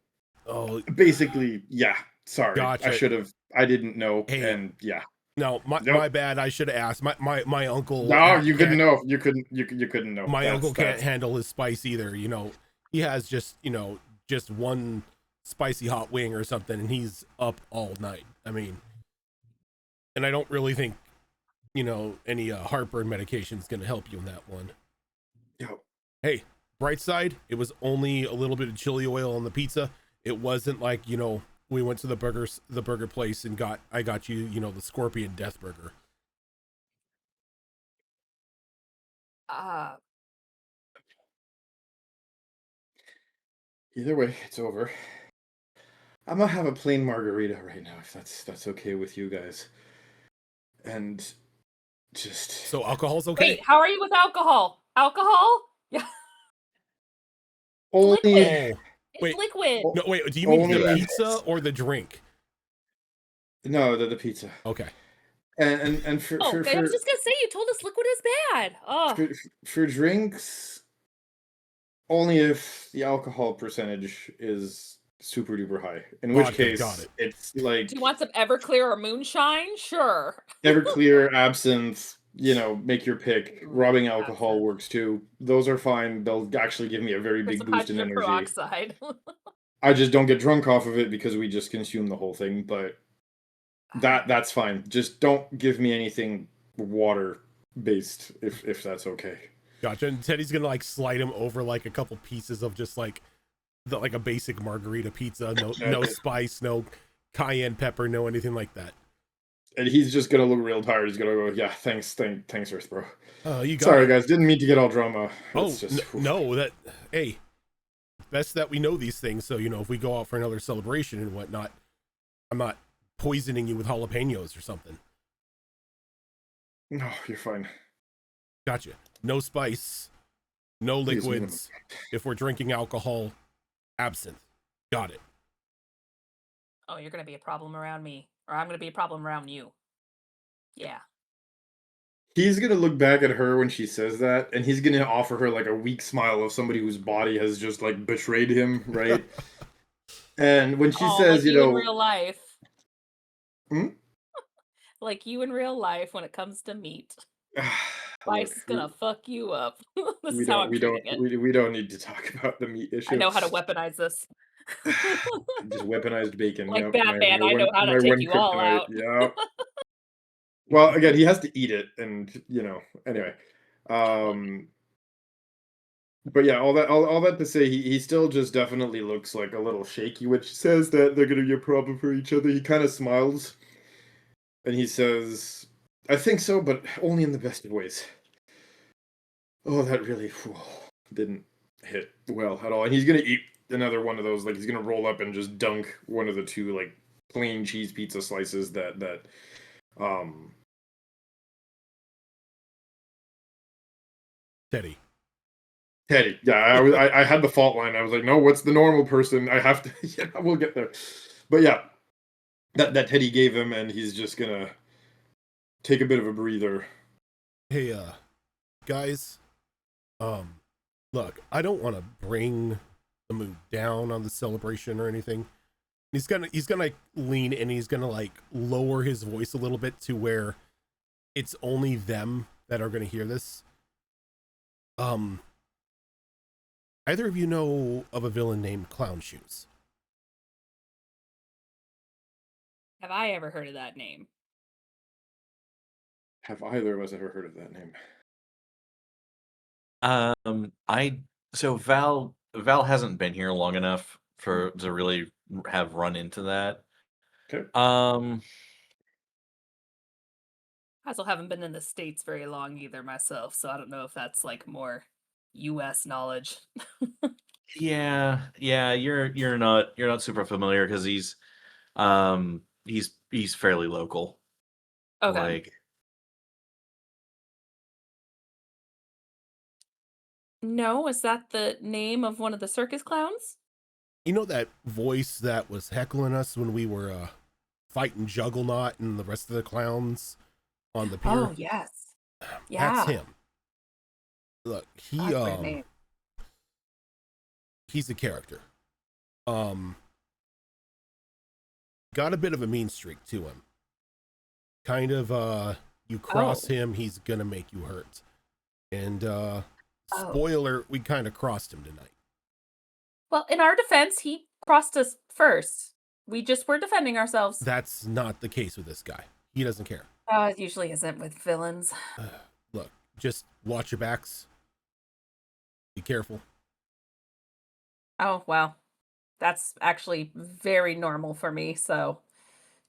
Oh, basically, yeah. Sorry, Gotcha. I didn't know, Hey. and yeah. no, my bad. I should have asked. My uncle. No, you couldn't can't- know. You couldn't know. My That's- uncle can't that's- handle his spice either. You know, he has just just one spicy hot wing or something, and he's up all night. I mean, and I don't really think any heartburn medication is going to help you in that one. Yo, Hey, bright side, it was only a little bit of chili oil on the pizza. It wasn't like we went to the burger place and I got you the scorpion death burger. either way, it's over. I'm gonna have a plain margarita right now, if that's okay with you guys. And just So alcohol's okay. Wait, how are you with alcohol? Alcohol? Yeah, only liquid. Oh, It's wait. liquid. No, wait. Do you mean the Only- pizza or the drink? no the pizza. Okay. And for Oh, for, okay, I for, was just gonna say you told us liquid is bad. Oh, for drinks, only if the alcohol percentage is super duper high. In which Vodka, case, got it. it's like do you want some Everclear or moonshine? Sure. Everclear, absinthe. Make your pick. Rubbing alcohol works too. Those are fine. They'll actually give me a very big Crystal boost in hydrogen energy. peroxide. I just don't get drunk off of it because we just consume the whole thing. But that's fine. Just don't give me anything water based if that's okay. Gotcha. And Teddy's gonna like slide him over like a couple pieces of just like a basic margarita pizza. No spice, no cayenne pepper, no anything like that. And he's just gonna look real tired. He's gonna go, yeah, thanks, Earth, bro. You got Sorry, it. guys, didn't mean to get all drama. Oh It's just, no, that hey, best that we know these things. So if we go out for another celebration and whatnot, I'm not poisoning you with jalapenos or something. No, you're fine. Gotcha. No spice, no Please, liquids. If we're drinking alcohol, absinthe. Got it. Oh, you're gonna be a problem around me, or I'm gonna be a problem around you. Yeah. He's gonna look back at her when she says that, and he's gonna offer her like a weak smile of somebody whose body has just like betrayed him, right? And when she Oh, says, like you in real life. Hmm? like you in real life when it comes to meat. Spice is Look, gonna fuck you up. This we is how don't I'm we don't treating it. we don't need to talk about the meat I issue. know how to weaponize this. Just weaponized bacon. Like Yep, Batman, I know how to my take one you all kryptonite. out. Yep. Well, again, he has to eat it, and anyway. But yeah, all that to say, he still just definitely looks like a little shaky, which says that they're gonna be a problem for each other. He kind of smiles, and he says, "I think so, but only in the best of ways." Oh, that really didn't hit well at all. And he's gonna eat another one of those. Like he's gonna roll up and just dunk one of the two like plain cheese pizza slices that Teddy. Teddy. Yeah, I had the fault line. I was like, no, what's the normal person? I have to. Yeah, we'll get there. But yeah, that Teddy gave him, and he's just gonna take a bit of a breather. Hey, guys. Look, I don't want to bring the mood down on the celebration or anything. He's gonna lean in. He's gonna like lower his voice a little bit to where it's only them that are gonna hear this. Either of you know of a villain named Clown Shoes? Have I ever heard of that name? Have either of us ever heard of that name? So Val hasn't been here long enough to really have run into that. Okay. I also haven't been in the States very long either myself, so I don't know if that's like more US knowledge. Yeah, you're not super familiar because he's fairly local. Okay. Like No, is that the name of one of the circus clowns? You know that voice that was heckling us when we were fighting Juggernaut and the rest of the clowns on the pier? Oh, yes. Yeah. That's him. Look, That's a great name. he's a character. Got a bit of a mean streak to him. Kind of you cross him, he's gonna make you hurt. And spoiler, we kind of crossed him tonight. Well, in our defense, he crossed us first. We just were defending ourselves. That's not the case with this guy. He doesn't care. It usually isn't with villains. Look, just watch your backs. Be careful. Oh, well. That's actually very normal for me, so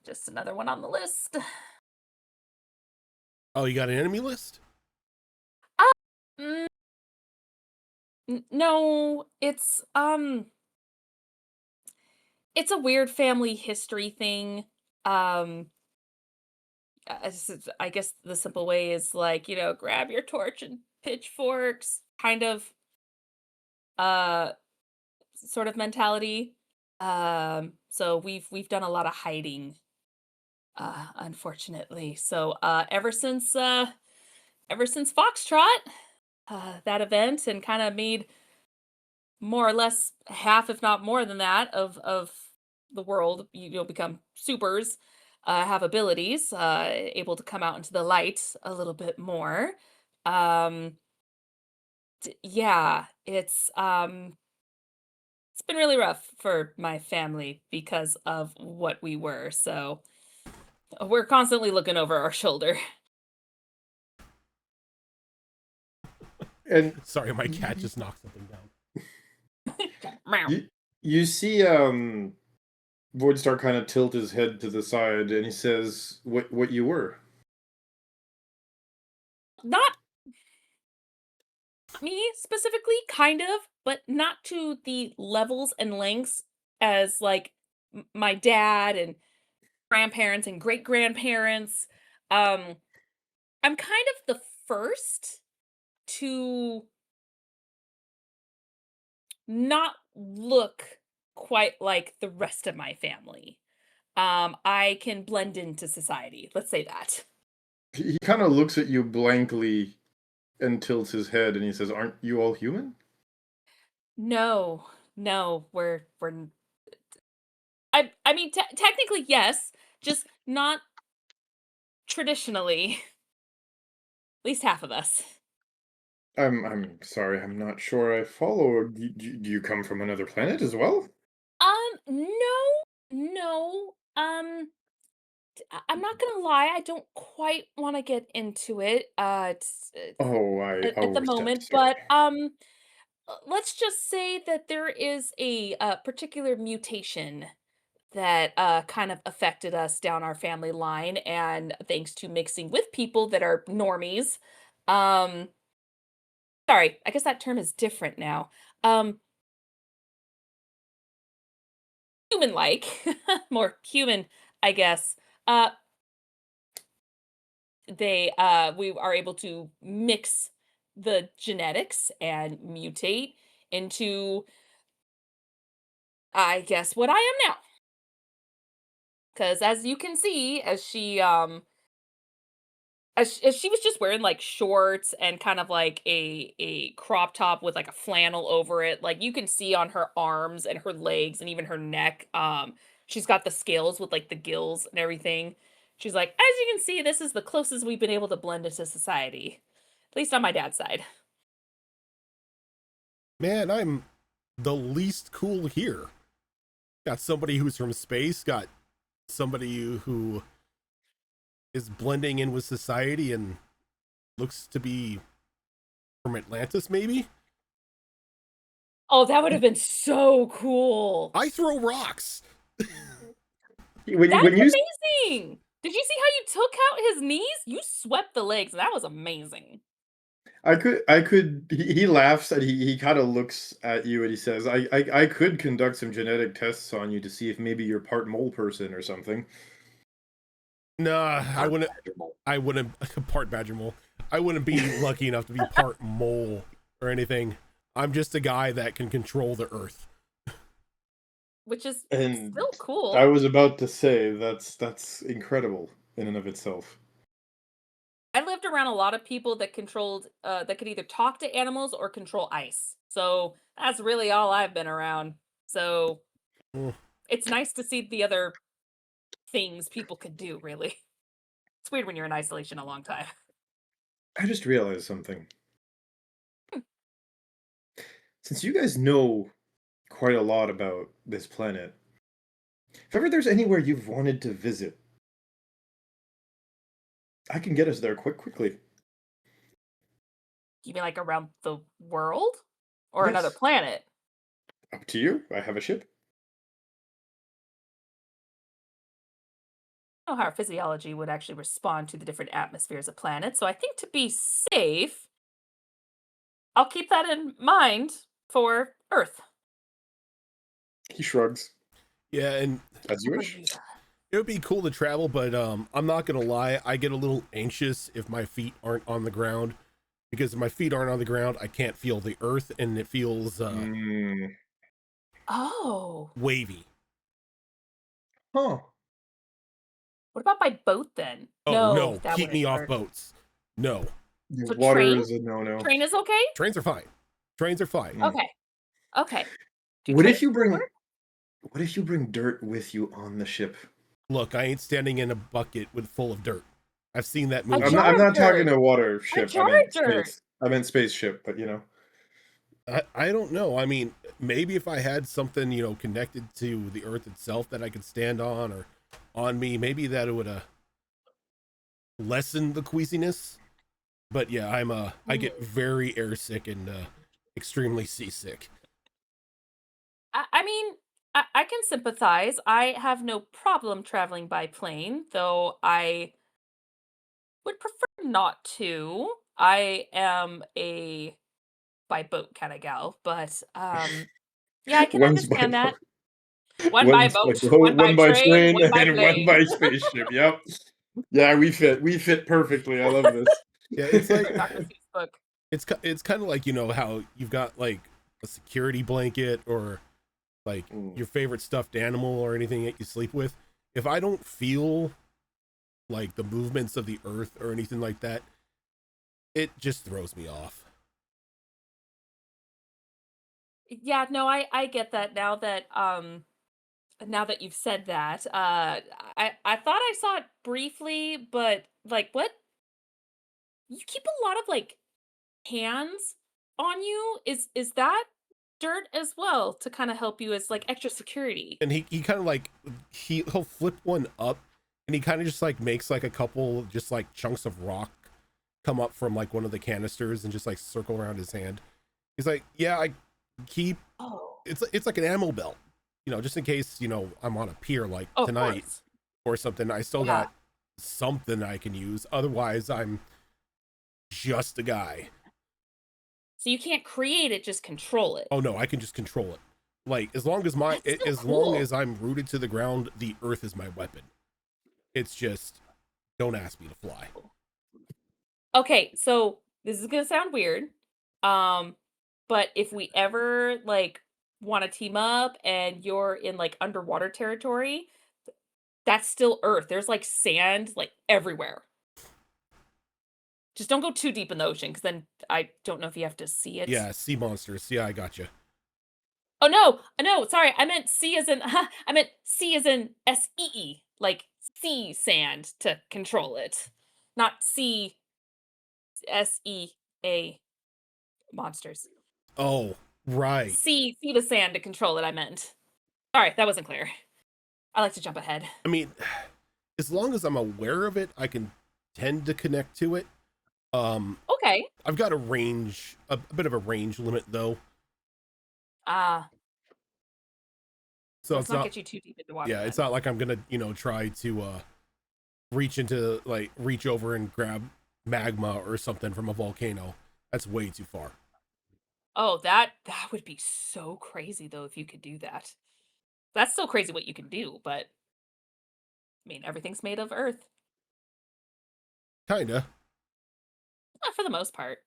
just another one on the list. Oh, you got an enemy list? No, it's a weird family history thing. I guess the simple way is like, grab your torch and pitchforks kind of sort of mentality. So we've done a lot of hiding, unfortunately. So ever since Foxtrot, that event, and kind of made more or less half, if not more than that, of the world, become supers, have abilities, able to come out into the light a little bit more. Yeah, it's been really rough for my family because of what we were. So we're constantly looking over our shoulder. And sorry, my cat just knocked something down. you see Voidstar kind of tilt his head to the side, and he says, what you were? Not me specifically, kind of, but not to the levels and lengths as like my dad and grandparents and great grandparents. I'm kind of the first to not look quite like the rest of my family. I can blend into society, let's say that. He kind of looks at you blankly and tilts his head, and he says, aren't you all human? No, we're I mean technically yes, just not traditionally, at least half of us. I'm sorry, I'm not sure I follow. Do you come from another planet as well? No. I'm not gonna lie, I don't quite want to get into it. It's Oh, I at the overstepped. moment, Sorry. but let's just say that there is a particular mutation that kind of affected us down our family line, and thanks to mixing with people that are normies, um, sorry, I guess that term is different now. Um, human-like, more human, I guess. Uh, we are able to mix the genetics and mutate into, I guess, what I am now. Because as you can see, as she was just wearing like shorts and kind of like a crop top with like a flannel over it, like you can see on her arms and her legs and even her neck, she's got the scales with like the gills and everything. She's like, as you can see, this is the closest we've been able to blend into society, at least on my dad's side. Man, I'm the least cool here. Got somebody who's from space, got somebody who is blending in with society and looks to be from Atlantis, maybe? Oh, that would have been so cool. I throw rocks. When That's when you amazing. Did you see how you took out his knees? You swept the legs. That was amazing. I could he laughs and he kind of looks at you and he says, I could conduct some genetic tests on you to see if maybe you're part mole person or something. Nah, I wouldn't. Uncomfortable. I wouldn't. Part badger mole. I wouldn't be lucky enough to be part mole or anything. I'm just a guy that can control the earth. Which is And still cool. I was about to say that's incredible in and of itself. I lived around a lot of people that controlled that could either talk to animals or control ice. So that's really all I've been around. So Mm. it's nice to see the other things people could do, really. It's weird when you're in isolation a long time. I just realized something. Since you guys know quite a lot about this planet, if ever there's anywhere you've wanted to visit, I can get us there quickly. You mean like around the world? Or another Yes. planet? Up to you. I have a ship. I don't know how our physiology would actually respond to the different atmospheres of planets. So I think to be safe, I'll keep that in mind for Earth. He shrugs. Yeah, and As you wish. it would be cool to travel, but I'm not gonna lie. I get a little anxious if my feet aren't on the ground, because if my feet aren't on the ground, I can't feel the earth, and it feels Mm. Oh, wavy. Huh. what about by boat then? Oh no, that keep wouldn't me off work. boats. No, The So water train? is a no-no. Train is okay? trains are fine. Trains are fine. Mm. Okay. Okay. Do What trains if you still bring work? what if you bring dirt with you on the ship? Look, I ain't standing in a bucket with full of dirt. I've seen that A movie. I'm jar not of talking dirt. a water A ship. I jar meant of dirt. space. I meant spaceship, but you know. I don't know. I mean, maybe if I had something, connected to the earth itself that I could stand on or on me, maybe that would lessen the queasiness. But yeah, I get very airsick and extremely seasick. I mean, I can sympathize. I have no problem traveling by plane, though I would prefer not to. I am a by boat kind of gal, but yeah, I can One's by understand that. boat, One by one's by boat, boat, one by one by train, train, one by and one plane. by spaceship. Yep. Yeah, we fit. We fit perfectly. I love this. Yeah, it's like For Dr. Seuss book. it's kind of like how you've got like a security blanket or like Mm. your favorite stuffed animal or anything that you sleep with. If I don't feel like the movements of the earth or anything like that, it just throws me off. Yeah, no, I get that now that Now that you've said that, I thought I saw it briefly, but like, what? You keep a lot of like hands on you. Is that dirt as well to kind of help you as like extra security? And he kind of like he'll flip one up, and he kind of just like makes like a couple just like chunks of rock come up from like one of the canisters and just like circle around his hand. He's like, yeah, I keep Oh, it's like an ammo belt, just in case I'm on a pier like of tonight course. or something. I still Yeah. got something I can use. Otherwise, I'm just a guy. So you can't create it, just control it. Oh no, I can just control it. Like as long as That's still as long cool. as I'm rooted to the ground, the earth is my weapon. It's just don't ask me to fly. Okay, so this is gonna sound weird. But if we ever like want to team up and you're in like underwater territory, that's still Earth. There's like sand like everywhere. Just don't go too deep in the ocean, because then I don't know if you have to see it. Yeah, sea monsters. Yeah, I got you. Oh no, sorry. I meant sea as in I meant sea as in SEE, like sea sand to control it. Not sea SEA monsters. Oh, right. Sea to sand to control it, I meant. Sorry, that wasn't clear. I like to jump ahead. I mean, as long as I'm aware of it, I can tend to connect to it. Okay. I've got a bit of a range limit though. So Let's it's not not get you too deep into water. yeah, then. it's not like I'm gonna, try to reach over and grab magma or something from a volcano. That's way too far. Oh, that would be so crazy though if you could do that. That's still crazy what you can do, but I mean everything's made of earth. Kinda. For the most part.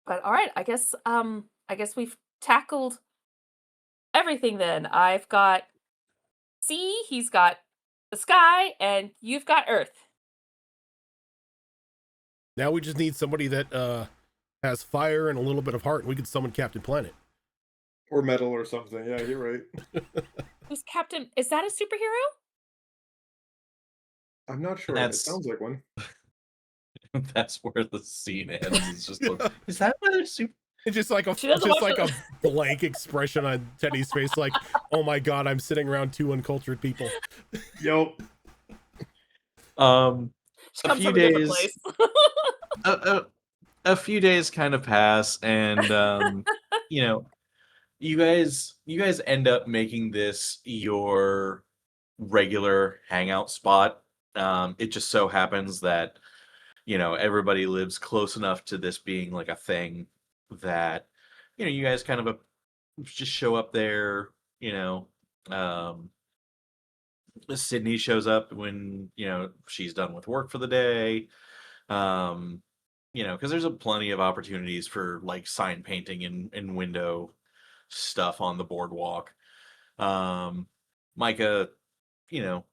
But all right, I guess we've tackled everything then. I've got sea, he's got the sky, and you've got earth. Now we just need somebody that has fire and a little bit of heart, and we can summon Captain Planet. Or metal or something. Yeah, you're right. Who's Captain? Is that a superhero? I'm not sure. It That's- sounds like one. That's where the scene ends. It's just like, is that where they're super? It's just like She doesn't just want like to- a blank expression on Teddy's face, like, oh my god, I'm sitting around two uncultured people. Yo. She A comes few from a different days. place. A few days kind of pass, and you guys end up making this your regular hangout spot. It just so happens that everybody lives close enough to this being like a thing that you guys kind of just show up there. Um, Sydney shows up when she's done with work for the day. Because there's plenty of opportunities for like sign painting and window stuff on the boardwalk. Micah, you know,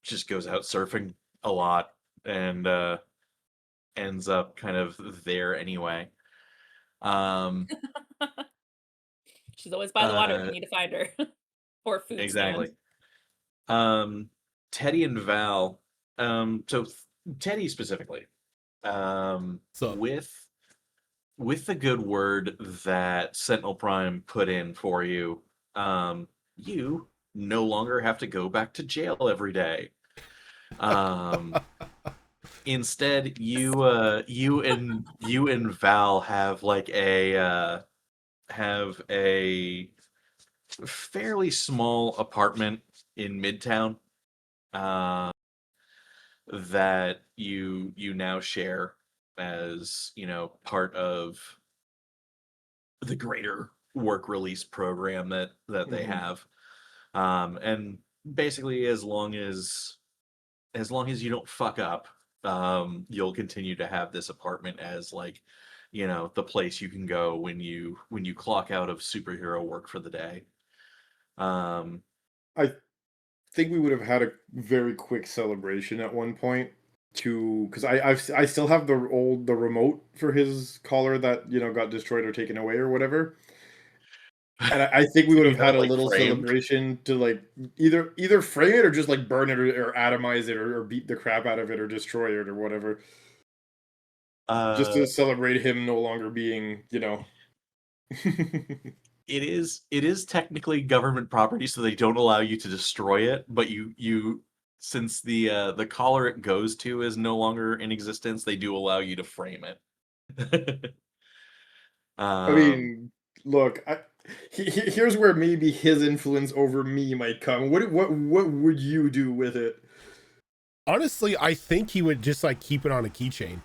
just goes out surfing a lot and ends up kind of there anyway. She's always by the water if Uh, you need to find her. Or food exactly. stand. Teddy and Val. So Teddy specifically. So With the good word that Sentinel Prime put in for you, you no longer have to go back to jail every day. Instead, you and Val have like have a fairly small apartment in Midtown that you now share as part of the greater work release program that they Mhm. have. And basically as long as you don't fuck up, you'll continue to have this apartment as like the place you can go when you clock out of superhero work for the day. I think we would have had a very quick celebration at one point because I still have the remote for his collar that got destroyed or taken away or whatever. And I think we would have You know, had a like, little framed. celebration to like either frame it or just like burn it or atomize it or beat the crap out of it or destroy it or whatever. Just to celebrate him no longer being, you know. It is technically government property, so they don't allow you to destroy it, but you since the collar it goes to is no longer in existence, they do allow you to frame it. I Um, mean, look, here's where maybe his influence over me might come. What would you do with it? Honestly, I think he would just like keep it on a keychain.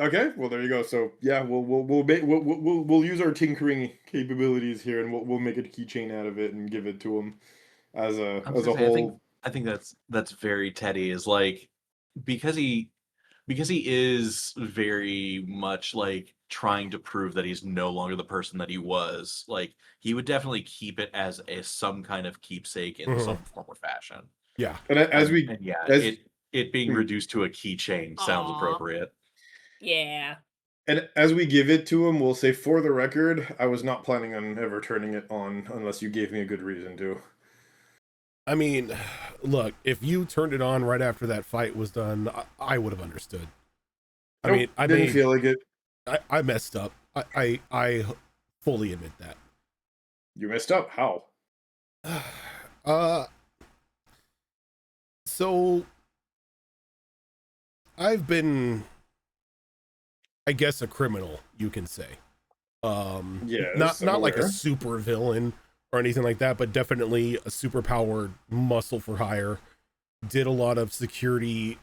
Okay, well there you go. So yeah, we'll use our tinkering capabilities here, and we'll make a keychain out of it and give it to him as I was a gonna say, whole. I think that's very Teddy is like because he is very much like trying to prove that he's no longer the person that he was. Like he would definitely keep it as some kind of keepsake in some form or fashion. Yeah. And And yeah, as it being reduced to a keychain sounds Aw. appropriate. Yeah. and as we give it to him, we'll say, for the record, I was not planning on ever turning it on unless you gave me a good reason to. I mean, look, if you turned it on right after that fight was done, I would have understood. Nope, didn't feel like it. I messed up. I fully admit that. You messed up. How? So I've been, I guess, a criminal, you can say. Yes, not like a aware. super villain or anything like that, but definitely a super powered muscle for hire. Did a lot of security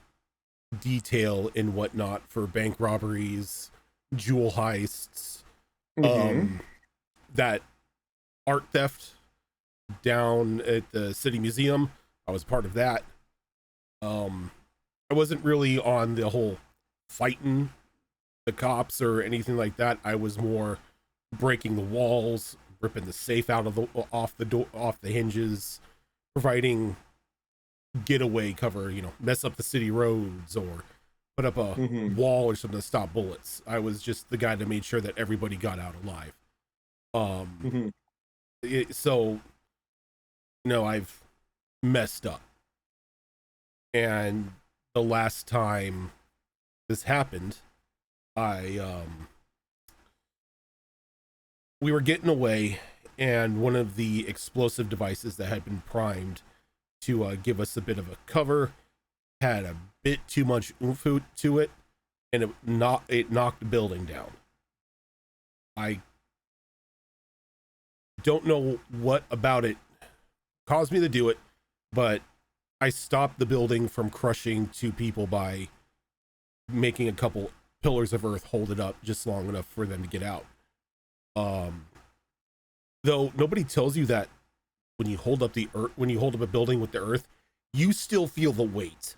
detail and whatnot for bank robberies, jewel heists, that art theft down at the city museum. I was part of that. I wasn't really on the whole fighting the cops or anything like that. I was more breaking the walls, ripping the safe out of off the hinges, providing getaway cover, mess up the city roads or put up a wall or something to stop bullets. I was just the guy that made sure that everybody got out alive. So I've messed up. And the last time this happened, we were getting away, and one of the explosive devices that had been primed to give us a bit of a cover had a bit too much oomph to it, and it knocked the building down. I don't know what about it caused me to do it, but I stopped the building from crushing 2 people by making a couple pillars of earth hold it up just long enough for them to get out. Though nobody tells you that when you hold up a building with the earth, you still feel the weight.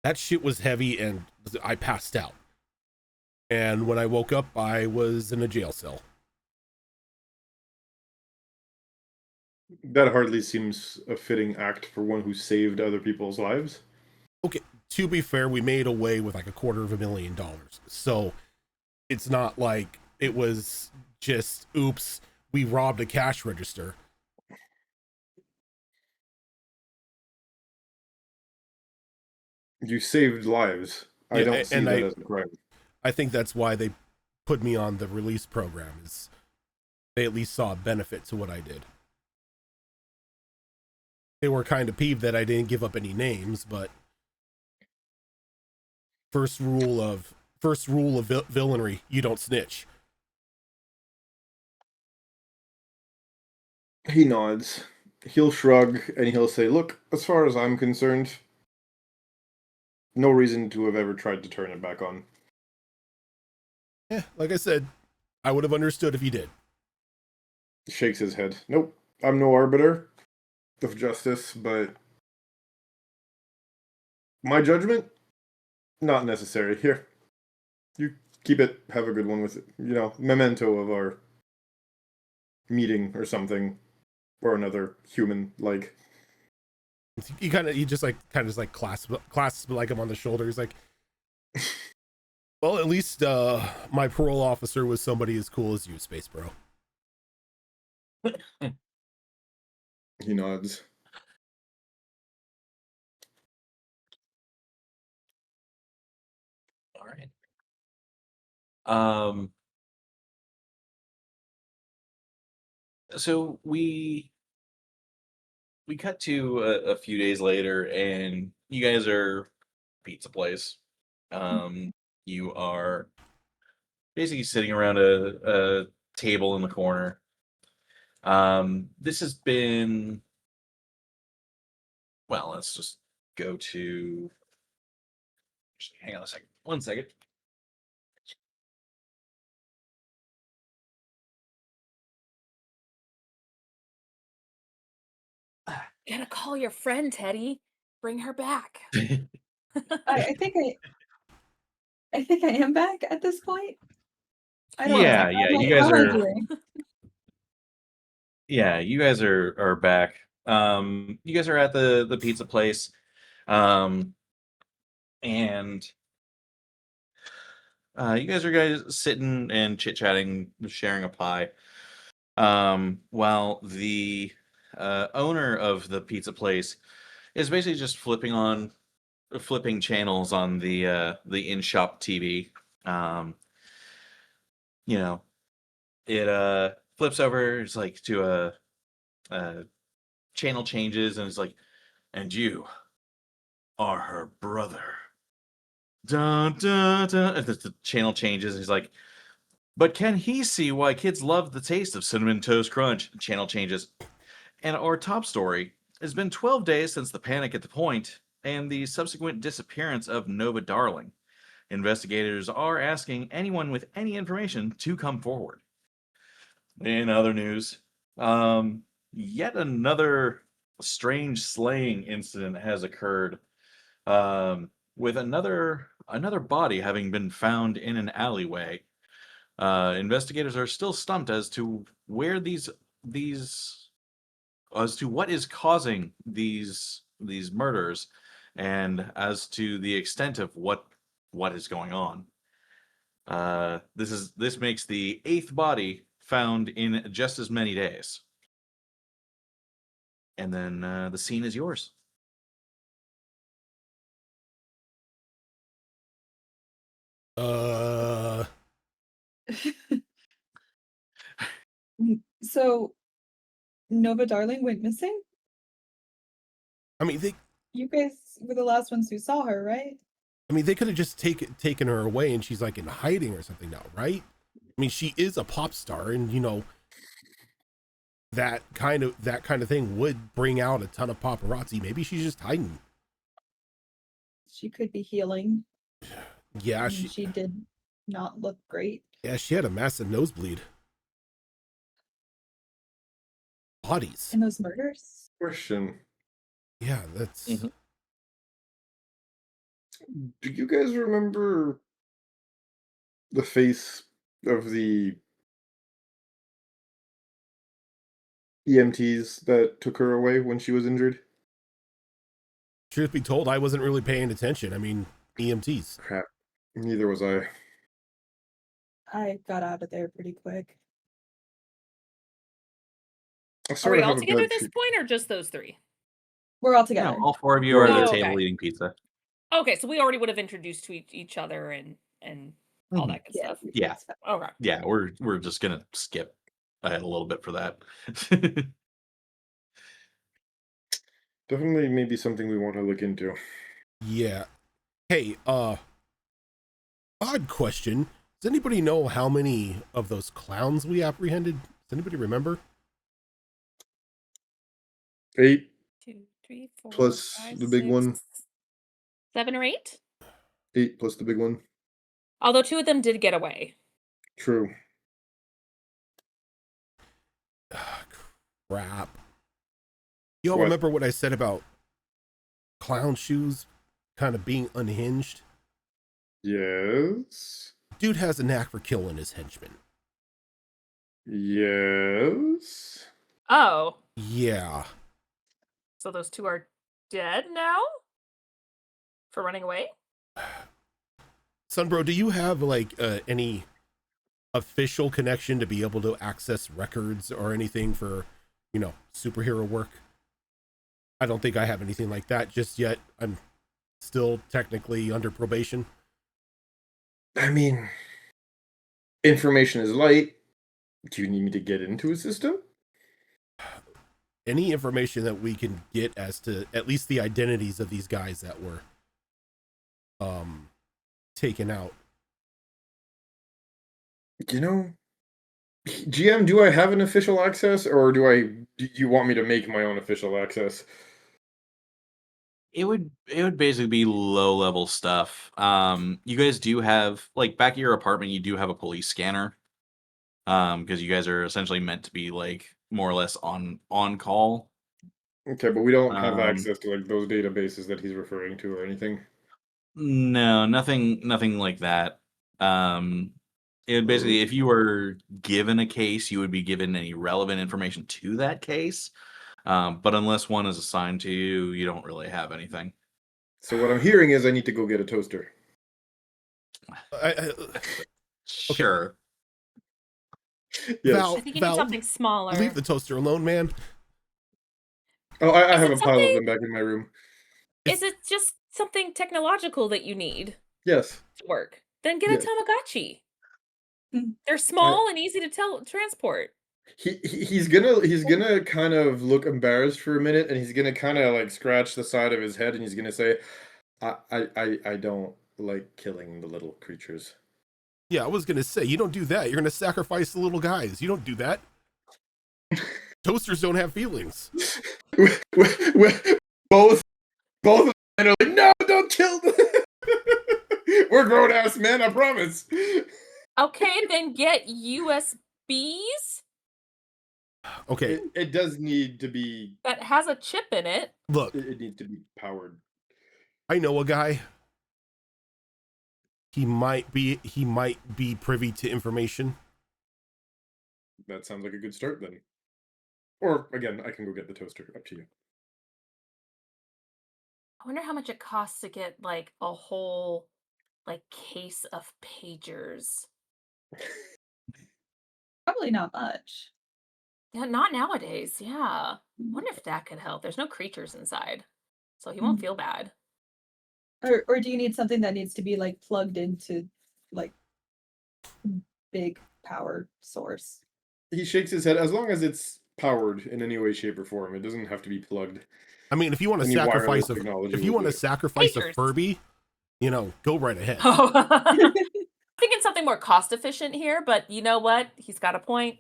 That shit was heavy, and I passed out. And when I woke up, I was in a jail cell. That hardly seems a fitting act for one who saved other people's lives. Okay, to be fair, we made away with like $250,000. So it's not like it was just, oops, we robbed a cash register. You saved lives. I don't see that as a crime. I think that's why they put me on the release program, is they at least saw a benefit to what I did. They were kind of peeved that I didn't give up any names, but first rule of villainry, you don't snitch. He nods. He'll shrug and he'll say, "Look, as far as I'm concerned, no reason to have ever tried to turn it back on." Yeah, like I said, I would have understood if you did. Shakes his head. Nope, I'm no arbiter of justice, but my judgment, not necessary. Here, you keep it. Have a good one with it. Memento of our meeting or something, or another human. Like He just clasps like him on the shoulder. He's like, well, at least my parole officer was somebody as cool as you, Space Bro. He nods. All right. So we cut to a few days later, and you guys are pizza place. You are basically sitting around a table in the corner. This has been, well, let's just go to. Hang on a second. 1 second. Gotta call your friend, Teddy. Bring her back. I think I am back at this point. I don't Yeah, know. yeah, How am you I- guys how am I are. doing? Yeah, you guys are back. You guys are at the pizza place, and you guys sitting and chit chatting, sharing a pie. While the owner of the pizza place is basically just flipping channels on the in-shop TV. Um, you know, it flips over. It's like to a channel changes, and it's like, and you are her brother. Dun, dun, dun. And the channel changes. And he's like, but can he see why kids love the taste of Cinnamon Toast Crunch? Channel changes. And our top story: it's been 12 days since the panic at the point and the subsequent disappearance of Nova Darling. Investigators are asking anyone with any information to come forward. In other news, yet another strange slaying incident has occurred, with another body having been found in an alleyway. Investigators are still stumped as to where these as to what is causing these murders, and as to the extent of what is going on. This makes the 8th body found in just as many days. And then the scene is yours. So Nova Darling went missing? I mean, You guys were the last ones who saw her, right? they could have just taken her away, and she's like in hiding or something now, right? I mean, she is a pop star, and that kind of thing would bring out a ton of paparazzi. Maybe she's just hiding. She could be healing. Yeah, I mean, she did not look great. Yeah, she had a massive nosebleed. Bodies. In those murders? Question. Yeah, that's. Mm-hmm. Do you guys remember the face of the EMTs that took her away when she was injured? Truth be told, I wasn't really paying attention. I mean, EMTs. Crap. Neither was I. I got out of there pretty quick. I Are sort we of all have a together bad at this fe- point, or just those 3? We're all No, together. all 4 of you are at the Oh, table okay. eating pizza. Okay, so we already would have introduced to each other and all that good stuff. we Yeah. did stuff. Okay. Yeah, we're just gonna skip ahead a little bit for that. Definitely maybe something we want to look into. Yeah. Hey, odd question. Does anybody know how many of those clowns we apprehended? Does anybody remember? 8 2, 3, 4, plus 5, the big 6, one. 7 or 8. 8 plus the big one. Although 2 of them did get away. True. Crap. Y'all What? remember what I said about clown shoes kind of being unhinged? Yes. Dude has a knack for killing his henchmen. Yes. Oh, Yeah. so those 2 are dead now? For running away? Sunbro, do you have like any official connection to be able to access records or anything for, superhero work. I don't think I have anything like that just yet. I'm still technically under probation. I mean, information is light. Do you need me to get into a system? Any information that we can get as to at least the identities of these guys that were taken out. GM, do I have an official access, or do you want me to make my own official access? It would basically be low level stuff. You guys do have, like, back at your apartment, you do have a police scanner. Because you guys are essentially meant to be, like, more or less on call. Okay, but we don't have access to like those databases that he's referring to or anything. No, nothing like that. It would basically, if you were given a case, you would be given any relevant information to that case. But unless one is assigned to you, you don't really have anything. So what I'm hearing is I need to go get a toaster. Sure. Yes. Val, I think you need something smaller. leave the toaster alone, man. Oh, I have a it pile of something- them back in my room. Is it just something technological that you need Yes. to work? Then get Yes. a Tamagotchi. Hmm. They're small and easy to transport. He's gonna kind of look embarrassed for a minute, and he's gonna kind of like scratch the side of his head, and he's gonna say, I don't like killing the little creatures. Yeah, I was gonna say, you don't do that. You're gonna sacrifice the little guys. You don't do that. Toasters don't have feelings. Both of them are like, no, don't kill them. We're grown ass men, I promise. Okay, then get USBs Okay, It does need to be. that has a chip in it. look, It needs to be powered. I know a guy. He might be privy to information. That sounds like a good start then. Or again, I can go get the toaster. Up to you. I wonder how much it costs to get like a whole case of pagers. Probably not much. Yeah, not nowadays. Yeah. Wonder if that could help. There's no creatures inside, so he won't feel bad. Or do you need something that needs to be like plugged into like big power source? He shakes his head. As long as it's powered in any way, shape, or form, it doesn't have to be plugged. I mean, if you want to Any sacrifice wireless a technology if you will want to do. sacrifice a Pagers. Furby, go right ahead. Thinking something more cost efficient here, but you know what? He's got a point.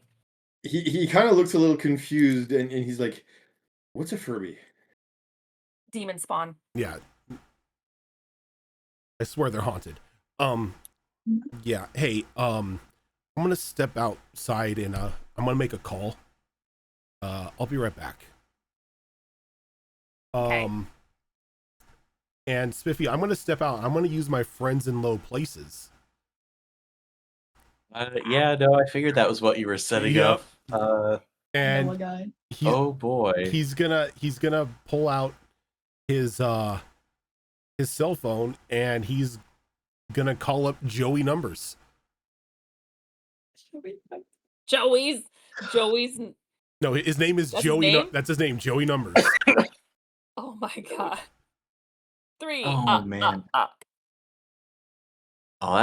He kind of looks a little confused, and he's like, "What's a Furby?" Demon spawn. Yeah. I swear they're haunted. Yeah. Hey, I'm gonna step outside and I'm gonna make a call. I'll be right back. Okay. And Spiffy, I'm gonna step out. I'm gonna use my friends in low places. Yeah, no, I figured that was what you were setting Yep. up. And Vanilla guy. Oh boy. he's gonna pull out his cell phone and he's gonna call up Joey Numbers. Joey's. No, his name is That's his Joey. name? That's his name, Joey Numbers. Oh my god. 3. Oh, man. Oh,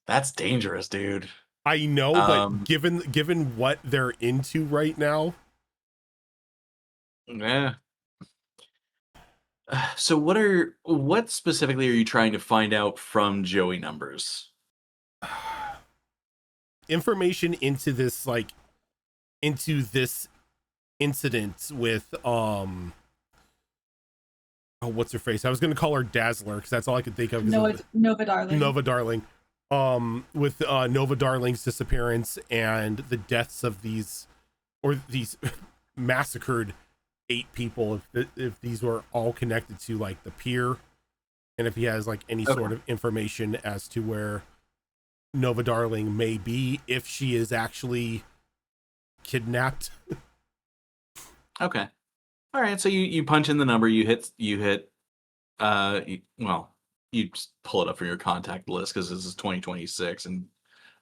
that's dangerous, dude. I know, but given what they're into right now, Yeah. So what specifically are you trying to find out from Joey Numbers? information into this incident with what's her face? I was gonna call her Dazzler because that's all I could think of. Nova Darling. Nova Darling. With Nova Darling's disappearance and the deaths of these massacred 8 people, if these were all connected to like the pier, and if he has like any sort of information as to where Nova Darling may be, if she is actually kidnapped. Okay. All right. So you punch in the number. You hit. You just pull it up from your contact list because this is 2026, and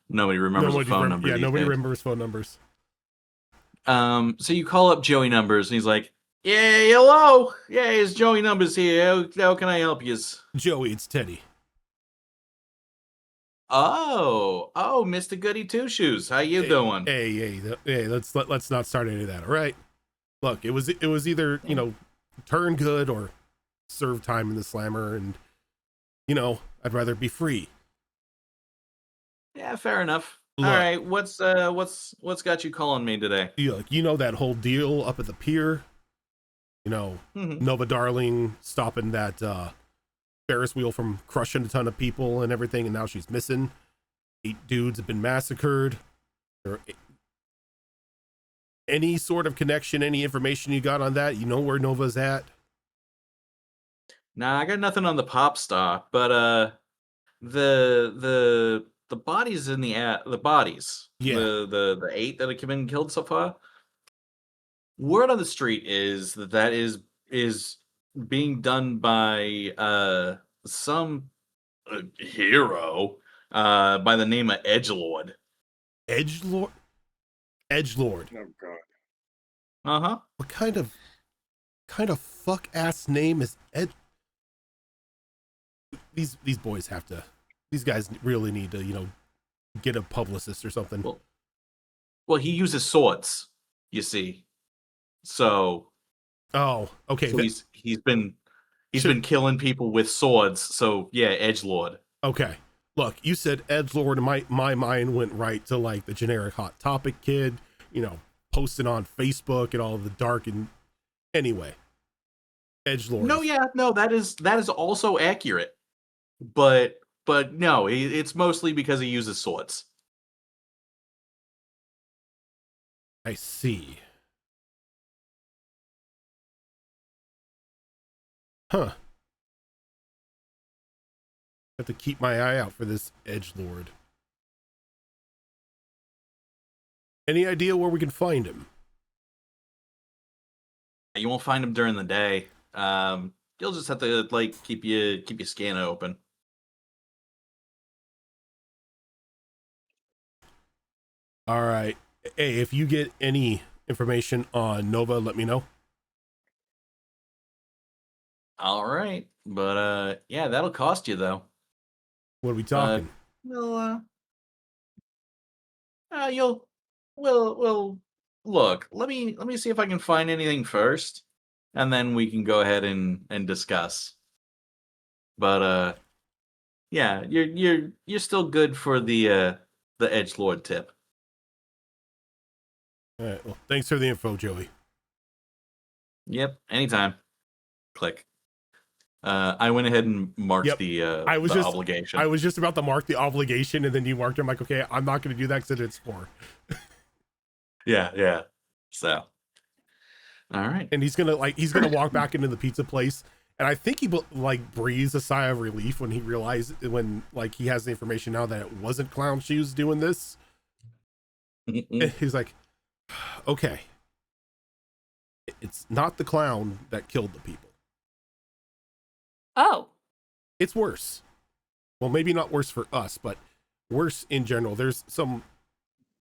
Nobody remembers a phone number. Yeah, these nobody days. remembers phone numbers. So you call up Joey Numbers, and he's like, "Yeah, hello. Yeah, it's Joey Numbers here. How can I help you?" Joey, it's Teddy. Oh, Mr. Goody Two Shoes. How you doing? Hey, let's not start any of that. All right. Look, it was either turn good or serve time in the slammer, and I'd rather be free. Yeah, fair enough. Look. All right, what's got you calling me today? That whole deal up at the pier. Mhm. Nova Darling stopping that Ferris wheel from crushing a ton of people and everything, and now she's missing. 8 dudes have been massacred. Any sort of connection, any information you got on that? You know where Nova's at? Nah, I got nothing on the pop star, but the bodies in the bodies, Yeah. the 8 that have been killed so far. Word on the street is that is being done by some hero by the name of Edgelord. Edgelord. Oh god. Uh-huh. What kind of fuck ass name is Ed? These boys have to. These guys really need to get a publicist or something. Well, he uses swords, you see. So Oh, okay. so he's been killing people with swords. So yeah, Edgelord. Okay. Look, you said Edgelord, and my mind went right to like the generic Hot Topic kid, posting on Facebook and all of the dark and anyway. Edgelord. No, that is also accurate. But no, it's mostly because he uses swords. I see. Huh. Have to keep my eye out for this Edgelord. Any idea where we can find him? You won't find him during the day. You'll just have to keep your scanner open. All right. Hey, if you get any information on Nova, let me know. All right, but yeah, that'll cost you though. What are we talking? Well, we'll look. Let me see if I can find anything first, and then we can go ahead and discuss. But yeah, you're still good for the edgelord tip. All right. Well, thanks for the info, Joey. Yep, anytime. Click. I went ahead and marked the obligation. I was just about to mark the obligation, and then you marked it. I'm like, okay, I'm not going to do that because it's 4. Yeah. So, all right. And he's gonna walk back into the pizza place, and I think he breathes a sigh of relief when he realized when he has the information now that it wasn't Clown Shoes doing this. He's like, okay, it's not the clown that killed the people. Oh. It's worse. Well, maybe not worse for us, but worse in general. There's some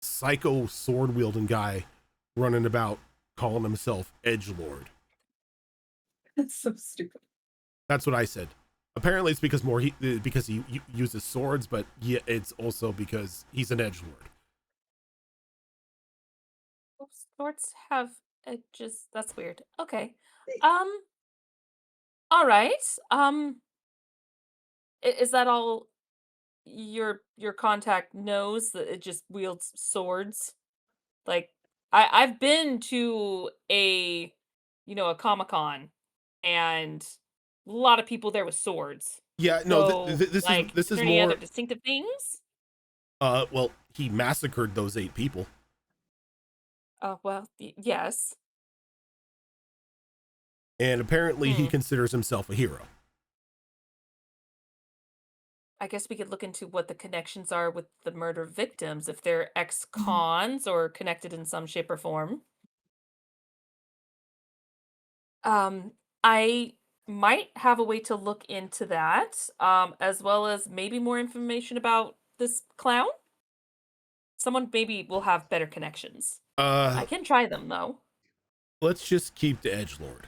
psycho sword wielding guy running about calling himself Edgelord. That's so stupid. That's what I said. Apparently it's because he uses swords, but yeah, it's also because he's an edgelord. Swords have edges. That's weird. Okay. All right. Is that all your contact knows, that it just wields swords? Like I've been to a Comic-Con, and a lot of people there with swords. Yeah, no, So, this is is there any more. other distinctive things? Well, he massacred those 8 people. Oh, well, yes. And apparently he considers himself a hero. I guess we could look into what the connections are with the murder victims, if they're ex-cons or connected in some shape or form. I might have a way to look into that, as well as maybe more information about this clown. Someone maybe will have better connections. I can try them though. Let's just keep the edgelord.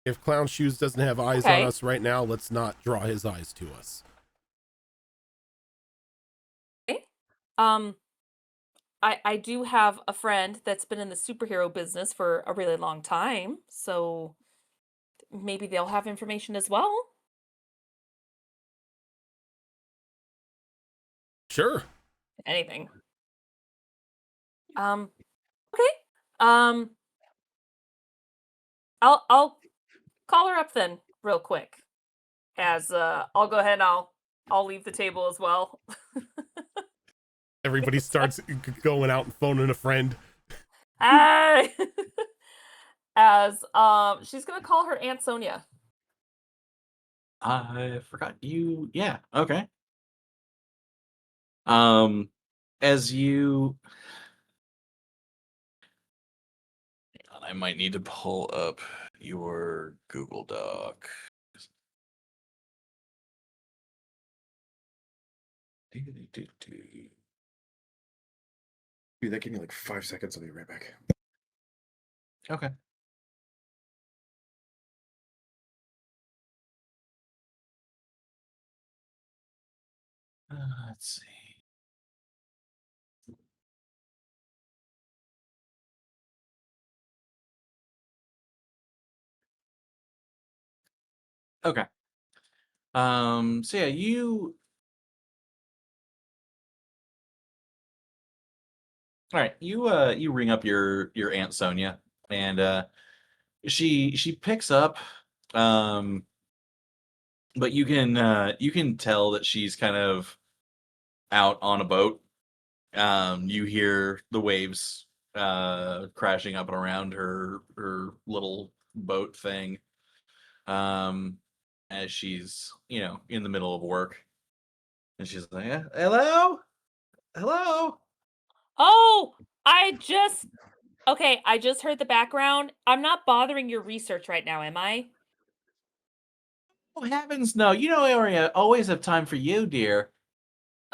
If Clown Shoes doesn't have eyes on Okay. us right now, let's not draw his eyes to us. I do have a friend that's been in the superhero business for a really long time, so maybe they'll have information as well. Sure. Anything. Okay. I'll call her up then real quick. As I'll go ahead and I'll leave the table as well. Everybody starts going out and phoning a friend. As she's gonna call her Aunt Sonia. I forgot you. Yeah. Okay. As you, hang on, I might need to pull up your Google Doc. Dude, that gave me like 5 seconds. I'll be right back. Okay. Let's see. Okay. So yeah, all right, you ring up your Aunt Sonia, and she picks up, but you can tell that she's kind of out on a boat. You hear the waves crashing up and around her little boat thing, as she's in the middle of work, and she's like, hello, hello. Oh, I just heard the background. I'm not bothering your research right now, am I? Oh heavens, no! You know I always have time for you, dear.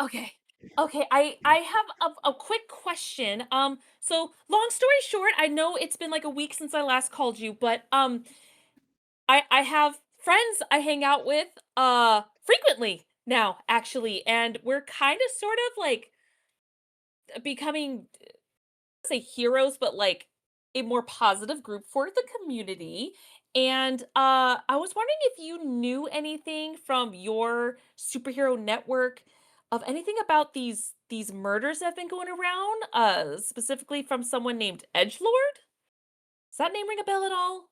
Okay. Okay, I have a quick question. So long story short, I know it's been like a week since I last called you, but I have friends I hang out with frequently now, actually, and we're kind of sort of like becoming say heroes, but like a more positive group for the community. And I was wondering if you knew anything from your superhero network of anything about these murders that have been going around, specifically from someone named Edgelord. Does that name ring a bell at all?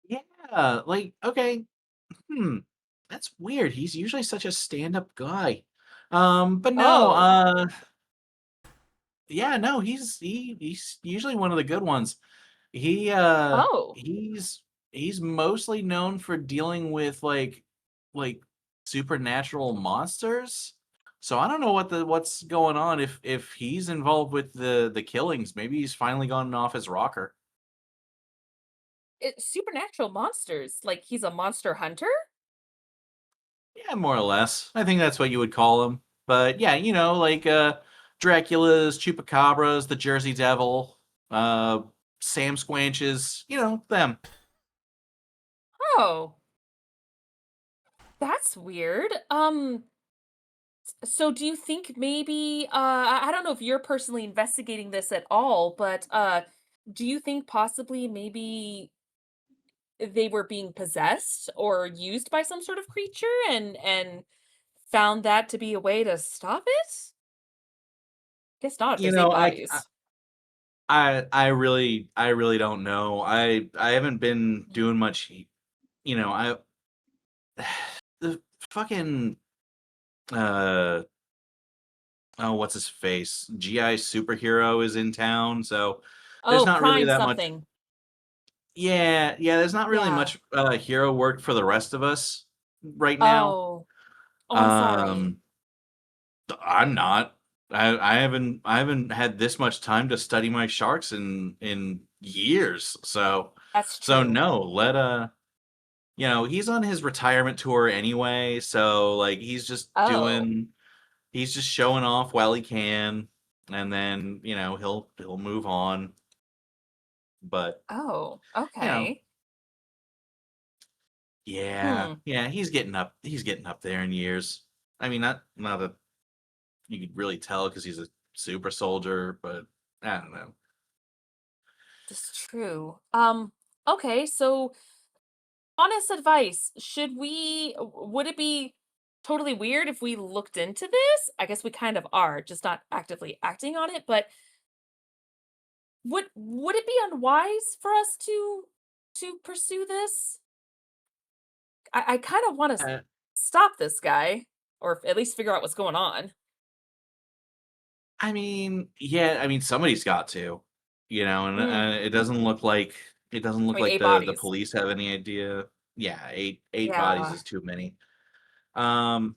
Yeah, like okay, hmm, that's weird. He's usually such a stand-up guy. But no, Oh, yeah, no, he's usually one of the good ones. He oh, he's mostly known for dealing with like supernatural monsters. So I don't know what's going on if he's involved with the killings. Maybe he's finally gone off his rocker. it's supernatural monsters. Like he's a monster hunter. Yeah, more or less. I think that's what you would call him. But yeah, like Dracula's, Chupacabras, the Jersey Devil, uh Sam Squanches, them. Oh, that's weird. So do you think maybe I don't know if you're personally investigating this at all, but do you think possibly maybe they were being possessed or used by some sort of creature and found that to be a way to stop it? Guess not if You there's eight know, bodies. I really don't know. I haven't been doing much, I the fucking uh oh, what's his face? GI superhero is in town, so there's Oh, not really prime that much. something. Yeah, there's not really Yeah. much hero work for the rest of us right now. Oh. Oh, I'm sorry. Um I'm not. I haven't had this much time to study my sharks in years. That's So true. no, he's on his retirement tour anyway, so like he's just Oh. doing he's just showing off while he can, and then he'll move on. But Oh, you know, okay. yeah, he's getting up there in years. I mean, not that you could really tell because he's a super soldier, but I don't know. That's true. Okay, so honest advice, would it be totally weird if we looked into this? I guess we kind of are, just not actively acting on it, but would it be unwise for us to pursue this? I kind of want to Uh, stop this guy, or at least figure out what's going on. I mean, yeah, I mean somebody's got to, and Mm, it doesn't look like I mean, eight the bodies. police have any idea. Yeah, eight bodies Yeah. is too many. Um,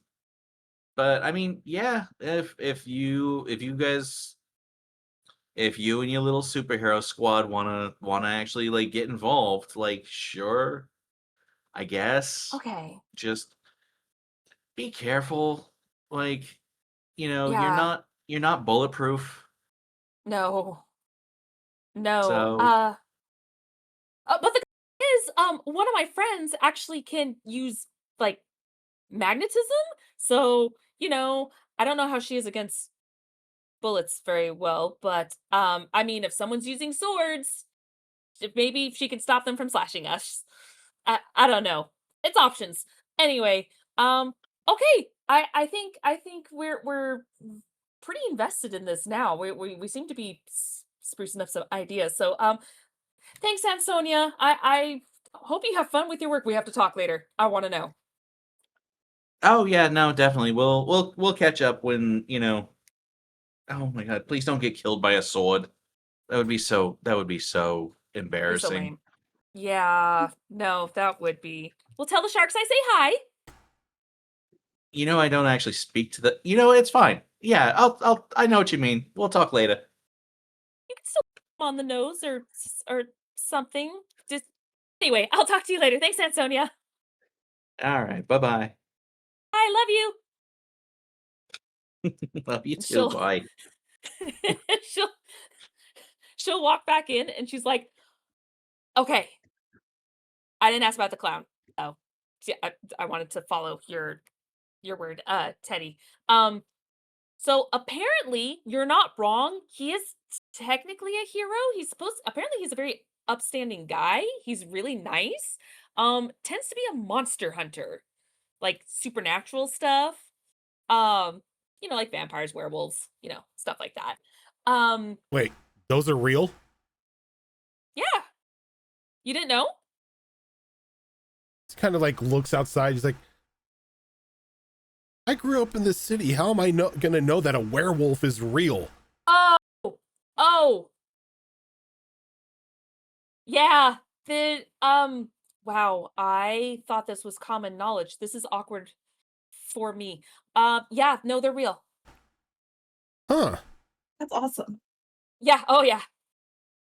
but I mean, yeah, if you and your little superhero squad wanna actually like get involved, like sure, I guess. Okay. Just be careful. Like, Yeah. you're not bulletproof. No. No. So But the thing is, one of my friends actually can use like magnetism. So, I don't know how she is against bullets very well, but I mean, if someone's using swords, maybe she can stop them from slashing us. I don't know. It's options. Anyway, okay. I think we're pretty invested in this now. We seem to be sprucing up some ideas. So thanks, Ansonia. I hope you have fun with your work. We have to talk later. I want to know. oh yeah, no, definitely. We'll catch up when, oh my god, please don't get killed by a sword. That would be so Be so embarrassing. lame. Yeah, no, that would be. Well, tell the sharks I say hi. I don't actually speak to the it's fine. Yeah, I know what you mean. We'll talk later. You can still on the nose or something. Just anyway, I'll talk to you later. Thanks, Ansonia. All right, bye-bye. I love you. Love you too. She'll Bye. she'll she'll walk back in and she's like, "Okay, I didn't ask about the clown. Oh, yeah, I wanted to follow your word, Teddy. Um, so apparently you're not wrong. He is technically a hero. Apparently he's a very upstanding guy. He's really nice. Tends to be a monster hunter, like supernatural stuff. Um, like vampires, werewolves, stuff like that. Wait, those are real? Yeah. You didn't know? It's kind of like looks outside. He's like, I grew up in this city. How am I gonna know that a werewolf is real? Oh, oh, yeah. Wow. I thought this was common knowledge. This is awkward for me. Yeah, no, they're real. Huh. That's awesome. Yeah, oh yeah.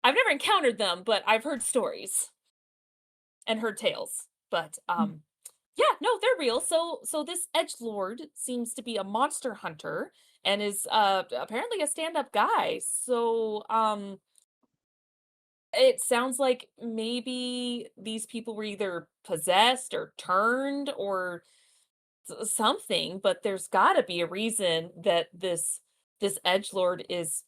I've never encountered them, but I've heard stories and heard tales. But yeah, no, they're real. So this edgelord seems to be a monster hunter and is apparently a stand-up guy. So it sounds like maybe these people were either possessed or turned or something, but there's got to be a reason that this edgelord is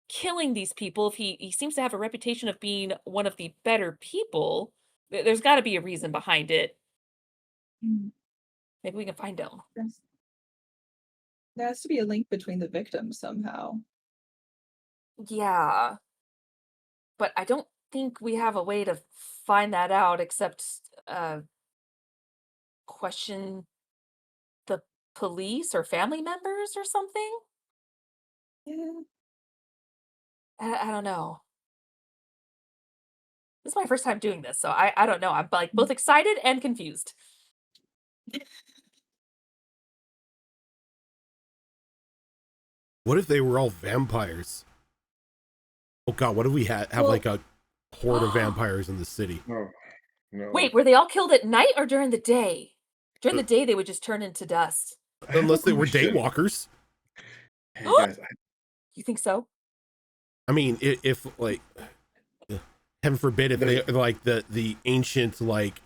killing these people. If he seems to have a reputation of being one of the better people, there's got to be a reason behind it. Mm. Maybe we can find him. There has to be a link between the victims somehow. Yeah, but I don't think we have a way to find that out except question the police or family members or something. Yeah. I don't know. This is my first time doing this, so I don't know. I'm like both excited and confused. What if they were all vampires? Oh god, what if we have Well- like a horde of vampires in the city? Oh, no. Wait, were they all killed at night or during the day? During the day, they would just turn into dust. I have a Unless they were question. daywalkers. Hey guys, You think so? I mean, if like, heaven forbid, if they like the ancient like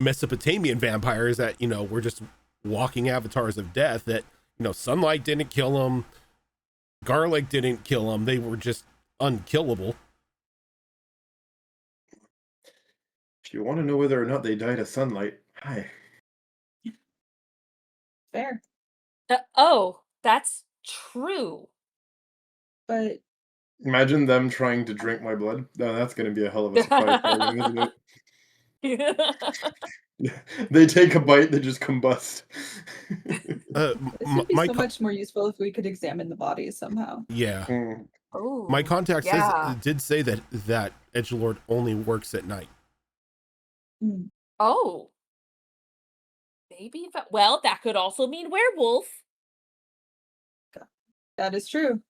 Mesopotamian vampires that were just walking avatars of death, that sunlight didn't kill them, garlic didn't kill them, they were just unkillable. if you want to know whether or not they died of sunlight, hi. Fair. Oh, that's true. But Imagine them trying to drink my blood. No, that's going to be a hell of a surprise for them, isn't it? They take a bite, they just combust. this would be My so much more useful if we could examine the bodies somehow. yeah, Mm. Oh, my contact yeah. did say that edgelord only works at night. Mm. Oh. Maybe, well, that could also mean werewolf. That is true.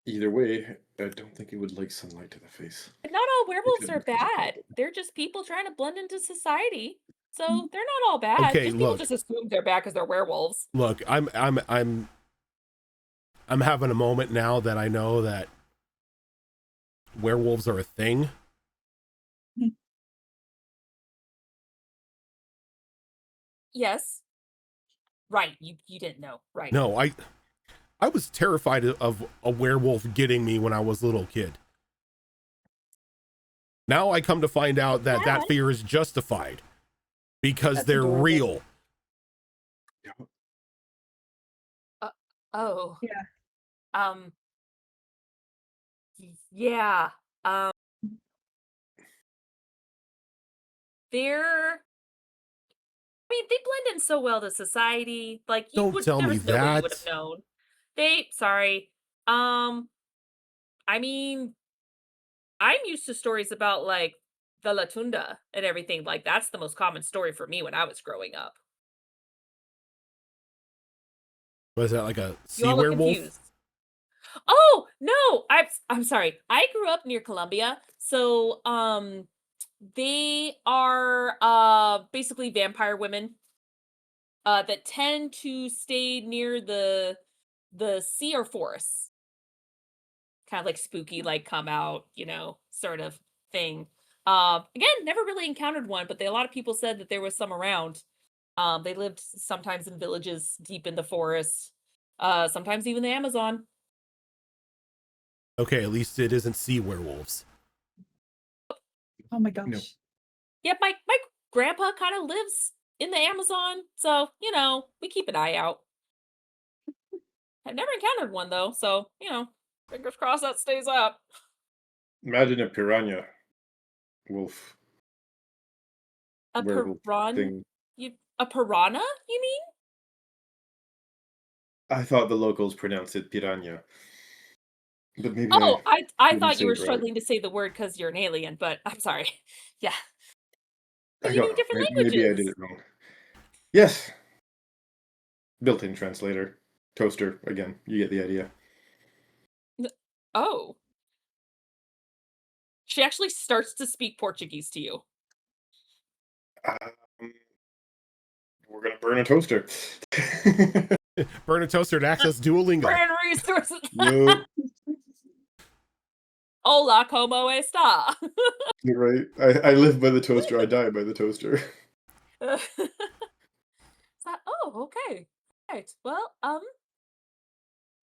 Either way, I don't think it would like sunlight to the face. But not all werewolves are Because it's a bad. problem. They're just people trying to blend into society. So they're not all bad. Okay, Just people look. just assume they're bad because they're werewolves. Look, I'm having a moment now that I know that werewolves are a thing. Yes. Right. You didn't know. Right. No, I was terrified of a werewolf getting me when I was a little kid. Now I come to find out that that fear is justified because That's they're adorable. real. Oh. Yeah. Yeah. They're. I mean, they blend in so well to society. Like Don't tell there me was no way you would that. have known. Sorry. I mean, I'm used to stories about like the Latunda and everything. Like that's the most common story for me when I was growing up. Was that like a You sea all look werewolf? confused. Oh no, I'm sorry. I grew up near Columbia, so they are basically vampire women that tend to stay near the sea or forests. Kind of like spooky, like come out, sort of thing. Again, never really encountered one, but a lot of people said that there was some around. They lived sometimes in villages deep in the forest, sometimes even the Amazon. Okay, at least it isn't sea werewolves. Oh my gosh. No. Yeah, my grandpa kind of lives in the Amazon, so we keep an eye out. I've never encountered one though, so fingers crossed that stays up. Imagine a piranha wolf A werewolf thing. a piranha? You mean? I thought the locals pronounced it piranha. But maybe Oh, I didn't thought say you were it right. struggling to say the word because you're an alien, but I'm sorry. Yeah. I You don't knew know. different Maybe I languages. did it wrong. Yes. Built-in translator. Toaster, again. You get the idea. Oh. She actually starts to speak Portuguese to you. We're going to burn a toaster. Burn a toaster to access Duolingo. Brand resources. No, Hola, como está? you're right. I live by the toaster. I die by the toaster. Oh, okay. Right. Well,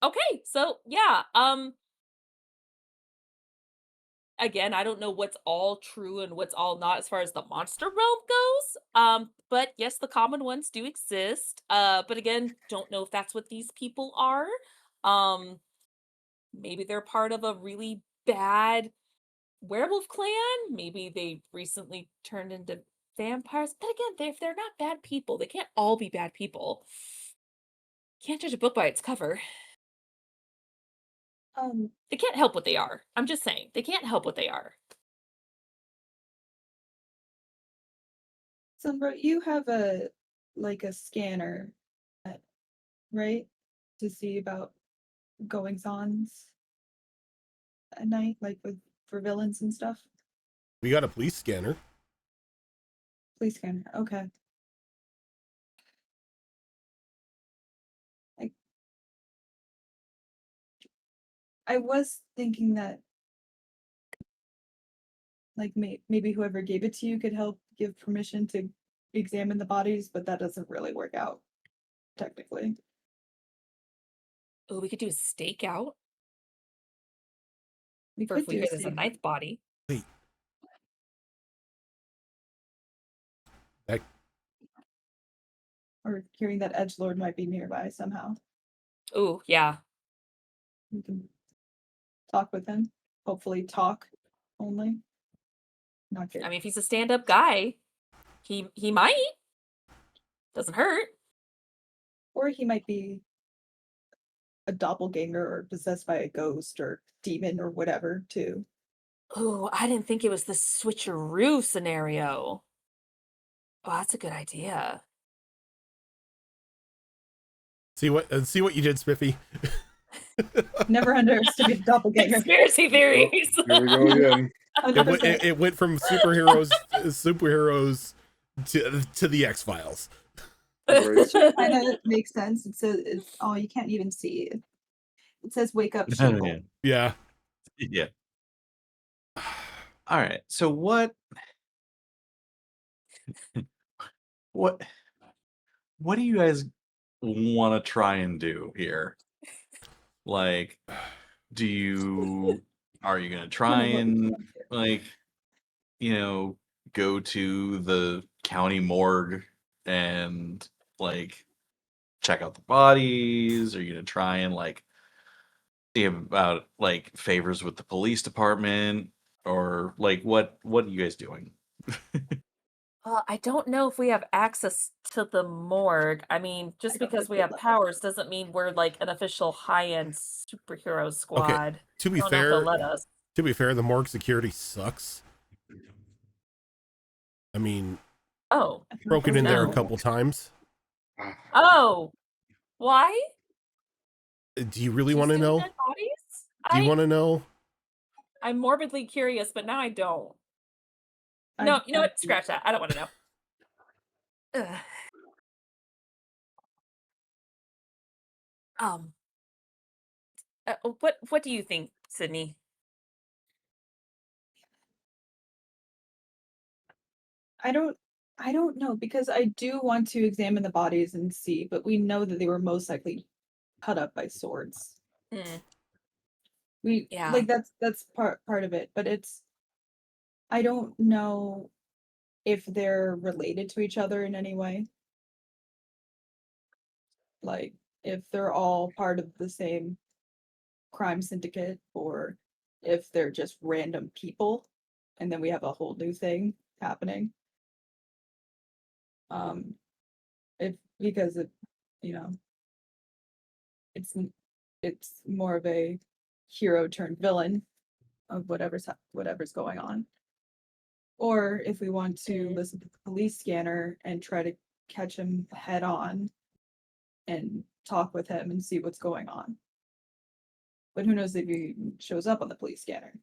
okay. So, yeah, again, I don't know what's all true and what's all not as far as the monster realm goes. But yes, the common ones do exist. But again, don't know if that's what these people are. Maybe they're part of a really bad werewolf clan. Maybe they recently turned into vampires. But again, if they're not bad people, they can't all be bad people. Can't judge a book by its cover. They can't help what they are. I'm just saying, they can't help what they are. Sunbro, you have a scanner, right? To see about goings-ons at night, like for villains and stuff. We got a police scanner. Police scanner. Okay. I was thinking that, like, maybe whoever gave it to you could help give permission to examine the bodies, but that doesn't really work out, technically. Oh, we could do a stakeout We for could if we do hear a there's a stakeout. ninth body. Wait. That, Or hearing that edgelord might be nearby somehow. Oh, yeah. We can talk with him. Hopefully talk only. Not get I mean, if he's a stand-up guy, he might. Doesn't hurt. or he might be a doppelganger or possessed by a ghost or demon or whatever too. Oh, I didn't think it was the switcheroo scenario. Oh, that's a good idea. see what you did, Spiffy. Never underestimate doppelganger. Conspiracy theories. Here we go again. 100%. It went from superheroes to the X-Files. Which kind of makes sense. It says it's oh you can't even see it. It says wake up Shingle. Yeah. Yeah. Yeah. All right. So what do you guys want to try and do here? Like, are you gonna try and like, go to the county morgue and like check out the bodies? Are you gonna try and like see about like favors with the police department? Or like what are you guys doing? I don't know if we have access to the morgue. I mean, just I don't because think we they'd have let us. powers doesn't mean we're like an official high-end superhero squad. To be I don't know if they'll fair, let us. the morgue security sucks. I mean, Oh. broken in there a No. couple times. Oh. Why? Do you really She's want to doing know? dead bodies? Do you want to know? I'm morbidly curious, but now I don't. I- No, you know I- what? Scratch that. I don't want to know. Ugh. Um. What do you think, Sydney? I don't know because I do want to examine the bodies and see, but we know that they were most likely cut up by swords. Mm, We Yeah. like that's part of it, but I don't know if they're related to each other in any way. Like if they're all part of the same crime syndicate or if they're just random people and then we have a whole new thing happening. If because it, you know, it's it's more of a hero turned villain of whatever's going on. Or if we want to Mhm. listen to the police scanner and try to catch him head on and talk with him and see what's going on. But who knows if he shows up on the police scanner.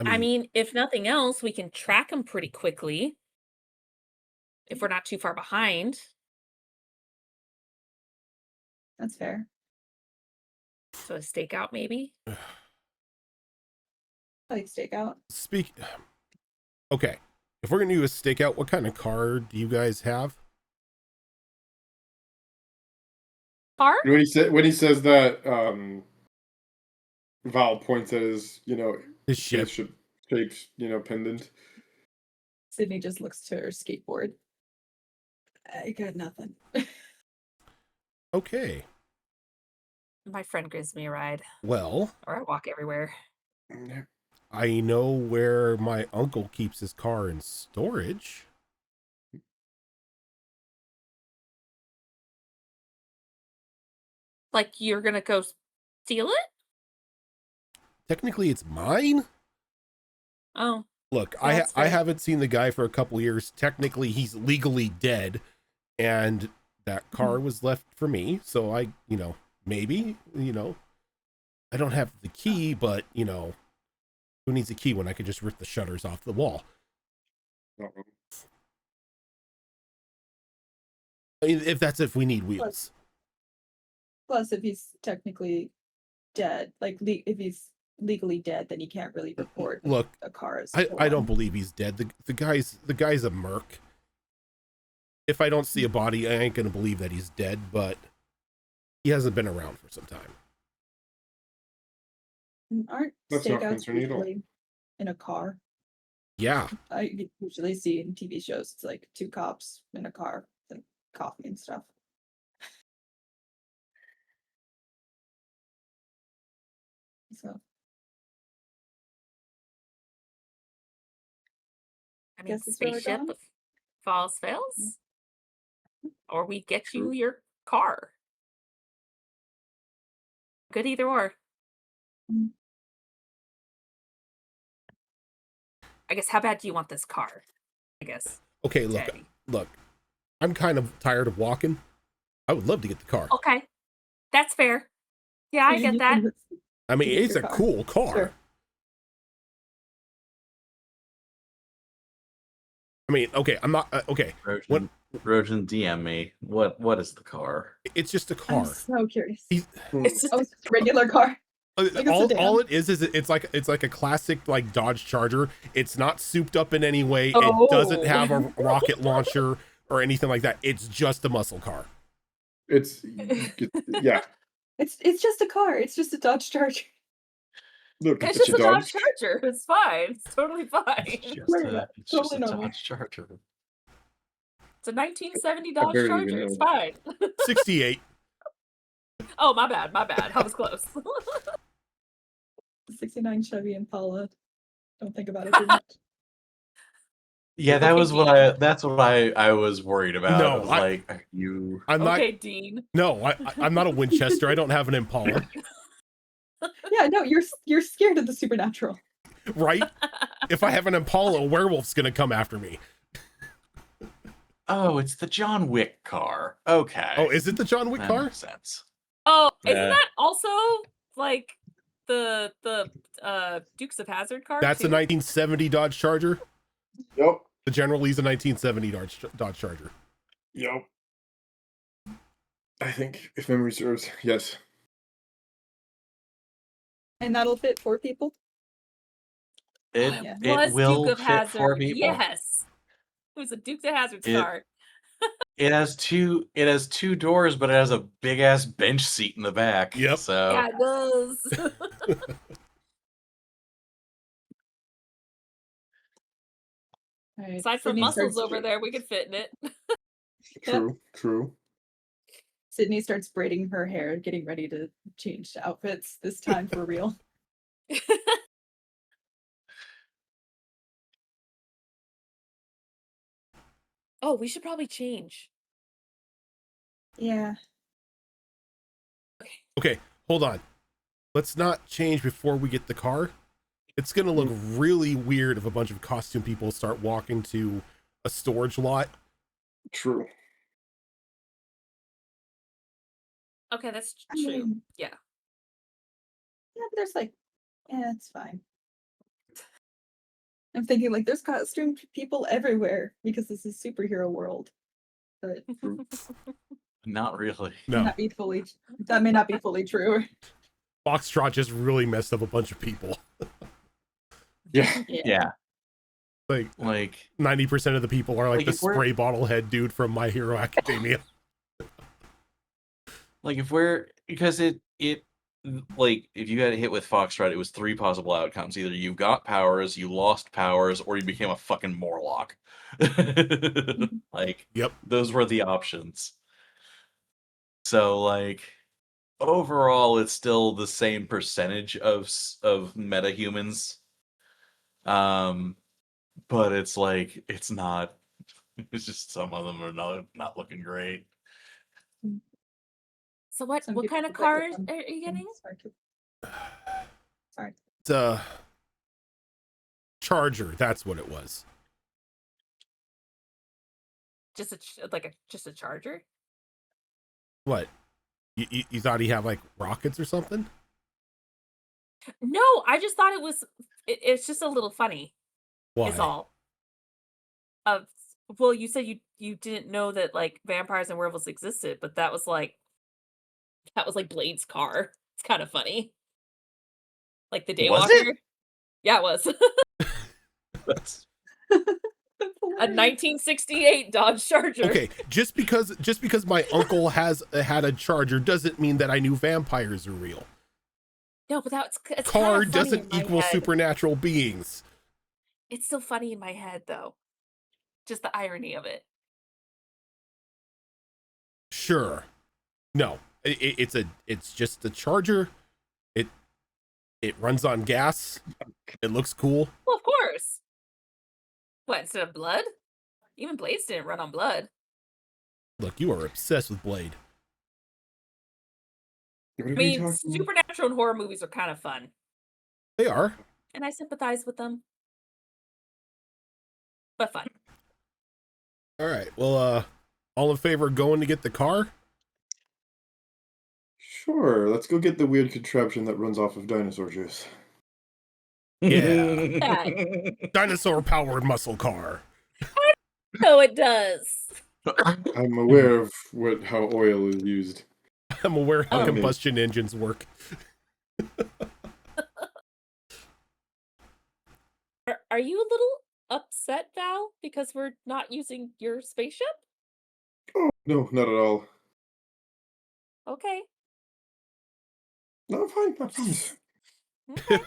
I mean, if nothing else, we can track them pretty quickly. If we're not too far behind. That's fair. So a stakeout, maybe? Like stakeout. Okay, if we're gonna do a stakeout, what kind of car do you guys have? Car? When he says that, Val points at his, His ship. spaceship shaped, pendant. Sydney just looks to her skateboard. I got nothing. Okay. My friend gives me a ride. Well, Or I walk everywhere. I know where my uncle keeps his car in storage. Like you're gonna go steal it? Technically, it's mine. Oh. Look, Yeah, that's I fair. haven't seen the guy for a couple years. Technically, he's legally dead, and that car was left for me. So I, maybe, I don't have the key, but who needs a key when I could just rip the shutters off the wall? I mean, if we need wheels. Plus, if he's technically dead. Like if he's legally dead, then you can't really report Look, a car as I don't stolen. believe he's dead. The guy's a merc. If I don't see a body, I ain't gonna believe that he's dead, but he hasn't been around for some time. Aren't That's not stakeouts concerning at all. usually in a car? Yeah. I usually see in TV shows it's like two cops in a car, and coffee and stuff. So I mean, guess that's where we're spaceship going? if falls fails, or we get you your car. Good either or. Mm. I guess how bad do you want this car? I guess. Okay, look. I'm kind of tired of walking. I would love to get the car. Okay. That's fair. Yeah, I get that. I mean, get it's your a car. cool car. Sure. I mean, okay, I'm not okay. Rojan, DM me. What is the car? It's just a I'm car. so curious. It's just Oh, it's a regular car. Like a sedan. All it is it's like a classic like Dodge Charger. It's not souped up in any way. Oh. It doesn't have a rocket launcher or anything like that. It's just a muscle car. It's yeah. It's just a car. It's just a Dodge Charger. Look, it's it's just a a dog. Dodge Charger. It's fine. It's totally fine. It's It's just totally a normal. Dodge Charger. It's a 1970 Dodge barely Charger. even It's know. fine. 68. Oh, my bad. I was close. 69 Chevy Impala. Don't think about it too much. Yeah, Okay, that's what I was worried about. No, I was like, are you I'm Okay, not Dean. No, I'm not a Winchester. I don't have an Impala, Yeah, no, you're scared of the supernatural. right? If I have an Impala, a werewolf's going to come after me. Oh, it's the John Wick car. Okay. Oh, is it the John Wick That car? makes sense. Oh, isn't Yeah. that also like the Dukes of Hazzard car? That's a too? 1970 Dodge Charger. Yep. The General Lee's a 1970 Dodge Charger. Yep. I think if memory serves, yes. And that'll fit 4 people? It Oh, it was will Duke of fit 4 Hazzard. people. Yes. It was a Dukes of Hazzard It- car. It has two doors, but it has a big ass bench seat in the back. Yep. So Yeah, it does. All right, Aside from Sydney muscles starts- over there, we could fit in it. True. Sydney starts braiding her hair, getting ready to change outfits, this time for real. Oh, we should probably change. Yeah. Okay, hold on. Let's not change before we get the car. It's going to look really weird if a bunch of costume people start walking to a storage lot. True. Okay, that's I true. mean, Yeah. Yeah, but there's like, it's fine. I'm thinking like there's costume people everywhere because this is superhero world. But not really. No, that may not be fully true. Foxtrot just really messed up a bunch of people. Yeah. Yeah. Like Like 90% of the people are like Like, the if we're- spray bottle head dude from My Hero Academia. like if we're because it like if you got hit with Foxtrot, it was 3 possible outcomes. Either you got powers, you lost powers, or you became a fucking Morlock. Like Yep. those were the options. So like overall it's still the same percentage of metahumans. But it's like it's not it's just some of them are not looking great. So what Some what people kind of look like car them. are you getting? Sorry. It's a Charger, that's what it was. Just a charger? What? You thought he had like rockets or something? No, I just thought it's just a little funny. Why? Is all. Well, you said you didn't know that like vampires and werewolves existed, but that was like Blaine's car. It's kind of funny. Like the Was Daywalker. it? Yeah, it was. That's A 1968 Dodge Charger. Okay, just because my uncle had a Charger doesn't mean that I knew vampires are real. No, but it's Car kinda funny in doesn't my equal head. supernatural beings. It's still funny in my head, though. Just the irony of it. Sure. No, it's just a Charger. It runs on gas. It looks cool. Well, of course. What, instead of blood? Even Blades didn't run on blood. Look, you are obsessed with Blade. What I are we mean, talking? supernatural and horror movies are kind of fun. They are. And I sympathize with them. But fun. All right. Well, all in favor of going to get the car? Sure, let's go get the weird contraption that runs off of dinosaur juice. Yeah. Dinosaur powered muscle car. No, it does. I'm aware of how oil is used. I'm aware how Oh. combustion engines work. Are you a little upset, Val, because we're not using your spaceship? Oh, no, not at all. Okay. No, I'm fine. I'm fine. Okay.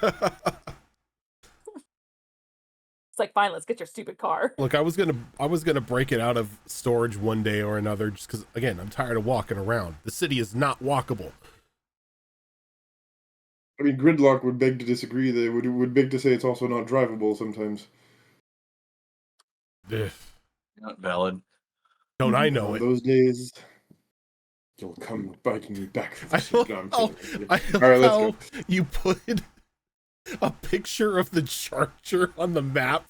It's like, fine, let's get your stupid car. Look, I was gonna break it out of storage one day or another, just because, again, I'm tired of walking around. The city is not walkable. I mean, Gridlock would beg to disagree. They would beg to say it's also not drivable sometimes. Ugh. Not valid. Don't I know it? Those days, you'll come biting me back for I this. love No, I'm how, kidding. I love All right, let's how go. you put a picture of the Charger on the map.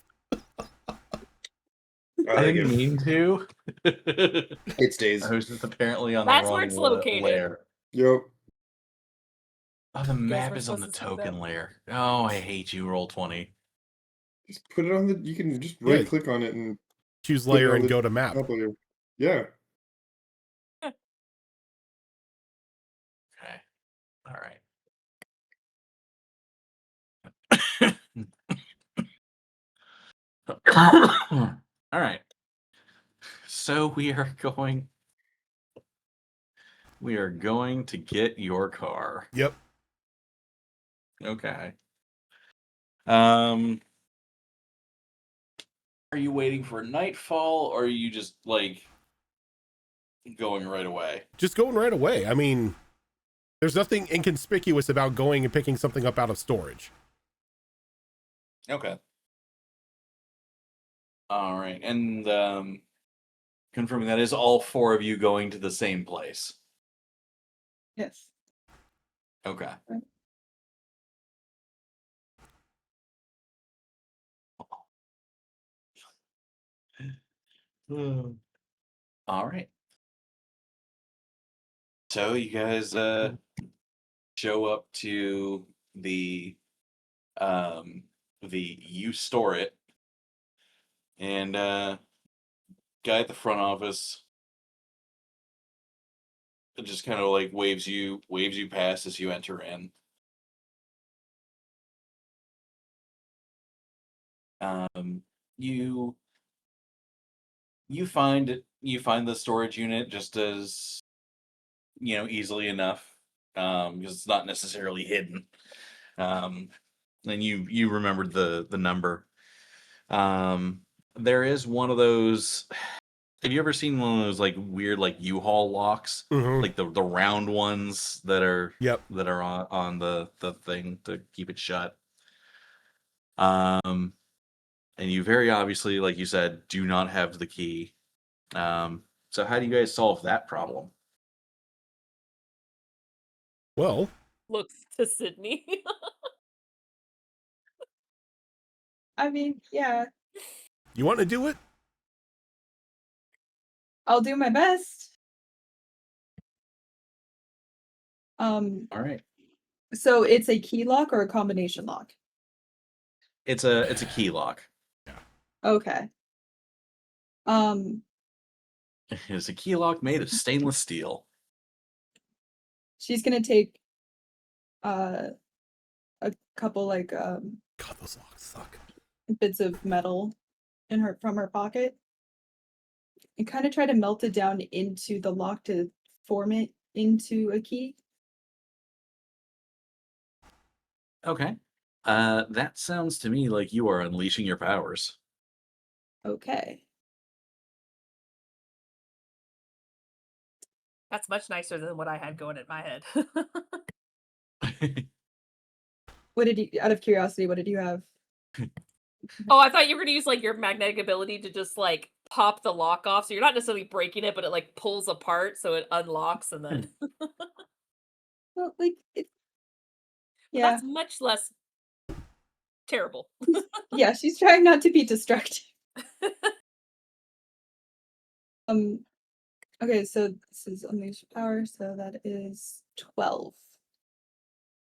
I didn't mean to. It stays. I was just apparently on That's the where wrong it's located. layer. Yep. Oh, the map weren't is on the supposed to see that. token layer. Oh, I hate you, Roll20. Just put it on the. You can just Yeah. right click on it and Choose put it layer on and the go to map. top layer. Yeah. Okay. All right. All right. So we are going to get your car. Yep. Okay. Are you waiting for nightfall, or are you just like going right away? Just going right away. I mean, there's nothing inconspicuous about going and picking something up out of storage. Okay. All right. And confirming that is all four of you going to the same place. Yes. Okay. All right. So you guys show up to the you store it, and guy at the front office just kind of like waves you past as you enter in. You find the storage unit just as easily enough, because it's not necessarily hidden. And you remembered the number. There is one of those. Have you ever seen one of those like weird like U-Haul locks, Mhm. like the round ones that are Yep. that are on the thing to keep it shut? And you very obviously, like you said, do not have the key. So how do you guys solve that problem? Well, Looks to Sydney. I mean, yeah, you want to do it? I'll do my best. All right. So it's a key lock or a combination lock? It's a key lock. Okay. It's a key lock made of stainless steel. She's gonna take a couple like God, those locks suck. bits of metal from her pocket and kind of try to melt it down into the lock to form it into a key. Okay. That sounds to me like you are unleashing your powers. Okay. That's much nicer than what I had going in my head. What did you, out of curiosity, what did you have? Oh, I thought you were gonna use like your magnetic ability to just like pop the lock off. So you're not necessarily breaking it, but it like pulls apart so it unlocks and then Well, like it. But Yeah, that's much less terrible. yeah. She's trying not to be destructive. Okay, so this is unleash power, so that is 12.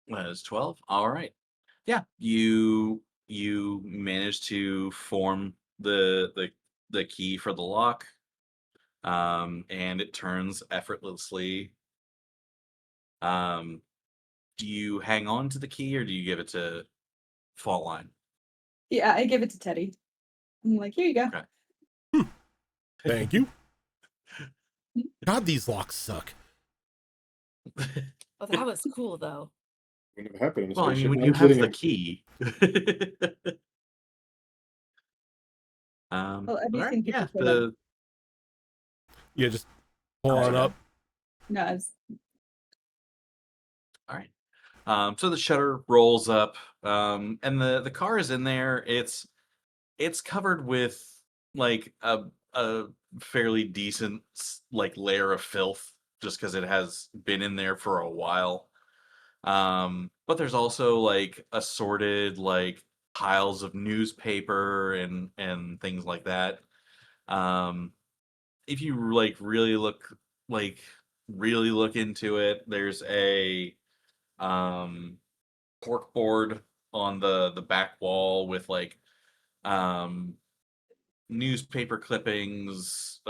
That is 12. All right. Yeah, you managed to form the key for the lock. And it turns effortlessly. Do you hang on to the key or do you give it to Faultline? Yeah, I give it to Teddy. I'm like, here you go. Okay. Thank you. God, these locks suck. Oh, that was cool though. Wouldn't have happened in a Well, I mean, spaceship when when you I'm have sitting the in. key. Well, I All do right, think if yeah, you put up, Yeah, just pull Oh, on okay. up. no, it's, all right. So the shutter rolls up, and the car is in there. It's covered with like a fairly decent like layer of filth, just because it has been in there for a while. But there's also like assorted like piles of newspaper and things like that. If you like really look into it, there's a um cork board on the back wall with like um newspaper clippings,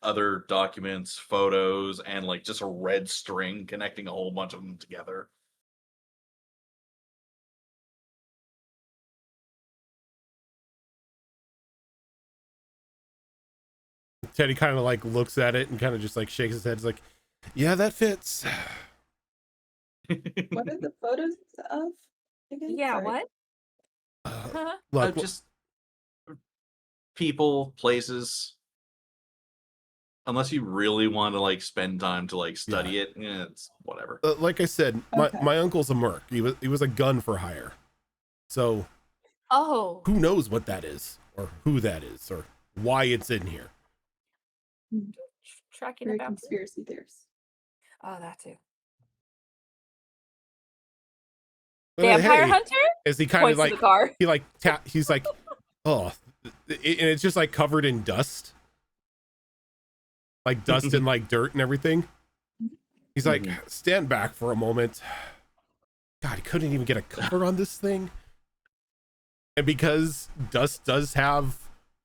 other documents, photos, and like just a red string connecting a whole bunch of them together. Teddy kind of like looks at it and kind of just like shakes his head. He's like, yeah, that fits. what are the photos of? Again? Yeah, Sorry. what? Look, Just people, places. Unless you really want to like spend time to like study it, it's whatever. like I said, Okay. my uncle's a merc. He was a gun for hire. So Oh, who knows what that is, or who that is, or why it's in here. tracking Very about. conspiracy theorists. Oh, that too. But, Vampire hey, hunter? as he kind of Points to like the car. he like he's like, oh, and it's just like covered in dust, like dust and like dirt and everything. He's like, stand back for a moment. God, he couldn't even get a cover on this thing. And because dust does have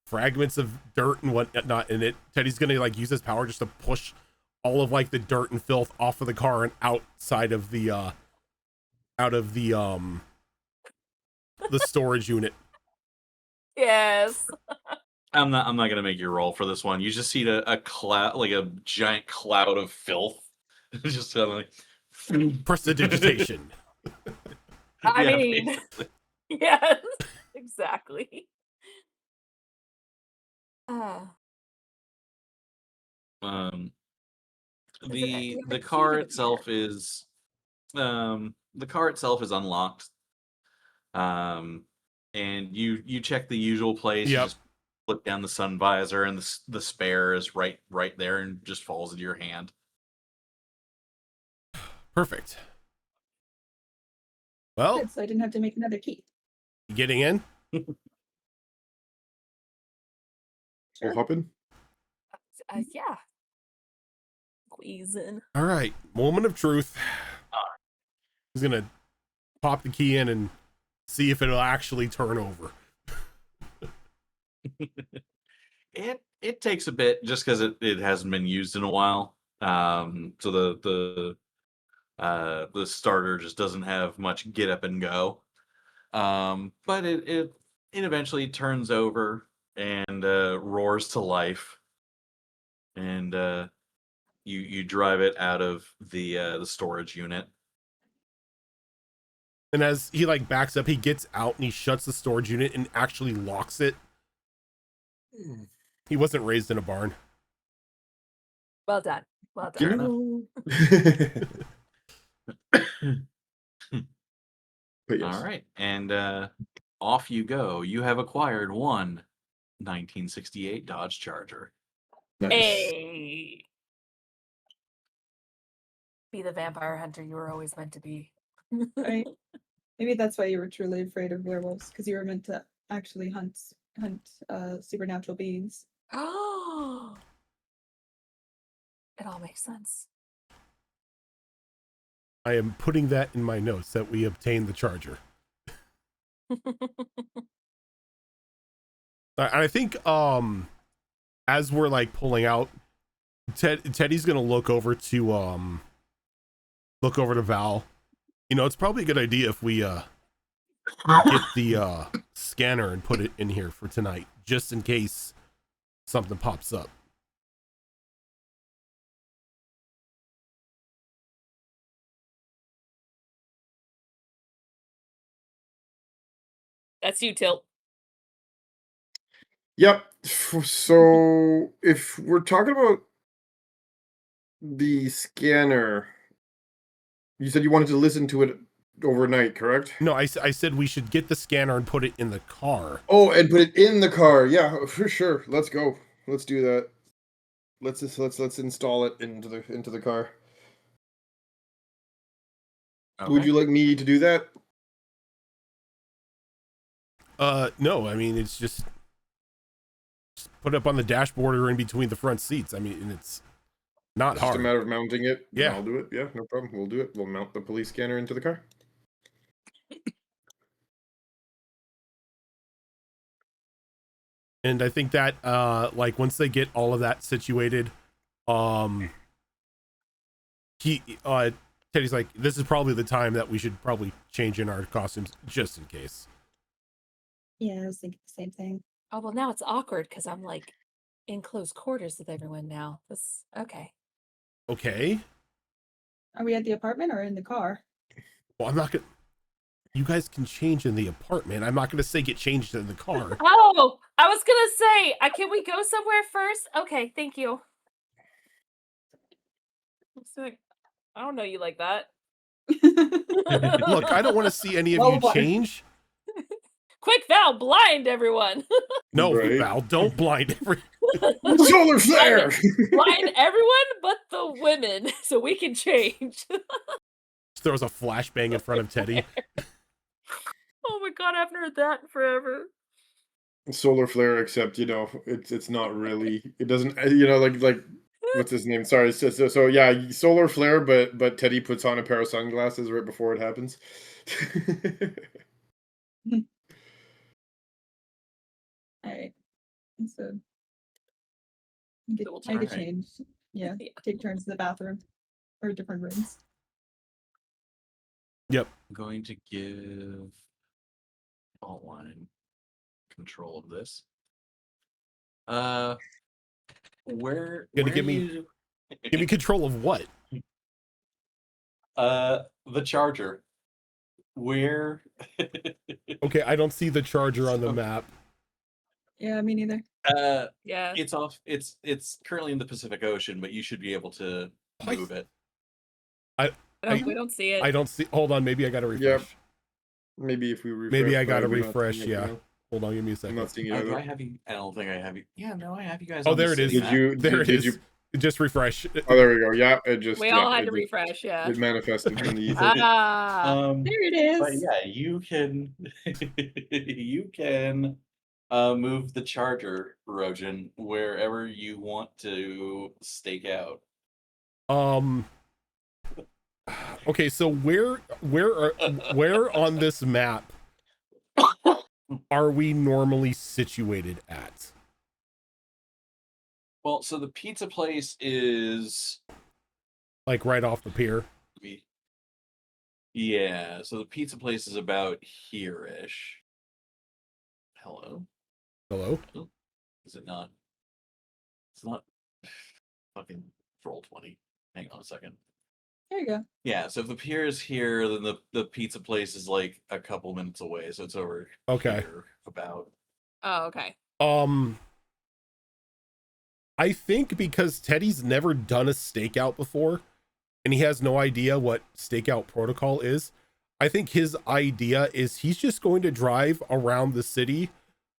fragments of dirt and whatnot in it, Teddy's gonna like use his power just to push all of like the dirt and filth off of the car and outside of the the storage unit. Yes. I'm not gonna make you roll for this one. You just see a cloud, like a giant cloud of filth, just kind of like Prestidigitation. I Yeah, mean, basically. yes, exactly. Um, Is it the accurate? car Huge of a itself is unlocked. And you check the usual place. You Yep. just flip down the sun visor, and the spare is right there, and just falls into your hand. Perfect. Well, Good, so I didn't have to make another key. getting in. I'll hop in. Yeah. Squeezing. All right, moment of truth. He's gonna pop the key in and see if it'll actually turn over. It takes a bit just because it hasn't been used in a while. So The starter just doesn't have much get up and go. But it eventually turns over and roars to life, and you drive it out of the storage unit. And as he like backs up, he gets out and he shuts the storage unit and actually locks it. He wasn't raised in a barn. Well done. Well You done. know. But yes. All right, and off you go. You have acquired one 1968 Dodge Charger. Nice. Hey. Be the vampire hunter you were always meant to be. Right. Maybe that's why you were truly afraid of werewolves, because you were meant to actually hunt supernatural beings. Oh. It all makes sense. I am putting that in my notes that we obtained the charger. I think as we're like pulling out, Teddy's gonna look over to Val. You know, it's probably a good idea if we get the scanner and put it in here for tonight, just in case something pops up. That's you, Tilt. Yep. So if we're talking about the scanner, you said you wanted to listen to it overnight, correct? No, I said we should get the scanner and put it in the car. Oh, and put it in the car. Yeah, for sure. Let's go. Let's do that. Let's install it into the car. Okay. Would you like me to do that? No, I mean, it's just put it up on the dashboard or in between the front seats. I mean, it's not It's hard. just a matter of mounting it. Yeah. I'll do it. Yeah, no problem. We'll do it. We'll mount the police scanner into the car. And I think that like once they get all of that situated, Teddy's like, this is probably the time that we should probably change in our costumes just in case. Yeah, I was thinking the same thing. Oh, well, now it's awkward because I'm like in close quarters with everyone now. This okay. Okay. Are we at the apartment or in the car? Well, I'm not gonna. You guys can change in the apartment. I'm not gonna say get changed in the car. Oh, I was gonna say, can we go somewhere first? Okay, thank you. I don't know you like that. Look, I don't want to see any of you Well, change. Quick, Val, blind everyone. No, Right. Val, don't blind every. Solar flare. Blind everyone but the women, so we can change. Throws a flashbang in front of Teddy. Oh my god, I haven't heard that in forever. Solar flare, except it's not really. It doesn't. Like what's his name? Sorry. So yeah, solar flare, but Teddy puts on a pair of sunglasses right before it happens. All right. So Cool. I get Alright. changed. Yeah. Yeah. Take turns in the bathroom or different rooms. Yep. I'm going to give Faultline control of this. Where Gonna where give me- you- Give me control of what? the charger. Where Okay, I don't see the charger on the map. Yeah, me neither. Yeah. it's off it's currently in the Pacific Ocean, but you should be able to move it. We don't see it. I don't see. Hold on, maybe I gotta refresh. Yep. Maybe if we refresh. Maybe I but gotta I'm not refresh, seeing it yeah. now. Hold on, give me a I'm second. not seeing it Do either. I have you? I don't think I have you. Yeah, no, I have you guys. Oh, on the there it is. city Did map. you? There it did is. you? Just refresh. Oh, there we go. Yeah, it just. We yeah, all had it to just- refresh, yeah. It manifested from the ether. Ah. There it But is. yeah, you can you can move the charger, Rojan, wherever you want to stake out. Okay, so where on this map are we normally situated at? Well, so the pizza place is Like right off the pier? Yeah, so the pizza place is about here-ish. Hello? Hello? Oh, is it not? It's not fucking Roll20. Hang on a second. There you go. Yeah, so if the pier is here, then the pizza place is like a couple minutes away, so it's over Okay. here about. Oh, okay. I think because Teddy's never done a stakeout before and he has no idea what stakeout protocol is, I think his idea is he's just going to drive around the city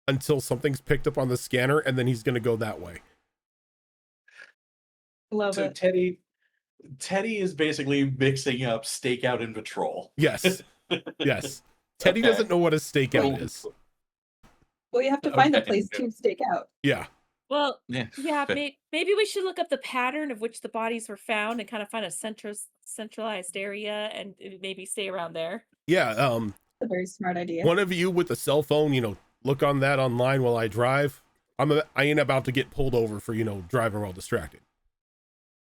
until something's picked up on the scanner and then he's going to go that way. Love So it. Teddy is basically mixing up stakeout and patrol. Yes. Yes. Teddy Okay. doesn't know what a stakeout is. Well, you have to find a Okay. place to stake out. Yeah. Well, Yeah. yeah, maybe we should look up the pattern of which the bodies were found and kind of find a centralized area and maybe stay around there. Yeah. That's a very smart idea. One of you with a cell phone, look on that online while I drive. I ain't about to get pulled over for, driving while distracted.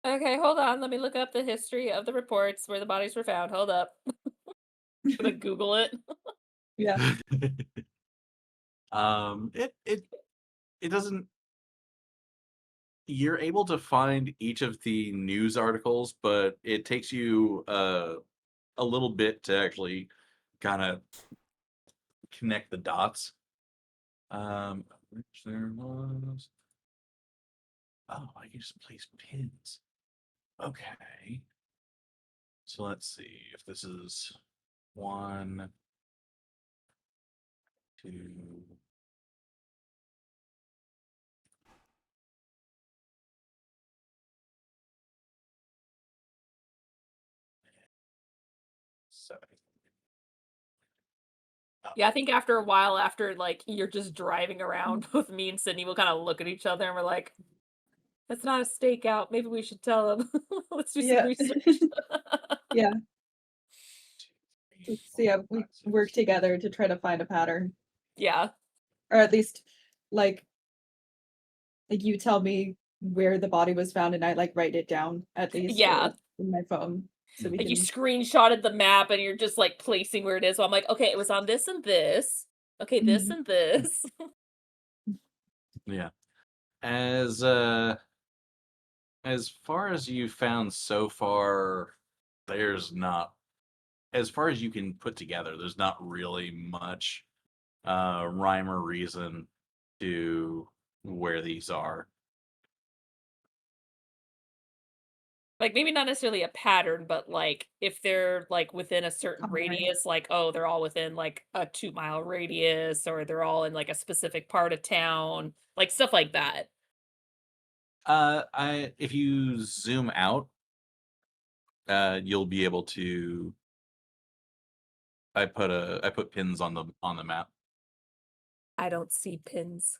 Okay, hold on. Let me look up the history of the reports where the bodies were found. Hold up. I'm gonna Google it. Yeah. It doesn't. You're able to find each of the news articles, but it takes you a little bit to actually kind of connect the dots. Which there was. Oh, I can just place pins. Okay. So let's see if this is 1, 2. Yeah, I think after a while, after like you're just driving around with me and Sydney, we'll kind of look at each other and we're like, "That's not a stakeout. Maybe we should tell them. Let's do some Yeah. research." Yeah. So yeah, we work together to try to find a pattern, Yeah. or at least like you tell me where the body was found, and I like write it down at least. Yeah. Or in my phone, so we Like can. you screenshotted the map and you're just like placing where it is. So I'm like, okay, it was on this and this. Okay, this Mhm. and this. Yeah. As far as you found so far, there's not, as far as you can put together, there's not really much rhyme or reason to where these are. Like maybe not necessarily a pattern, but like if they're like within a certain Common area. radius, like oh, they're all within like a 2-mile radius, or they're all in like a specific part of town, like stuff like that. If you zoom out, you'll be able to. I put pins on the map. I don't see pins.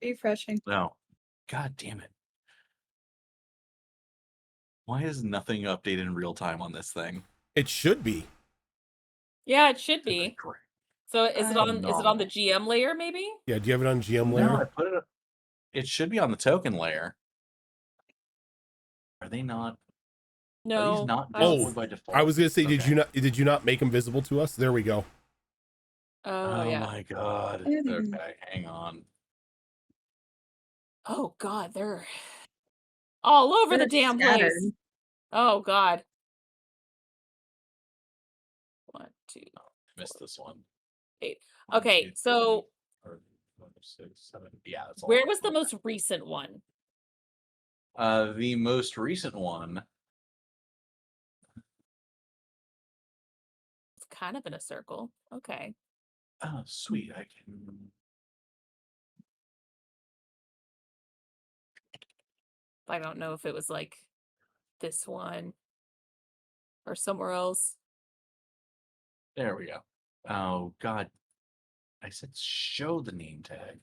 Refreshing. No, God damn it! Why is nothing updated in real time on this thing? It should be. Yeah, it should be. Great. So is it on the Phenomenal. GM layer maybe? Yeah. Do you have it on GM No, layer? I put it. It should be on the token layer. Are they not? Are No. these not I don't visible Oh, by default? I was gonna say, Okay. did you not make them visible to us? There we go. Oh, Oh yeah. my god. Mm. Okay, hang on. Oh god, they're all over the They're damn place. scattered. Oh god. 1, 2, I missed this one. 8. 1, Okay, 2, 3, so 4, 5, 6, 7. Yeah, that's all. where was the most recent one? The most recent one. It's kind of in a circle. Okay. Oh, sweet. I can. I don't know if it was like this one or somewhere else. There we go. Oh god. I said show the name tag.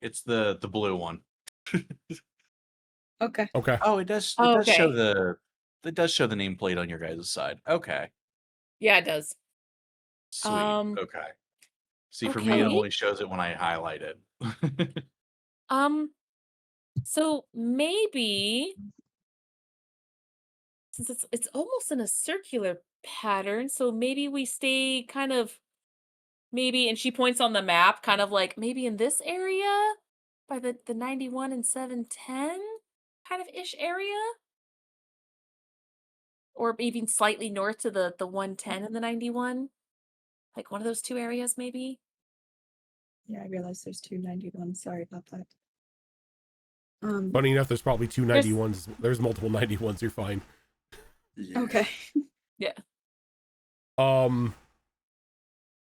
It's the blue one. Okay. Okay. Oh, it does. It Oh, does show okay. It does show the nameplate on your guys' side. Okay. Yeah, it does. Sweet. Um, Okay. See, for me, it Okay. only shows it when I highlight it. So maybe since it's almost in a circular pattern, so maybe we stay kind of maybe, and she points on the map, kind of like maybe in this area by the 91 and 710 kind of ish area, or even slightly north to the 110 and the 91, like one of those two areas, maybe. Yeah, I realized there's 291. Sorry about that. Funny enough, there's probably two There's- 91s. There's multiple 91s. You're fine. Yeah. Okay. Yeah.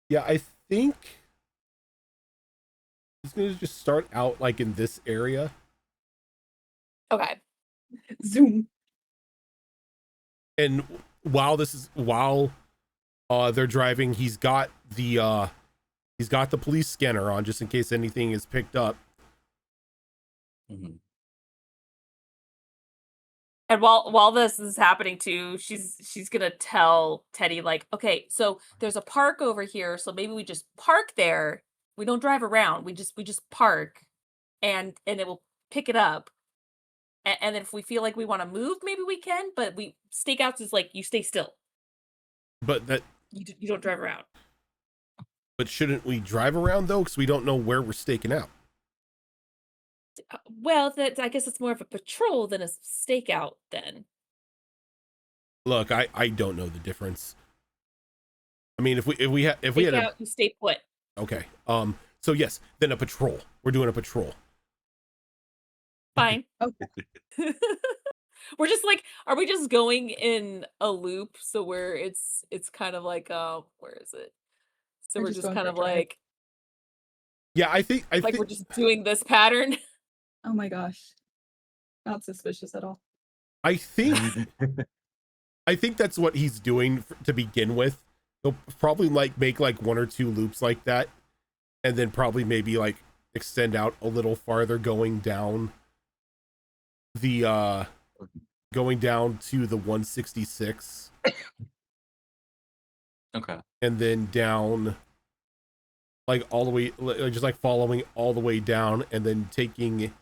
Yeah, I think he's gonna just start out like in this area. Okay. Zoom. And while they're driving, he's got the police scanner on just in case anything is picked up. Mhm. And while this is happening too, she's gonna tell Teddy, like, okay, so there's a park over here, so maybe we just park there. We don't drive around. We just park, and it will pick it up. And then if we feel like we want to move, maybe we can. But stakeouts is like you stay still. But You don't drive around. shouldn't we drive around though? Because we don't know where we're staking out. Well, I guess it's more of a patrol than a stakeout. Then Look, I don't know the difference. I mean, if we had stakeout, you stay put. okay. So yes, then a patrol. We're doing a patrol. Fine. Okay. We're just like, are we just going in a loop? So where it's kind of like, where is it? So We're we're just just going kind for a of drive. like Yeah, I think we're just doing this pattern. Oh my gosh. Not suspicious at all. I think that's what he's doing to begin with. He'll probably like make like one or two loops like that, and then probably maybe like extend out a little farther, going down to the 166, Okay. and then down like all the way, just like following all the way down, and then taking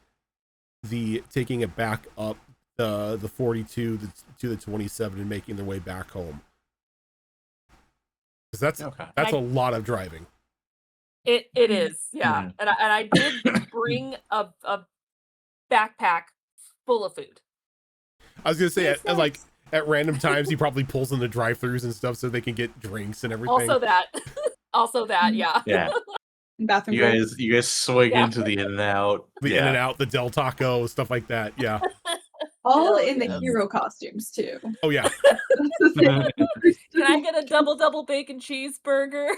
it back up the 42 to the 27 and making their way back home. Because that's a lot of driving. It is, yeah. And I did bring a backpack full of food. I was gonna say That's at, like nice. at random times he probably pulls in the drive-throughs and stuff so they can get drinks and everything. Also that, yeah. Yeah. Bathroom You breaks. guys swing Yeah. into the In and Out. The In and Out, the Del Taco, stuff like that. Yeah. All Hell in the yes. hero costumes too. Oh yeah. Can I get a double bacon cheeseburger?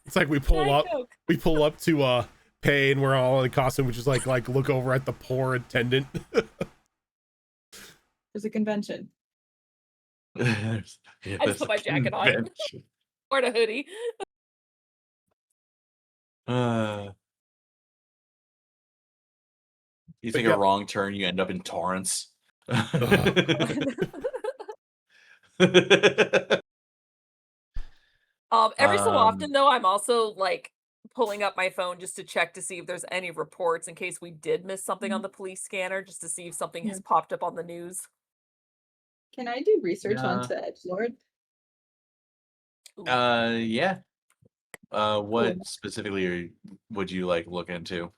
It's like we pull Diet up Coke. to pay, and we're all in costume, which is like look over at the poor attendant. There's a convention. I just put my jacket on. Or a hoodie. You take yeah. a wrong turn, you end up in Torrance. Every so often though, I'm also like pulling up my phone just to check to see if there's any reports in case we did miss something on the police scanner, just to see if something has popped up on the news. Can I do research Yeah. onto Edgelord? Yeah. What Cool. specifically would you like look into?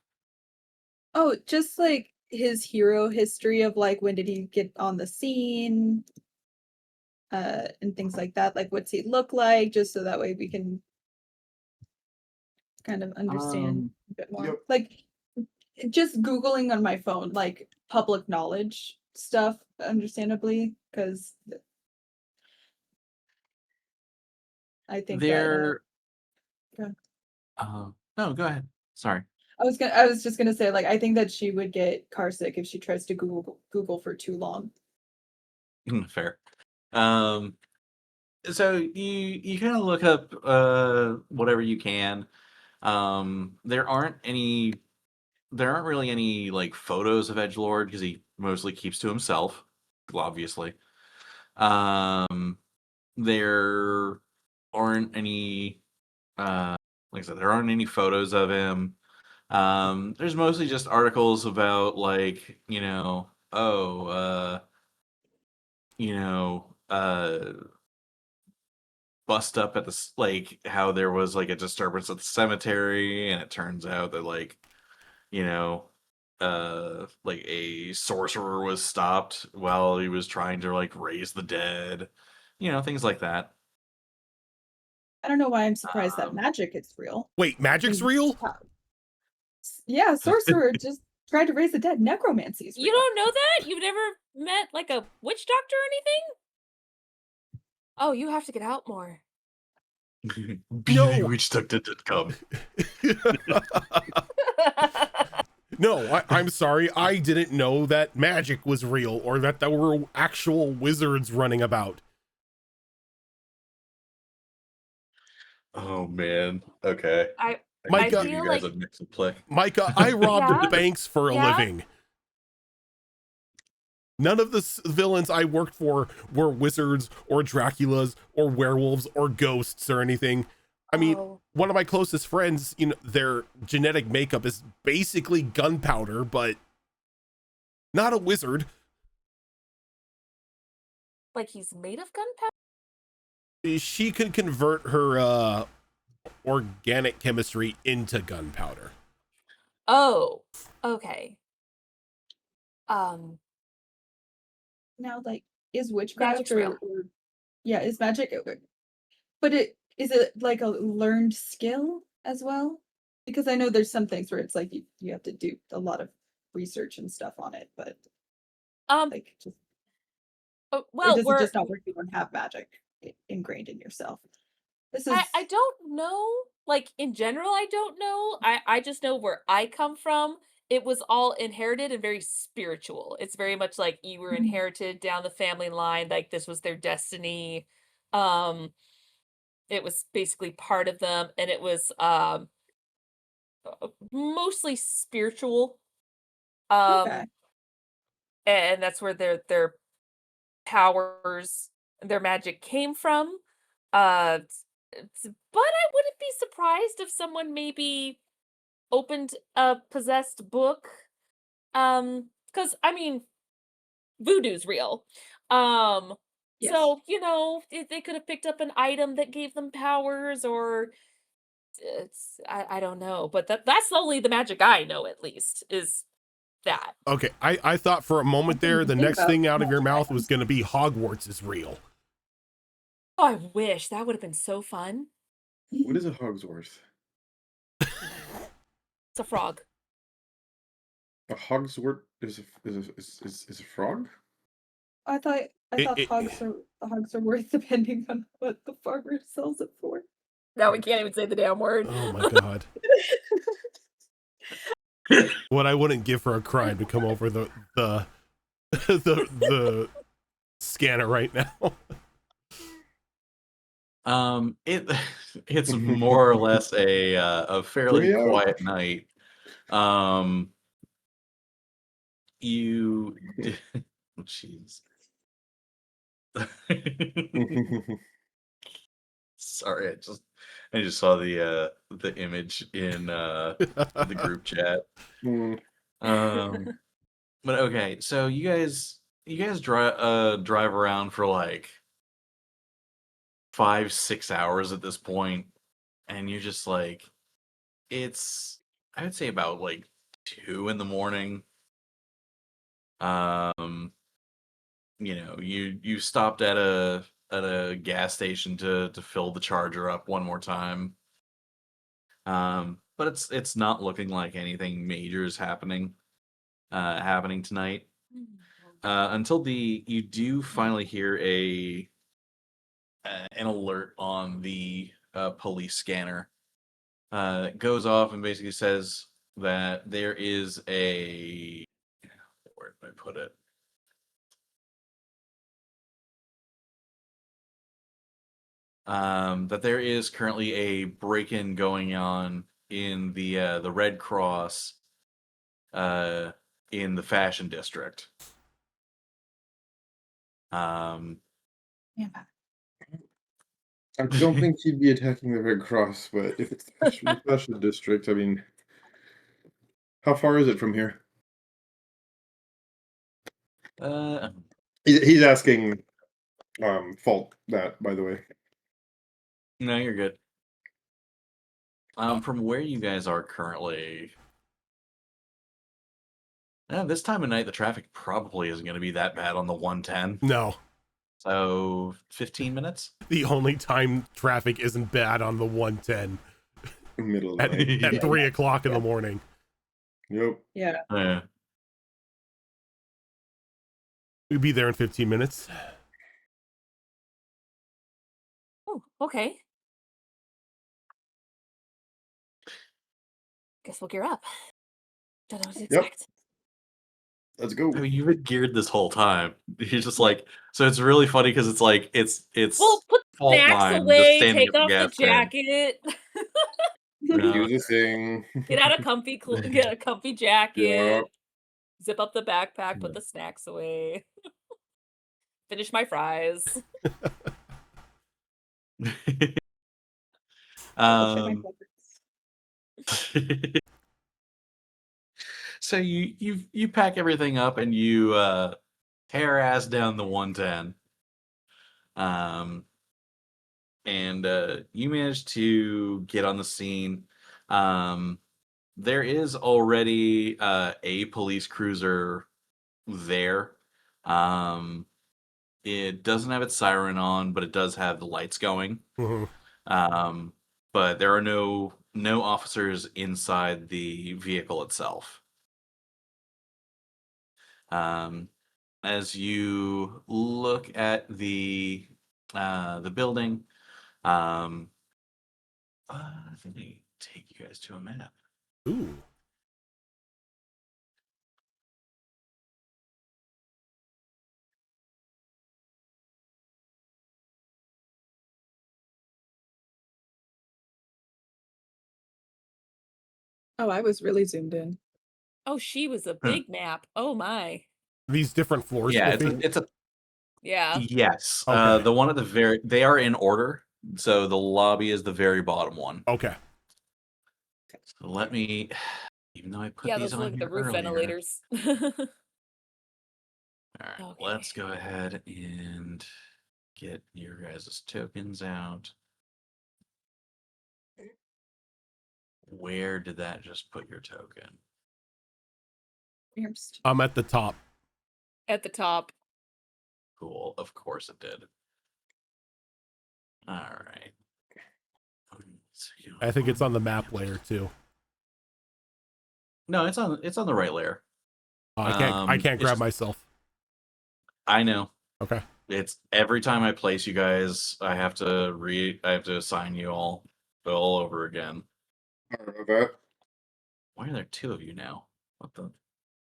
Oh, just like his hero history of like when did he get on the scene, and things like that. Like what's he look like, just so that way we can kind of understand a bit more. Yep. Like just Googling on my phone, like public knowledge stuff, understandably, because I think There. Go ahead. No, go ahead. Sorry. I was just gonna say, like, I think that she would get carsick if she tries to Google for too long. Fair. So you kind of look up whatever you can. There aren't really any like photos of Edgelord because he mostly keeps to himself, obviously. There aren't any like I said, there aren't any photos of him. There's mostly just articles about like, bust up at the like how there was like a disturbance at the cemetery, and it turns out that like a sorcerer was stopped while he was trying to like raise the dead, things like that. I don't know why I'm surprised that Um, magic is real. Wait, magic's And real? yeah, sorcerer just tried to raise the dead. Necromancy is real. You don't know that? You've never met like a witch doctor or anything? Oh, you have to get out more. BeingWitchDoctor.com. No, I'm sorry. I didn't know that magic was real or that there were actual wizards running about. Oh man. Okay. I Micah, give you feel guys like a mix and play. Micah, I robbed Yeah? banks for a Yeah? living. None of the villains I worked for were wizards or Draculas or werewolves or ghosts or anything. I mean, Oh. one of my closest friends, their genetic makeup is basically gunpowder, but not a wizard. Like he's made of gunpowder? She could convert her organic chemistry into gunpowder. Oh, okay. Now, like, is witchcraft Magic's real. or yeah, is magic? But is it like a learned skill as well? Because I know there's some things where it's like you have to do a lot of research and stuff on it, but like just or well, does it we're just not work? You don't have magic ingrained in yourself. This is I don't know. Like in general, I don't know. I just know where I come from. It was all inherited and very spiritual. It's very much like you were Mhm. inherited down the family line, like this was their destiny. Um, it was basically part of them, and it was mostly spiritual. Okay. And that's where their powers, their magic came from. But I wouldn't be surprised if someone maybe opened a possessed book. Because I mean, voodoo's real. Um, Yes. so they could have picked up an item that gave them powers, or I don't know, but that's only the magic I know. At least is that. Okay, I thought for a moment didn't there, even the think next about thing out of your magic mouth was items. going to be Hogwarts is real. Oh, I wish that would have been so fun. What is a Hogsworth? It's a frog. A Hogsworth is a frog? I thought It- hogs are worth depending on what the farmer sells it for. No, we can't even say the damn word. Oh my god. What I wouldn't give for a crime to come over the the scanner right now. It's more or less a fairly Bring it out. quiet night. You jeez. Sorry, I just saw the image in the group chat. Mm. But okay, so you guys drive around for like 5-6 hours at this point, and you're just like, it's I would say about like 2 in the morning. You stopped at a gas station to fill the charger up one more time. But it's not looking like anything major is happening tonight. Until you do finally hear an alert on the police scanner. It goes off and basically says that there is where did I put it? That there is currently a break-in going on in the Red Cross in the Fashion District. Yeah. I don't think he'd be attacking the Red Cross, but if it's the special district, I mean, how far is it from here? He's asking Fault that, by the way. No, you're good. From where you guys are currently, this time of night, the traffic probably isn't going to be that bad on the 110. No. So 15 minutes? The only time traffic isn't bad on the 110 Middle of the night. at 3 o'clock in the morning. Yep. Yeah. Yeah. We'll be there in 15 minutes. Oh, okay. Guess we'll gear up. Don't know what to expect. Let's go. I mean, you've been geared this whole time. You're just like, so it's really funny because it's like, it's Well, put fault snacks line, just away, standing take at off the gas stand. jacket, No. Do the thing. get out a comfy, get a comfy jacket, Yeah. zip up the backpack, put the snacks away, finish my fries. I'll check my favorites. So you pack everything up and you tear ass down the 110. And you manage to get on the scene. There is already a police cruiser there. It doesn't have its siren on, but it does have the lights going. Mhm. But there are no officers inside the vehicle itself. As you look at the building, let me take you guys to a map. Ooh. Oh, I was really zoomed in. Oh, she was a big map. Oh my. These different floors. Yeah, Smithy? it's a Yeah. yes. Okay. The one at the they are in order. So the lobby is the very bottom one. Okay. So let me, even though I put Yeah, these those on look here the roof earlier. ventilators. All right, Okay. let's go ahead and get your guys' tokens out. Where did that just put your token? I'm at the top. At the top. Cool. Of course it did. All right. I think it's on the map layer too. No, it's on the right layer. I can't grab myself. I know. Okay. It's every time I place you guys, I have to assign you all over again. Sorry about that. Why are there two of you now? What the?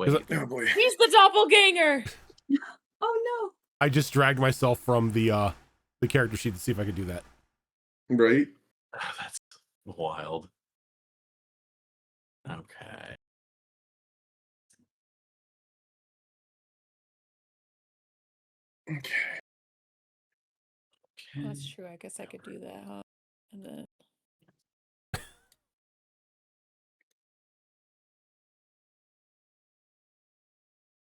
Is Wait. Oh boy. He's the doppelganger. Oh no. I just dragged myself from the character sheet to see if I could do that. Right? Oh, that's wild. Okay. Okay. That's true. I guess I could do that, huh? And then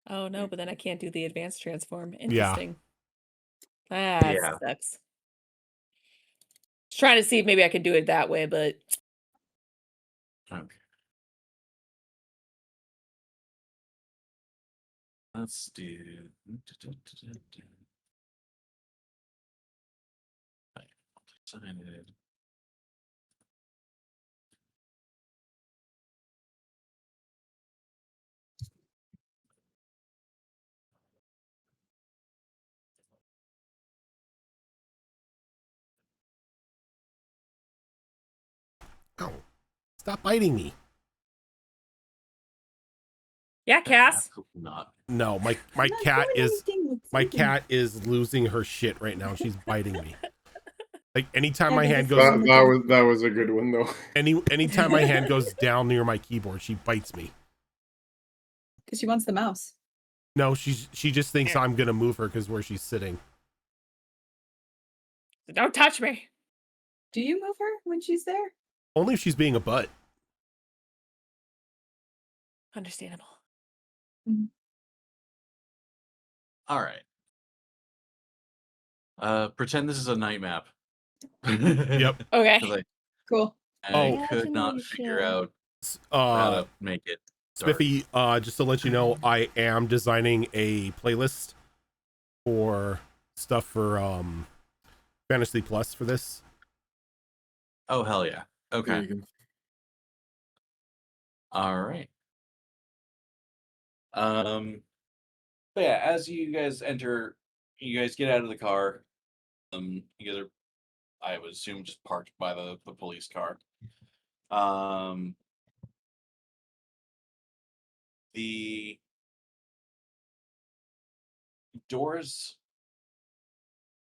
oh no, but then I can't do the advanced transform. Interesting. Ah, Yeah. sucks. Just trying to see if maybe I could do it that way, but Okay. Let's do. Decided. Ow. Stop biting me. yeah, Cass. Absolutely not. No, my I'm not cat doing is anything. my cat is losing her shit right now. She's biting me. Like anytime my Yeah, hand this goes is- That was a good one though. anytime my hand goes down near my keyboard, she bites me. Because she wants the mouse. No, she just thinks I'm gonna move her because where she's sitting. Don't touch me. Do you move her when she's there? Only if she's being a butt. Understandable. All right. Pretend this is a night map. Yep. Okay. 'Cause Cool. I could not figure out how to make it dark. Spiffy, just to let you know, I am designing a playlist for stuff for Fantasy Plus for this. Oh, hell yeah. There Okay. you go. All right. But yeah, as you guys enter, you guys get out of the car. You guys are, I would assume, just parked by the police car. The doors,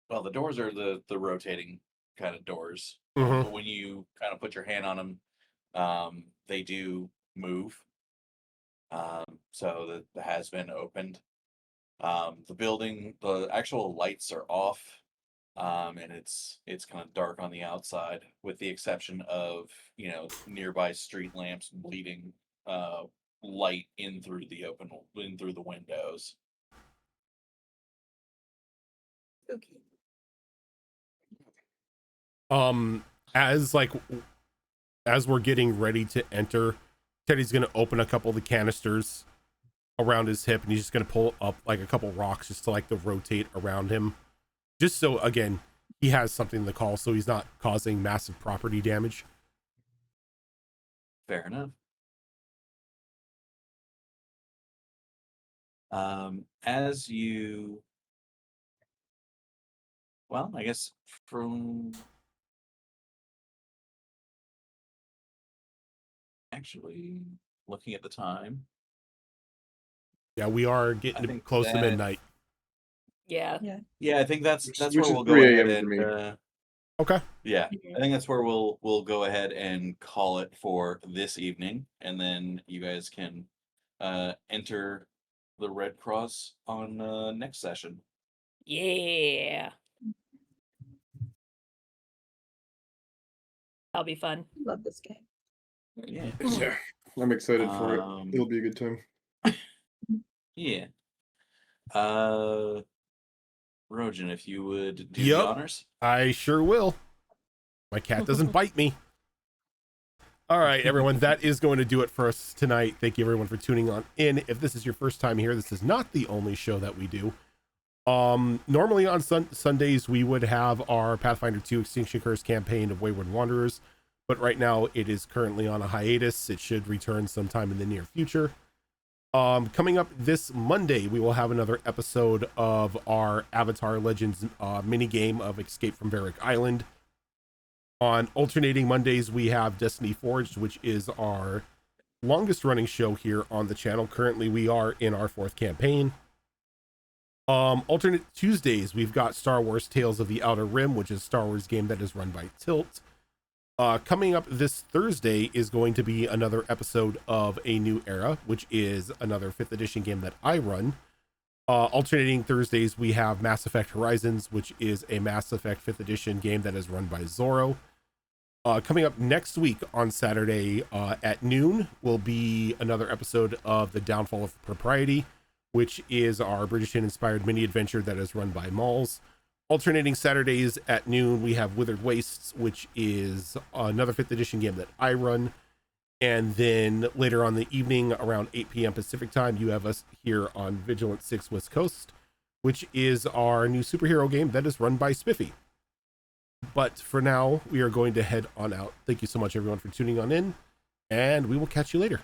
well, the doors are the rotating kind of doors. Mhm. But when you kind of put your hand on them, they do move. So that has been opened. The building, the actual lights are off, and it's kind of dark on the outside, with the exception of nearby street lamps bleeding light in through the windows. Okay. As we're getting ready to enter, Teddy's gonna open a couple of the canisters around his hip, and he's just gonna pull up like a couple rocks just to rotate around him, just so again he has something to call, so he's not causing massive property damage. Fair enough. As you, well, I guess from actually looking at the time, Yeah, we are I getting think close to that- midnight. Yeah. yeah, I think that's Which where is we'll go 3 ahead a.m. for and me. Okay. yeah, Mhm. I think that's where we'll go ahead and call it for this evening, and then you guys can enter the Red Cross on next session. Yeah. That'll be fun. Love this game. Yeah. Yeah, I'm excited for it. Um, It'll be a good time. Yeah. Rojan, if you would do Yep. the honors. I sure will. My cat doesn't bite me. All right, everyone, that is going to do it for us tonight. Thank you, everyone, for tuning on in. If this is your first time here, this is not the only show that we do. Normally on Sundays, we would have our Pathfinder 2 Extinction Curse campaign of Wayward Wanderers, but right now it is currently on a hiatus. It should return sometime in the near future. Coming up this Monday, we will have another episode of our Avatar Legends mini game of Escape from Varric Island. On alternating Mondays, we have Destiny Forged, which is our longest running show here on the channel. Currently, we are in our 4th campaign. Alternate Tuesdays, we've got Star Wars Tales of the Outer Rim, which is a Star Wars game that is run by Tilt. Coming up this Thursday is going to be another episode of A New Era, which is another 5th edition game that I run. Alternating Thursdays, we have Mass Effect Horizons, which is a Mass Effect 5th edition game that is run by Zorro. Coming up next week on Saturday at noon will be another episode of The Downfall of Propriety, which is our British-inspired mini-adventure that is run by Malls. Alternating Saturdays at noon, we have Withered Wastes, which is another 5th edition game that I run. And then later on the evening, around 8 p.m. Pacific time, you have us here on Vigilant 6 West Coast, which is our new superhero game that is run by Spiffy. But for now, we are going to head on out. Thank you so much, everyone, for tuning on in, and we will catch you later.